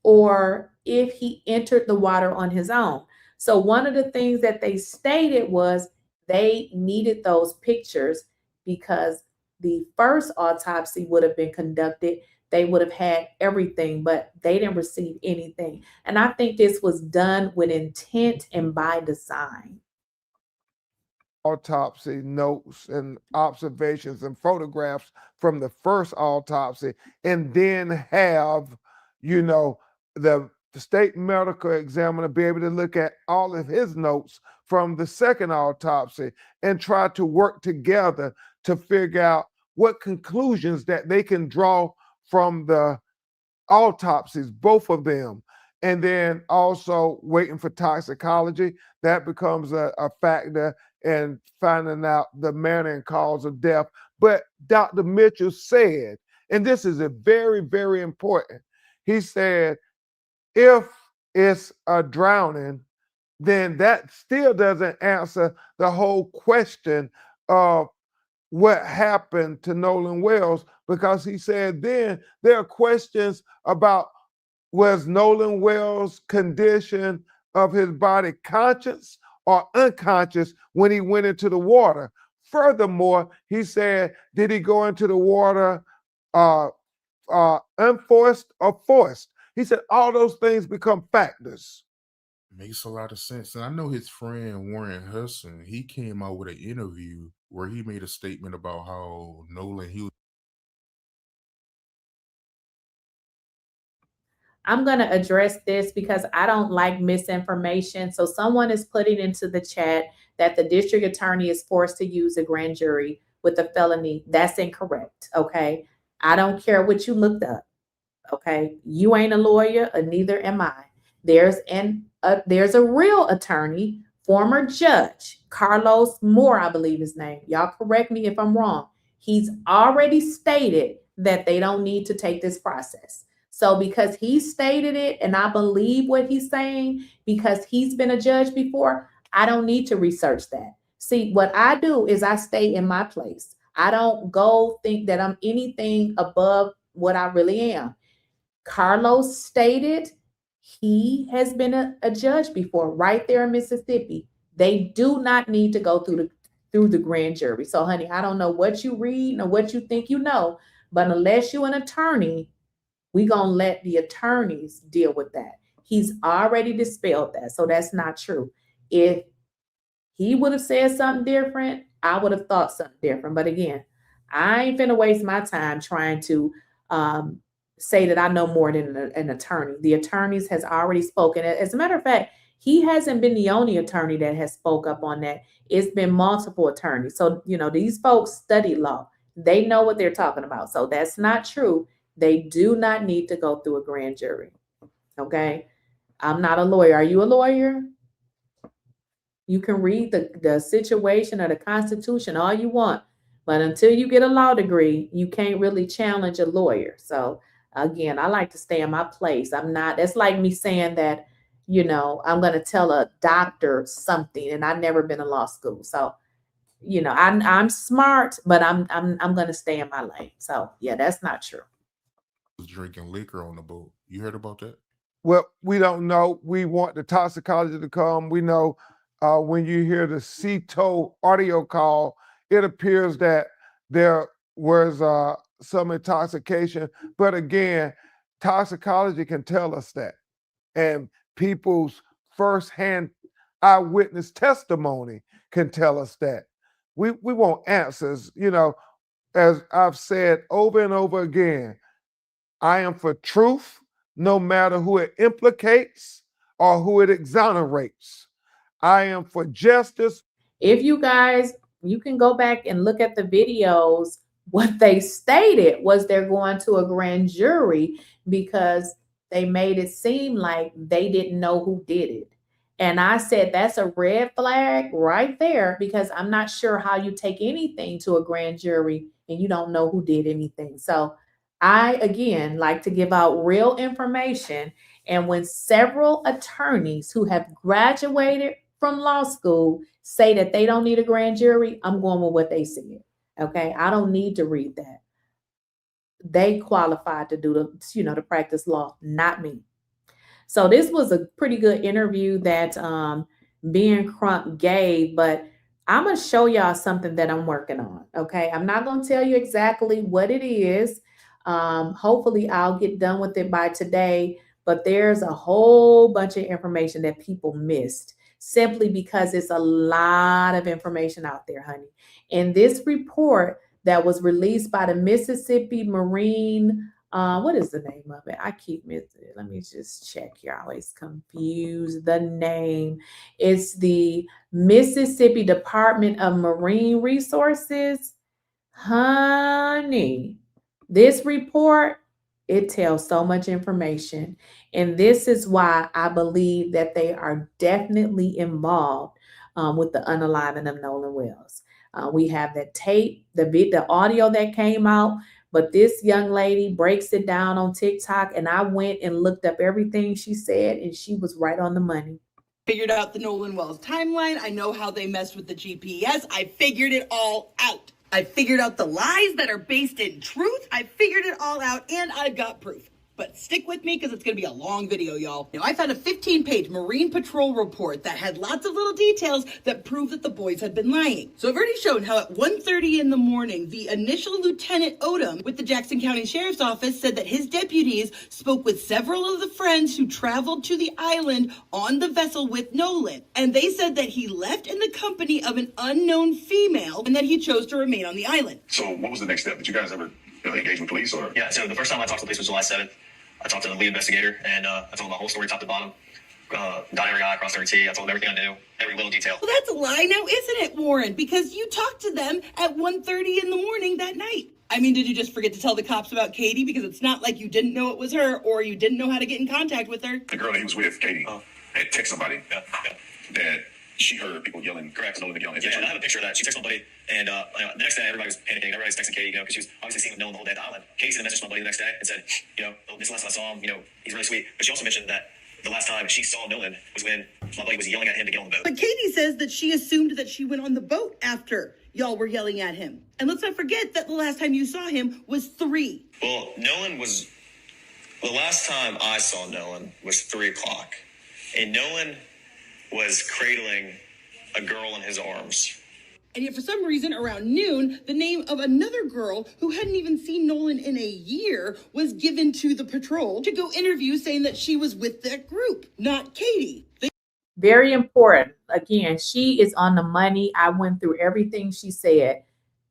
or if he entered the water on his own. So one of the things that they stated was they needed those pictures because the first autopsy would have been conducted. They would have had everything, but they didn't receive anything. And I think this was done with intent and by design. Autopsy notes and observations and photographs from the first autopsy, and then have, the state medical examiner be able to look at all of his notes from the second autopsy and try to work together to figure out what conclusions that they can draw from the autopsies, both of them. And then also waiting for toxicology. That becomes a factor in finding out the manner and cause of death. But Dr. Mitchell said, and this is a very, very important, he said, if it's a drowning, then that still doesn't answer the whole question of what happened to Nolan Wells, because he said then there are questions about, was Nolan Wells' condition of his body conscious or unconscious when he went into the water? Furthermore, he said, did he go into the water unforced or forced? He said all those things become factors. Makes a lot of sense. And I know his friend Warren Hudson, he came out with an interview where he made a statement about how Nolan, he was. I'm going to address this because I don't like misinformation. So someone is putting into the chat that the district attorney is forced to use a grand jury with a felony. That's incorrect. Okay. I don't care what you looked up. Okay. You ain't a lawyer, and neither am I. There's a real attorney, former judge, Carlos Moore, I believe his name. Y'all correct me if I'm wrong. He's already stated that they don't need to take this process. So because he stated it, and I believe what he's saying, because he's been a judge before, I don't need to research that. See, what I do is I stay in my place. I don't go think that I'm anything above what I really am. Carlos stated he has been a judge before, right there in Mississippi. They do not need to go through the grand jury. So, honey, I don't know what you read or what you think you know, but unless you're an attorney, we're going to let the attorneys deal with that. He's already dispelled that. So that's not true. If he would have said something different, I would have thought something different. But again, I ain't finna waste my time trying to say that I know more than an attorney. The attorneys has already spoken. As a matter of fact, he hasn't been the only attorney that has spoke up on that. It's been multiple attorneys. So, these folks study law. They know what they're talking about. So that's not true. They do not need to go through a grand jury. Okay? I'm not a lawyer. Are you a lawyer? You can read the situation or the Constitution all you want, but until you get a law degree, you can't really challenge a lawyer. So again, I like to stay in my place. That's like me saying that, I'm going to tell a doctor something, and I've never been in law school. So, I'm smart, but I'm going to stay in my lane. So yeah, that's not true. Drinking liquor on the boat. You heard about that? Well, we don't know. We want the toxicology to come. We know when you hear the 𝐶𝐶 audio call, it appears that there was some intoxication. But again, toxicology can tell us that. And people's firsthand eyewitness testimony can tell us that. We want answers. As I've said over and over again, I am for truth, no matter who it implicates or who it exonerates. I am for justice. If you guys, you can go back and look at the videos. What they stated was they're going to a grand jury because they made it seem like they didn't know who did it. And I said, that's a red flag right there, because I'm not sure how you take anything to a grand jury and you don't know who did anything. So I, again, like to give out real information. And when several attorneys who have graduated from law school say that they don't need a grand jury, I'm going with what they said. Okay. I don't need to read that. They qualified to do to practice law, not me. So this was a pretty good interview that Ben Crump gave, but I'm going to show y'all something that I'm working on. Okay. I'm not going to tell you exactly what it is. Hopefully I'll get done with it by today, but there's a whole bunch of information that people missed simply because it's a lot of information out there, honey. In this report that was released by the Mississippi Marine, what is the name of it? I keep missing it. Let me just check here. I always confuse the name. It's the Mississippi Department of Marine Resources. Honey, this report, it tells so much information. And this is why I believe that they are definitely involved with the unaliving of Nolan Wells. We have the tape, the audio that came out, but this young lady breaks it down on TikTok, and I went and looked up everything she said, and she was right on the money. Figured out the Nolan Wells timeline. I know how they messed with the GPS. I figured it all out. I figured out the lies that are based in truth. I figured it all out, and I've got proof. But stick with me because it's going to be a long video, y'all. Now, I found a 15-page Marine Patrol report that had lots of little details that prove that the boys had been lying. So I've already shown how at 1:30 in the morning, the initial Lieutenant Odom with the Jackson County Sheriff's Office said that his deputies spoke with several of the friends who traveled to the island on the vessel with Nolan. And they said that he left in the company of an unknown female and that he chose to remain on the island. So what was the next step? Did you guys ever engage with police? Or yeah, so the first time I talked to police was July 7th. I talked to the lead investigator, and I told him my whole story, top to bottom. Dot every I, crossed every T. I told him everything I knew, every little detail. Well, that's a lie now, isn't it, Warren? Because you talked to them at 1:30 in the morning that night. I mean, did you just forget to tell the cops about Katie? Because it's not like you didn't know it was her, or you didn't know how to get in contact with her. The girl that he was with, Katie, had texted somebody that she heard people yelling, correct, Nolan yelling. Yeah, and I have a picture of that. She texted my buddy, and the next day, everybody was panicking. Everybody was texting Katie, because she was obviously seeing Nolan the whole day at the island. Katie sent a message to my buddy the next day and said, this last time I saw him, he's really sweet. But she also mentioned that the last time she saw Nolan was when my buddy was yelling at him to get on the boat. But Katie says that she assumed that she went on the boat after y'all were yelling at him. And let's not forget that the last time you saw him was 3. Well, the last time I saw Nolan was 3 o'clock. And Nolan was cradling a girl in his arms. And yet for some reason around noon, the name of another girl who hadn't even seen Nolan in a year was given to the patrol to go interview, saying that she was with that group, not Katie. Very important. Again, she is on the money. I went through everything she said.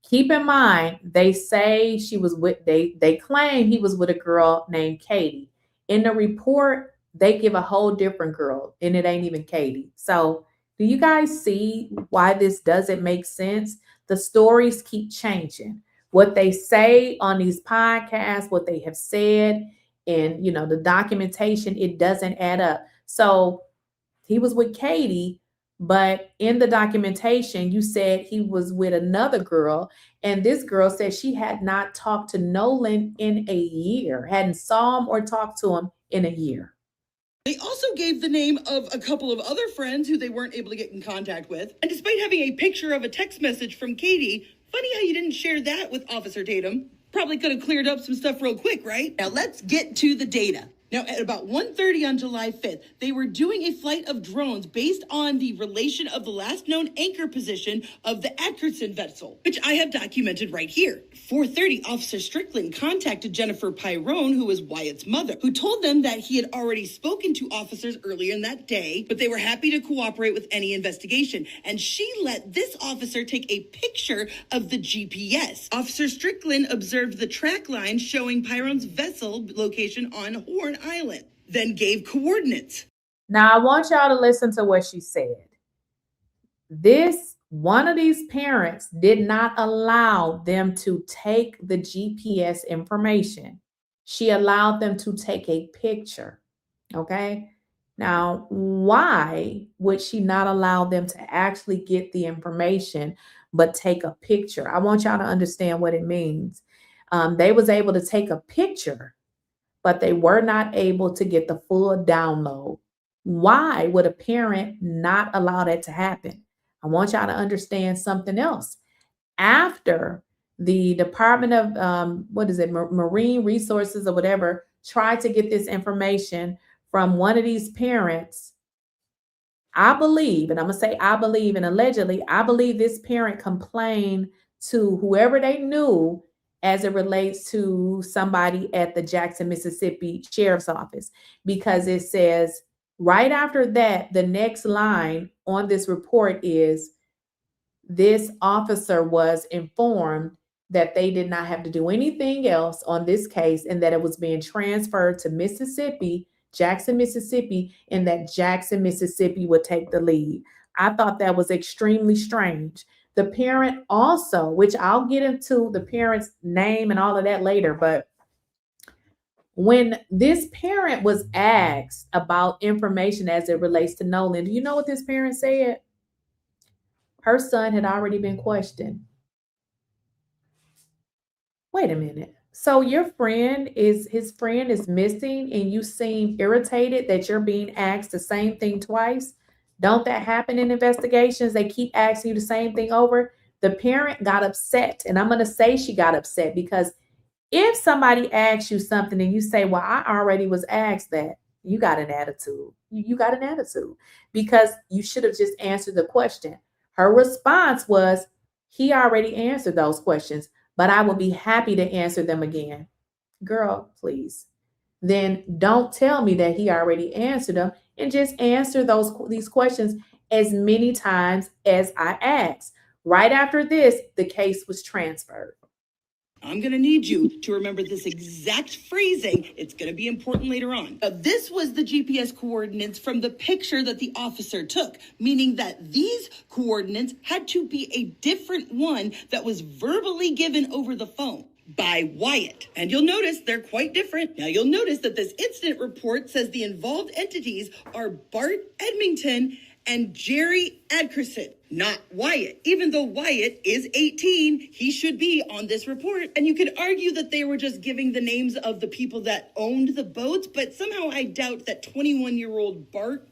Keep in mind, they say she was with, they claim he was with a girl named Katie. In the report, they give a whole different girl, and it ain't even Katie. So do you guys see why this doesn't make sense? The stories keep changing. What they say on these podcasts, what they have said, and the documentation, it doesn't add up. So he was with Katie, but in the documentation, you said he was with another girl, and this girl said she had not talked to Nolan in a year, hadn't saw him or talked to him in a year. They also gave the name of a couple of other friends who they weren't able to get in contact with. And despite having a picture of a text message from Katie, funny how you didn't share that with Officer Tatum. Probably could have cleared up some stuff real quick, right? Now let's get to the data. Now, at about 1:30 on July 5th, they were doing a flight of drones based on the relation of the last known anchor position of the Atkinson vessel, which I have documented right here. 4:30, Officer Strickland contacted Jennifer Pyrone, who was Wyatt's mother, who told them that he had already spoken to officers earlier in that day, but they were happy to cooperate with any investigation. And she let this officer take a picture of the GPS. Officer Strickland observed the track line showing Pyrone's vessel location on Horn Island, then gave coordinates. Now I want y'all to listen to what she said. One of these parents did not allow them to take the GPS information. She allowed them to take a picture. Okay. Now, why would she not allow them to actually get the information, but take a picture? I want y'all to understand what it means. They was able to take a picture, but they were not able to get the full download. Why would a parent not allow that to happen? I want y'all to understand something else. After the Department of, Marine Resources or whatever, tried to get this information from one of these parents, I believe, and I'm going to say I believe, and allegedly, I believe this parent complained to whoever they knew as it relates to somebody at the Jackson, Mississippi Sheriff's Office, because it says right after that, the next line on this report is this officer was informed that they did not have to do anything else on this case and that it was being transferred to Mississippi, Jackson, Mississippi, and that Jackson, Mississippi would take the lead. I thought that was extremely strange. The parent also, which I'll get into the parent's name and all of that later, but when this parent was asked about information as it relates to Nolan, do you know what this parent said? Her son had already been questioned. Wait a minute. So his friend is missing and you seem irritated that you're being asked the same thing twice? Don't that happen in investigations? They keep asking you the same thing over. The parent got upset, and I'm going to say she got upset because if somebody asks you something and you say, well, I already was asked that, you got an attitude. You got an attitude because you should have just answered the question. Her response was, he already answered those questions, but I will be happy to answer them again. Girl, please. Then don't tell me that he already answered them and just answer these questions as many times as I asked. Right after this, the case was transferred. I'm going to need you to remember this exact phrasing. It's going to be important later on. This was the GPS coordinates from the picture that the officer took, meaning that these coordinates had to be a different one that was verbally given over the phone by Wyatt. And you'll notice they're quite different. Now you'll notice that this incident report says the involved entities are Bart Edmington and Jerry Adkerson, not Wyatt. Even though Wyatt is 18, he should be on this report. And you could argue that they were just giving the names of the people that owned the boats, but somehow I doubt that 21-year-old Bart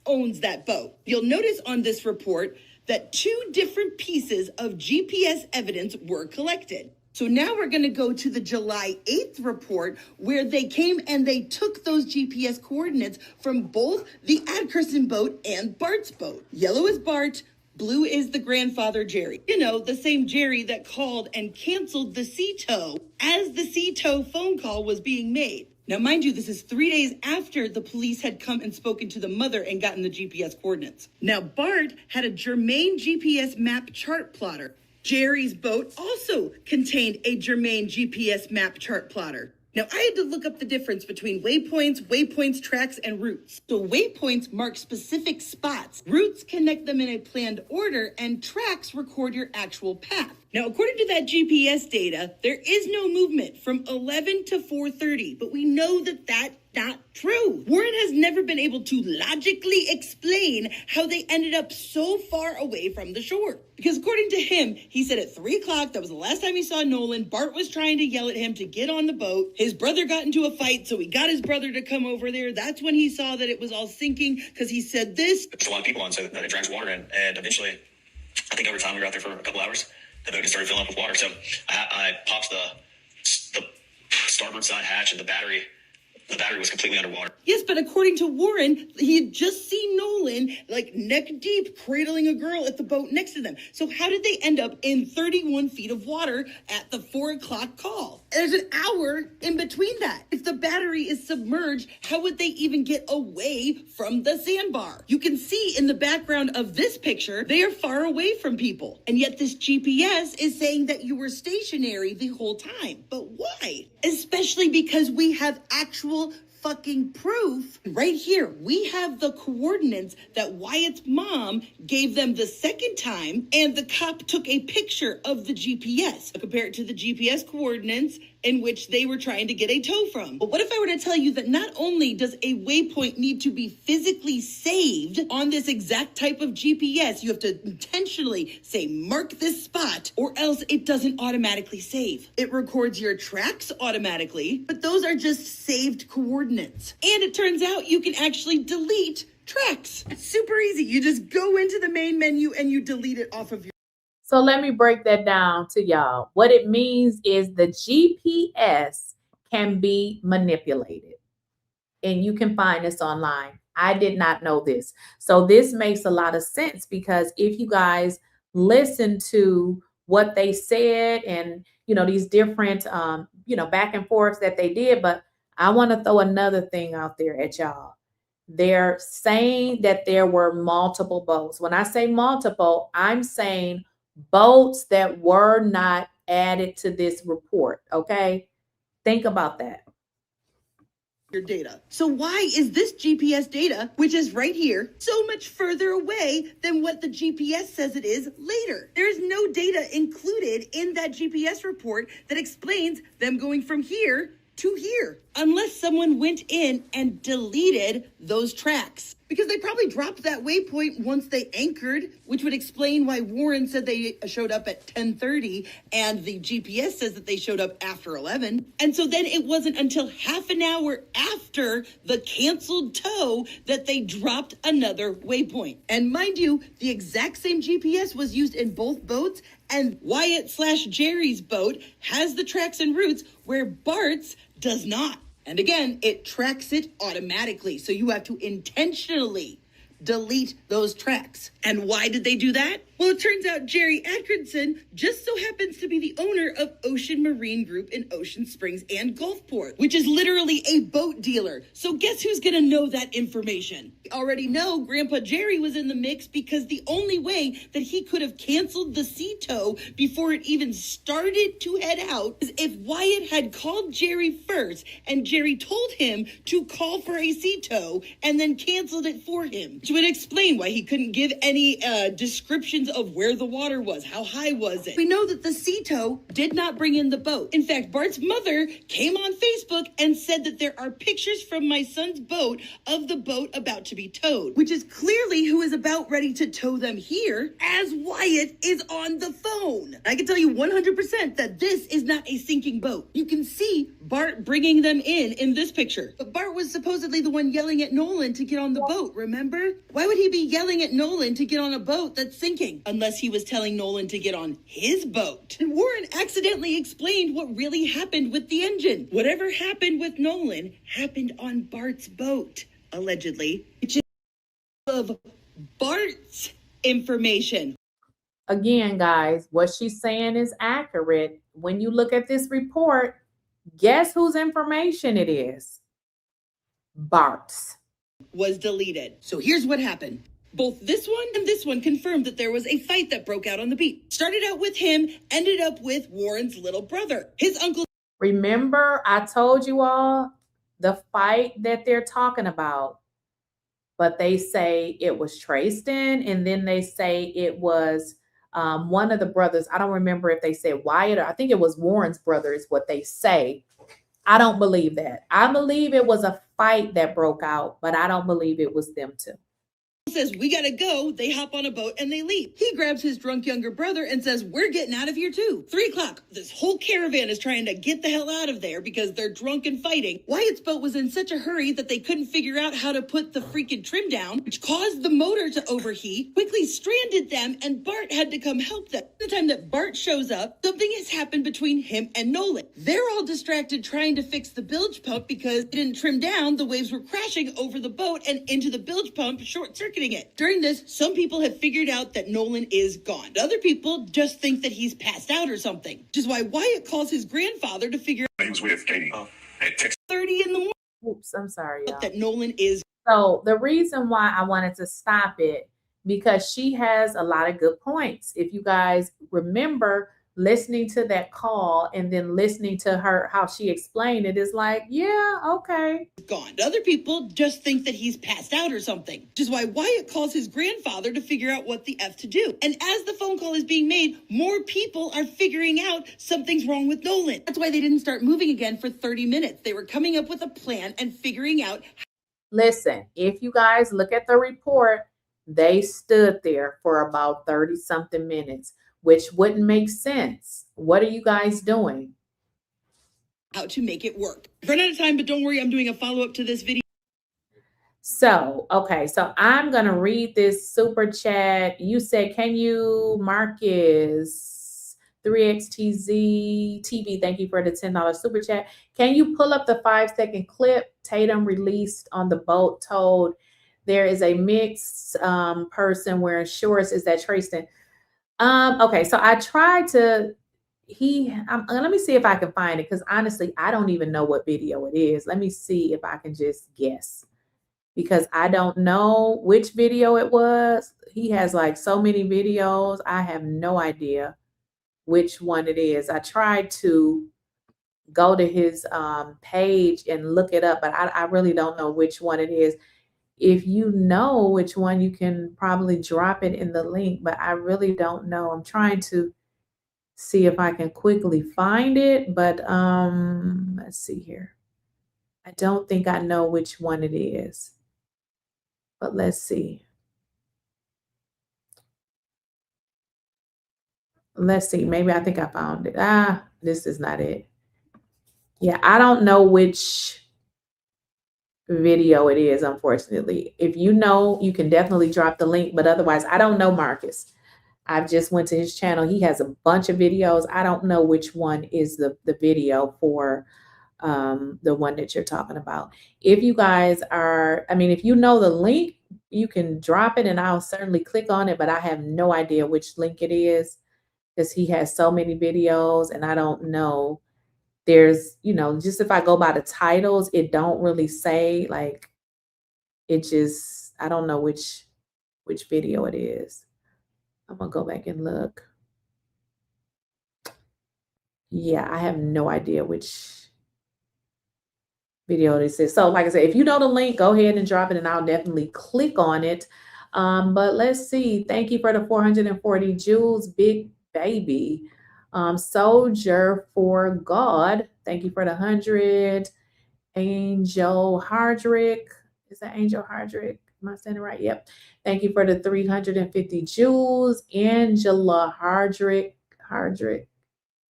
owns that boat. You'll notice on this report that 2 different pieces of GPS evidence were collected. So now we're going to go to the July 8th report where they came and they took those GPS coordinates from both the Adkerson boat and Bart's boat. Yellow is Bart, blue is the grandfather Jerry. You know, the same Jerry that called and canceled the 𝐶TO as the 𝐶TO phone call was being made. Now, mind you, this is 3 days after the police had come and spoken to the mother and gotten the GPS coordinates. Now, Bart had a germane GPS map chart plotter. Jerry's boat also contained a germane GPS map chart plotter. Now, I had to look up the difference between waypoints, tracks, and routes. So waypoints mark specific spots. Routes connect them in a planned order, and tracks record your actual path. Now, according to that GPS data, there is no movement from 11 to 4:30, but we know that that's not true. Warren has never been able to logically explain how they ended up so far away from the shore. Because according to him, he said at 3 o'clock, that was the last time he saw Nolan, Bart was trying to yell at him to get on the boat. His brother got into a fight, so he got his brother to come over there. That's when he saw that it was all sinking, because he said this. There's a lot of people on, so that it drags water in, and eventually, I think over time we were out there for a couple hours, the boat just started filling up with water. So I popped the starboard side hatch, and the battery was completely underwater. Yes, but according to Warren, he had just seen Nolan like neck deep cradling a girl at the boat next to them. So how did they end up in 31 feet of water at the 4 o'clock call? There's an hour in between that. If the battery is submerged, how would they even get away from the sandbar? You can see in the background of this picture, they are far away from people. And yet this GPS is saying that you were stationary the whole time. But why? Especially because we have actual fucking proof right here. We have the coordinates that Wyatt's mom gave them the second time, and the cop took a picture of the GPS compared to the GPS coordinates in which they were trying to get a tow from. But what if I were to tell you that not only does a waypoint need to be physically saved on this exact type of GPS, you have to intentionally say, mark this spot, or else it doesn't automatically save. It records your tracks automatically, but those are just saved coordinates. And it turns out you can actually delete tracks. It's super easy. You just go into the main menu and you delete it off of your. So let me break that down to y'all. What it means is the GPS can be manipulated. And you can find this online. I did not know this. So this makes a lot of sense, because if you guys listen to what they said and, you know, these different, back and forths that they did, but I want to throw another thing out there at y'all. They're saying that there were multiple boats. When I say multiple, I'm saying boats that were not added to this report. Okay, think about that. Your data. So why is this GPS data, which is right here, so much further away than what the GPS says it is later? There is no data included in that GPS report that explains them going from here to here. unless someone went in and deleted those tracks. Because they probably dropped that waypoint once they anchored, which would explain why Warren said they showed up at 10:30 and the GPS says that they showed up after 11. And so then it wasn't until half an hour after the canceled tow that they dropped another waypoint. And mind you, the exact same GPS was used in both boats, and Wyatt/Jerry's boat has the tracks and routes where Bart's does not. And again, it tracks it automatically. So you have to intentionally delete those tracks. And why did they do that? Well, it turns out Jerry Atkinson just so happens to be the owner of Ocean Marine Group in Ocean Springs and Gulfport, which is literally a boat dealer. So guess who's gonna know that information? We already know Grandpa Jerry was in the mix because the only way that he could have canceled the sea tow before it even started to head out is if Wyatt had called Jerry first and Jerry told him to call for a sea tow and then canceled it for him, which would explain why he couldn't give any descriptions of where the water was, how high was it. We know that the sea tow did not bring in the boat. In fact, Bart's mother came on Facebook and said that there are pictures from my son's boat of the boat about to be towed, which is clearly who is about ready to tow them here as Wyatt is on the phone. I can tell you 100% that this is not a sinking boat. You can see Bart bringing them in this picture. But Bart was supposedly the one yelling at Nolan to get on the boat, remember? Why would he be yelling at Nolan to get on a boat that's sinking? Unless he was telling Nolan to get on his boat. And Warren accidentally explained what really happened with the engine. Whatever happened with Nolan happened on Bart's boat, allegedly, which is of Bart's information. Again, guys, what she's saying is accurate. When you look at this report, guess whose information it is? Bart's. Was deleted. So here's what happened. Both this one and this one confirmed that there was a fight that broke out on the beach. Started out with him, ended up with Warren's little brother. His uncle. Remember, I told you all the fight that they're talking about, but they say it was Tristan, and then they say it was one of the brothers. I don't remember if they said Wyatt, or I think it was Warren's brother is what they say. I don't believe that. I believe it was a fight that broke out, but I don't believe it was them two. Says, we gotta go. They hop on a boat and they leave. He grabs his drunk younger brother and says, we're getting out of here too. 3 o'clock. This whole caravan is trying to get the hell out of there because they're drunk and fighting. Wyatt's boat was in such a hurry that they couldn't figure out how to put the freaking trim down, which caused the motor to overheat, quickly stranded them, and Bart had to come help them. The time that Bart shows up, something has happened between him and Nolan. They're all distracted trying to fix the bilge pump because it didn't trim down. The waves were crashing over the boat and into the bilge pump, short-circuiting it. During this, some people have figured out that Nolan is gone. Other people just think that he's passed out or something, which is why Wyatt calls his grandfather to figure out He was with Katie at 30 in the morning. Oops, I'm sorry, y'all. That Nolan is. So the reason why I wanted to stop it, because she has a lot of good points. If you guys remember listening to that call and then listening to her, how she explained it, is like, yeah, okay. Gone. Other people just think that he's passed out or something, which is why Wyatt calls his grandfather to figure out what the F to do. And as the phone call is being made, more people are figuring out something's wrong with Nolan. That's why they didn't start moving again for 30 minutes. They were coming up with a plan and figuring out. Listen, if you guys look at the report, they stood there for about 30 something minutes, which wouldn't make sense. What are you guys doing? How to make it work. Run out of time, but don't worry, I'm doing a follow-up to this video. So, okay, so I'm going to read this super chat. You said, can you, Marcus, 3XTZ TV, thank you for the $10 super chat. Can you pull up the 5-second clip Tatum released on the boat told there is a mixed person wearing shorts? Is that Tristan? Okay, so I tried to, let me see if I can find it, because honestly, I don't even know what video it is. Let me see if I can just guess, because I don't know which video it was. He has like so many videos. I have no idea which one it is. I tried to go to his page and look it up, but I really don't know which one it is. If you know which one, you can probably drop it in the link, but I really don't know. I'm trying to see if I can quickly find it, but let's see here. I don't think I know which one it is. But let's see. Let's see. Maybe I think I found it. This is not it. Yeah, I don't know which video it is, unfortunately. If you know, you can definitely drop the link, but otherwise, I don't know Marcus. I've just went to his channel. He has a bunch of videos. I don't know which one is the video for the one that you're talking about. If you guys are, I mean, if you know the link, you can drop it and I'll certainly click on it, but I have no idea which link it is because he has so many videos and I don't know. There's, you know, just if I go by the titles, it don't really say, like, it just, I don't know which video it is. I'm gonna go back and look. Yeah, I have no idea which video this is. So like I said, if you know the link, go ahead and drop it and I'll definitely click on it. But let's see. Thank you for the 440 jewels, big baby. Soldier for God. Thank you for the 100. Angel Hardrick. Is that Angel Hardrick? Am I saying it right? Yep. Thank you for the 350 jewels. Angela Hardrick.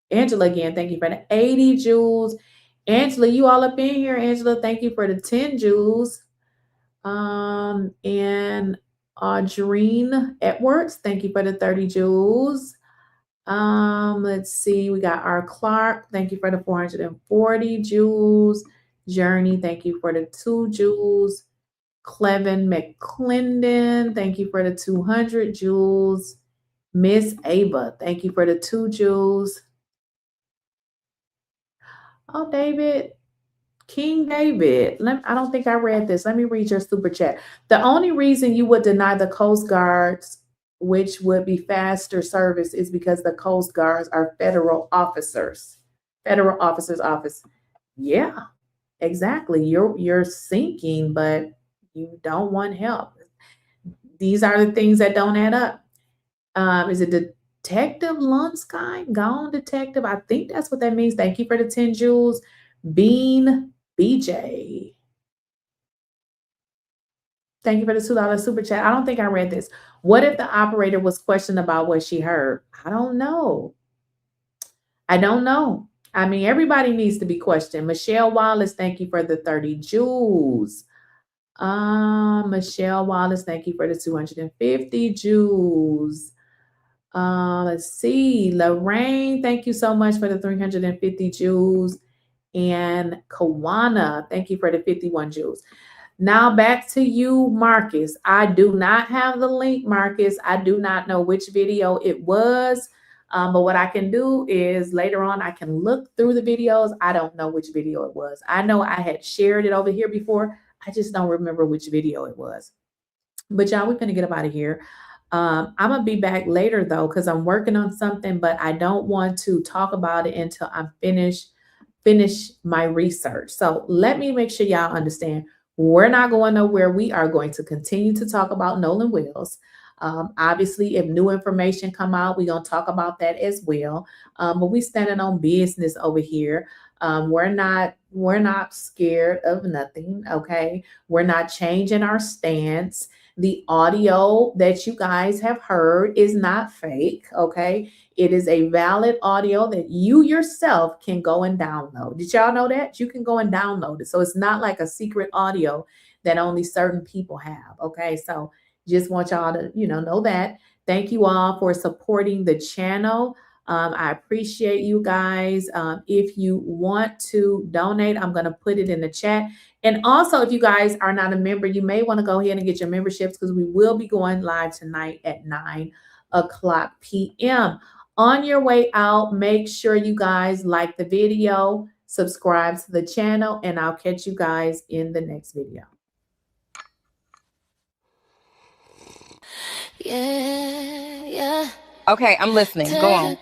Angela again, thank you for the 80 jewels. Angela, you all up in here. Angela, thank you for the 10 jewels. And Audrine Edwards, thank you for the 30 jewels. Let's see, we got R. Clark, thank you for the 440 jewels. Journey, thank you for the 2 jewels. Clevin McClendon, thank you for the 200 jewels. Miss Ava, thank you for the 2 jewels. Oh, David, King David. I don't think I read this. Let me read your super chat. The only reason you would deny the Coast Guards, which would be faster service, is because the Coast Guards are federal officers. Federal officers' office. Yeah, exactly. You're sinking, but you don't want help. These are the things that don't add up. Is it Detective Lunsky? Gone Detective. I think that's what that means. Thank you for the 10 jewels. Bean BJ. Thank you for the $2 super chat. I don't think I read this. What if the operator was questioned about what she heard? I don't know. I don't know. I mean, everybody needs to be questioned. Michelle Wallace, thank you for the 30 jewels. Michelle Wallace, thank you for the 250 jewels. Let's see. Lorraine, thank you so much for the 350 jewels. And Kawana, thank you for the 51 jewels. Now back to you, Marcus. I do not have the link, Marcus. I do not know which video it was. But what I can do is later on, I can look through the videos. I don't know which video it was. I know I had shared it over here before. I just don't remember which video it was. But y'all, we're going to get up out of here. I'm going to be back later, though, because I'm working on something, but I don't want to talk about it until I'm finish my research. So let me make sure y'all understand. We're not going nowhere. We are going to continue to talk about Nolan Wells. Obviously, if new information come out, we're going to talk about that as well. But we standing on business over here. We're not scared of nothing. Okay. We're not changing our stance. The audio that you guys have heard is not fake. Okay. It is a valid audio that you yourself can go and download. Did y'all know that? You can go and download it. So it's not like a secret audio that only certain people have. Okay. So just want y'all to, know that. Thank you all for supporting the channel. I appreciate you guys. If you want to donate, I'm going to put it in the chat. And also, if you guys are not a member, you may want to go ahead and get your memberships because we will be going live tonight at 9:00 p.m. On your way out, make sure you guys like the video, subscribe to the channel, and I'll catch you guys in the next video. Yeah. Okay, I'm listening. Go on.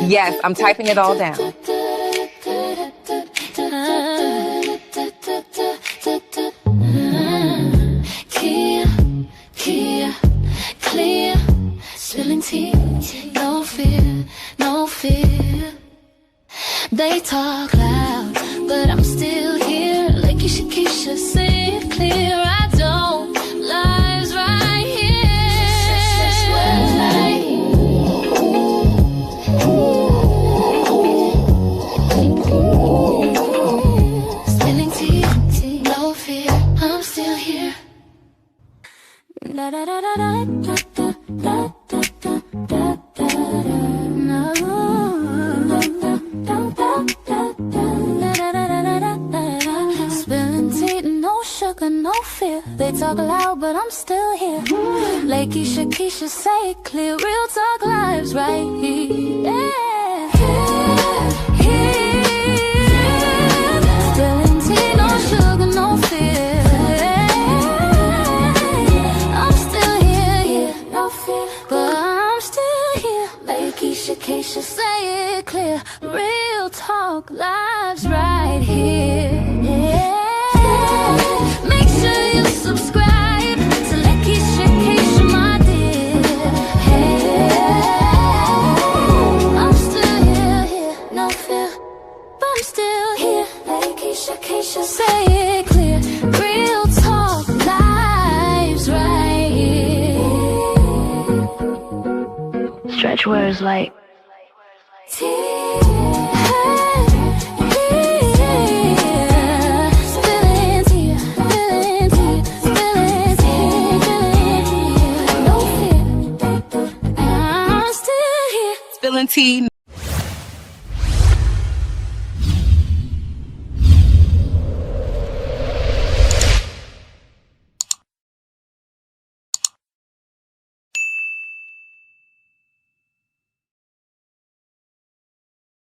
Yes, I'm typing it all down. Kia, clear, spilling tea, no fear. They talk loud, but but I'm still here. Lakeysha Keysha, say it clear. I don't. Lives right here. That's words like. Spilling tea, no fear. I'm still here. Da da da da da da da da da da da da. Spilling tea, no sugar, no fear. They talk loud, but I'm still here. Lakeysha Keysha, say it clear. Real talk, lives right here. Yeah. Spilling tea, no sugar, no fear. I'm still here, no fear, but I'm still here. Lakeysha Keysha, say it clear. Real talk, lives right here. Yeah. Make sure you subscribe to Lakeysha Keysha, my dear. Yeah. I'm still here, no fear, but I'm still here. Lakeysha Keysha, say it clear. Real talk, lives right here. Stretch words like. Spilling tea.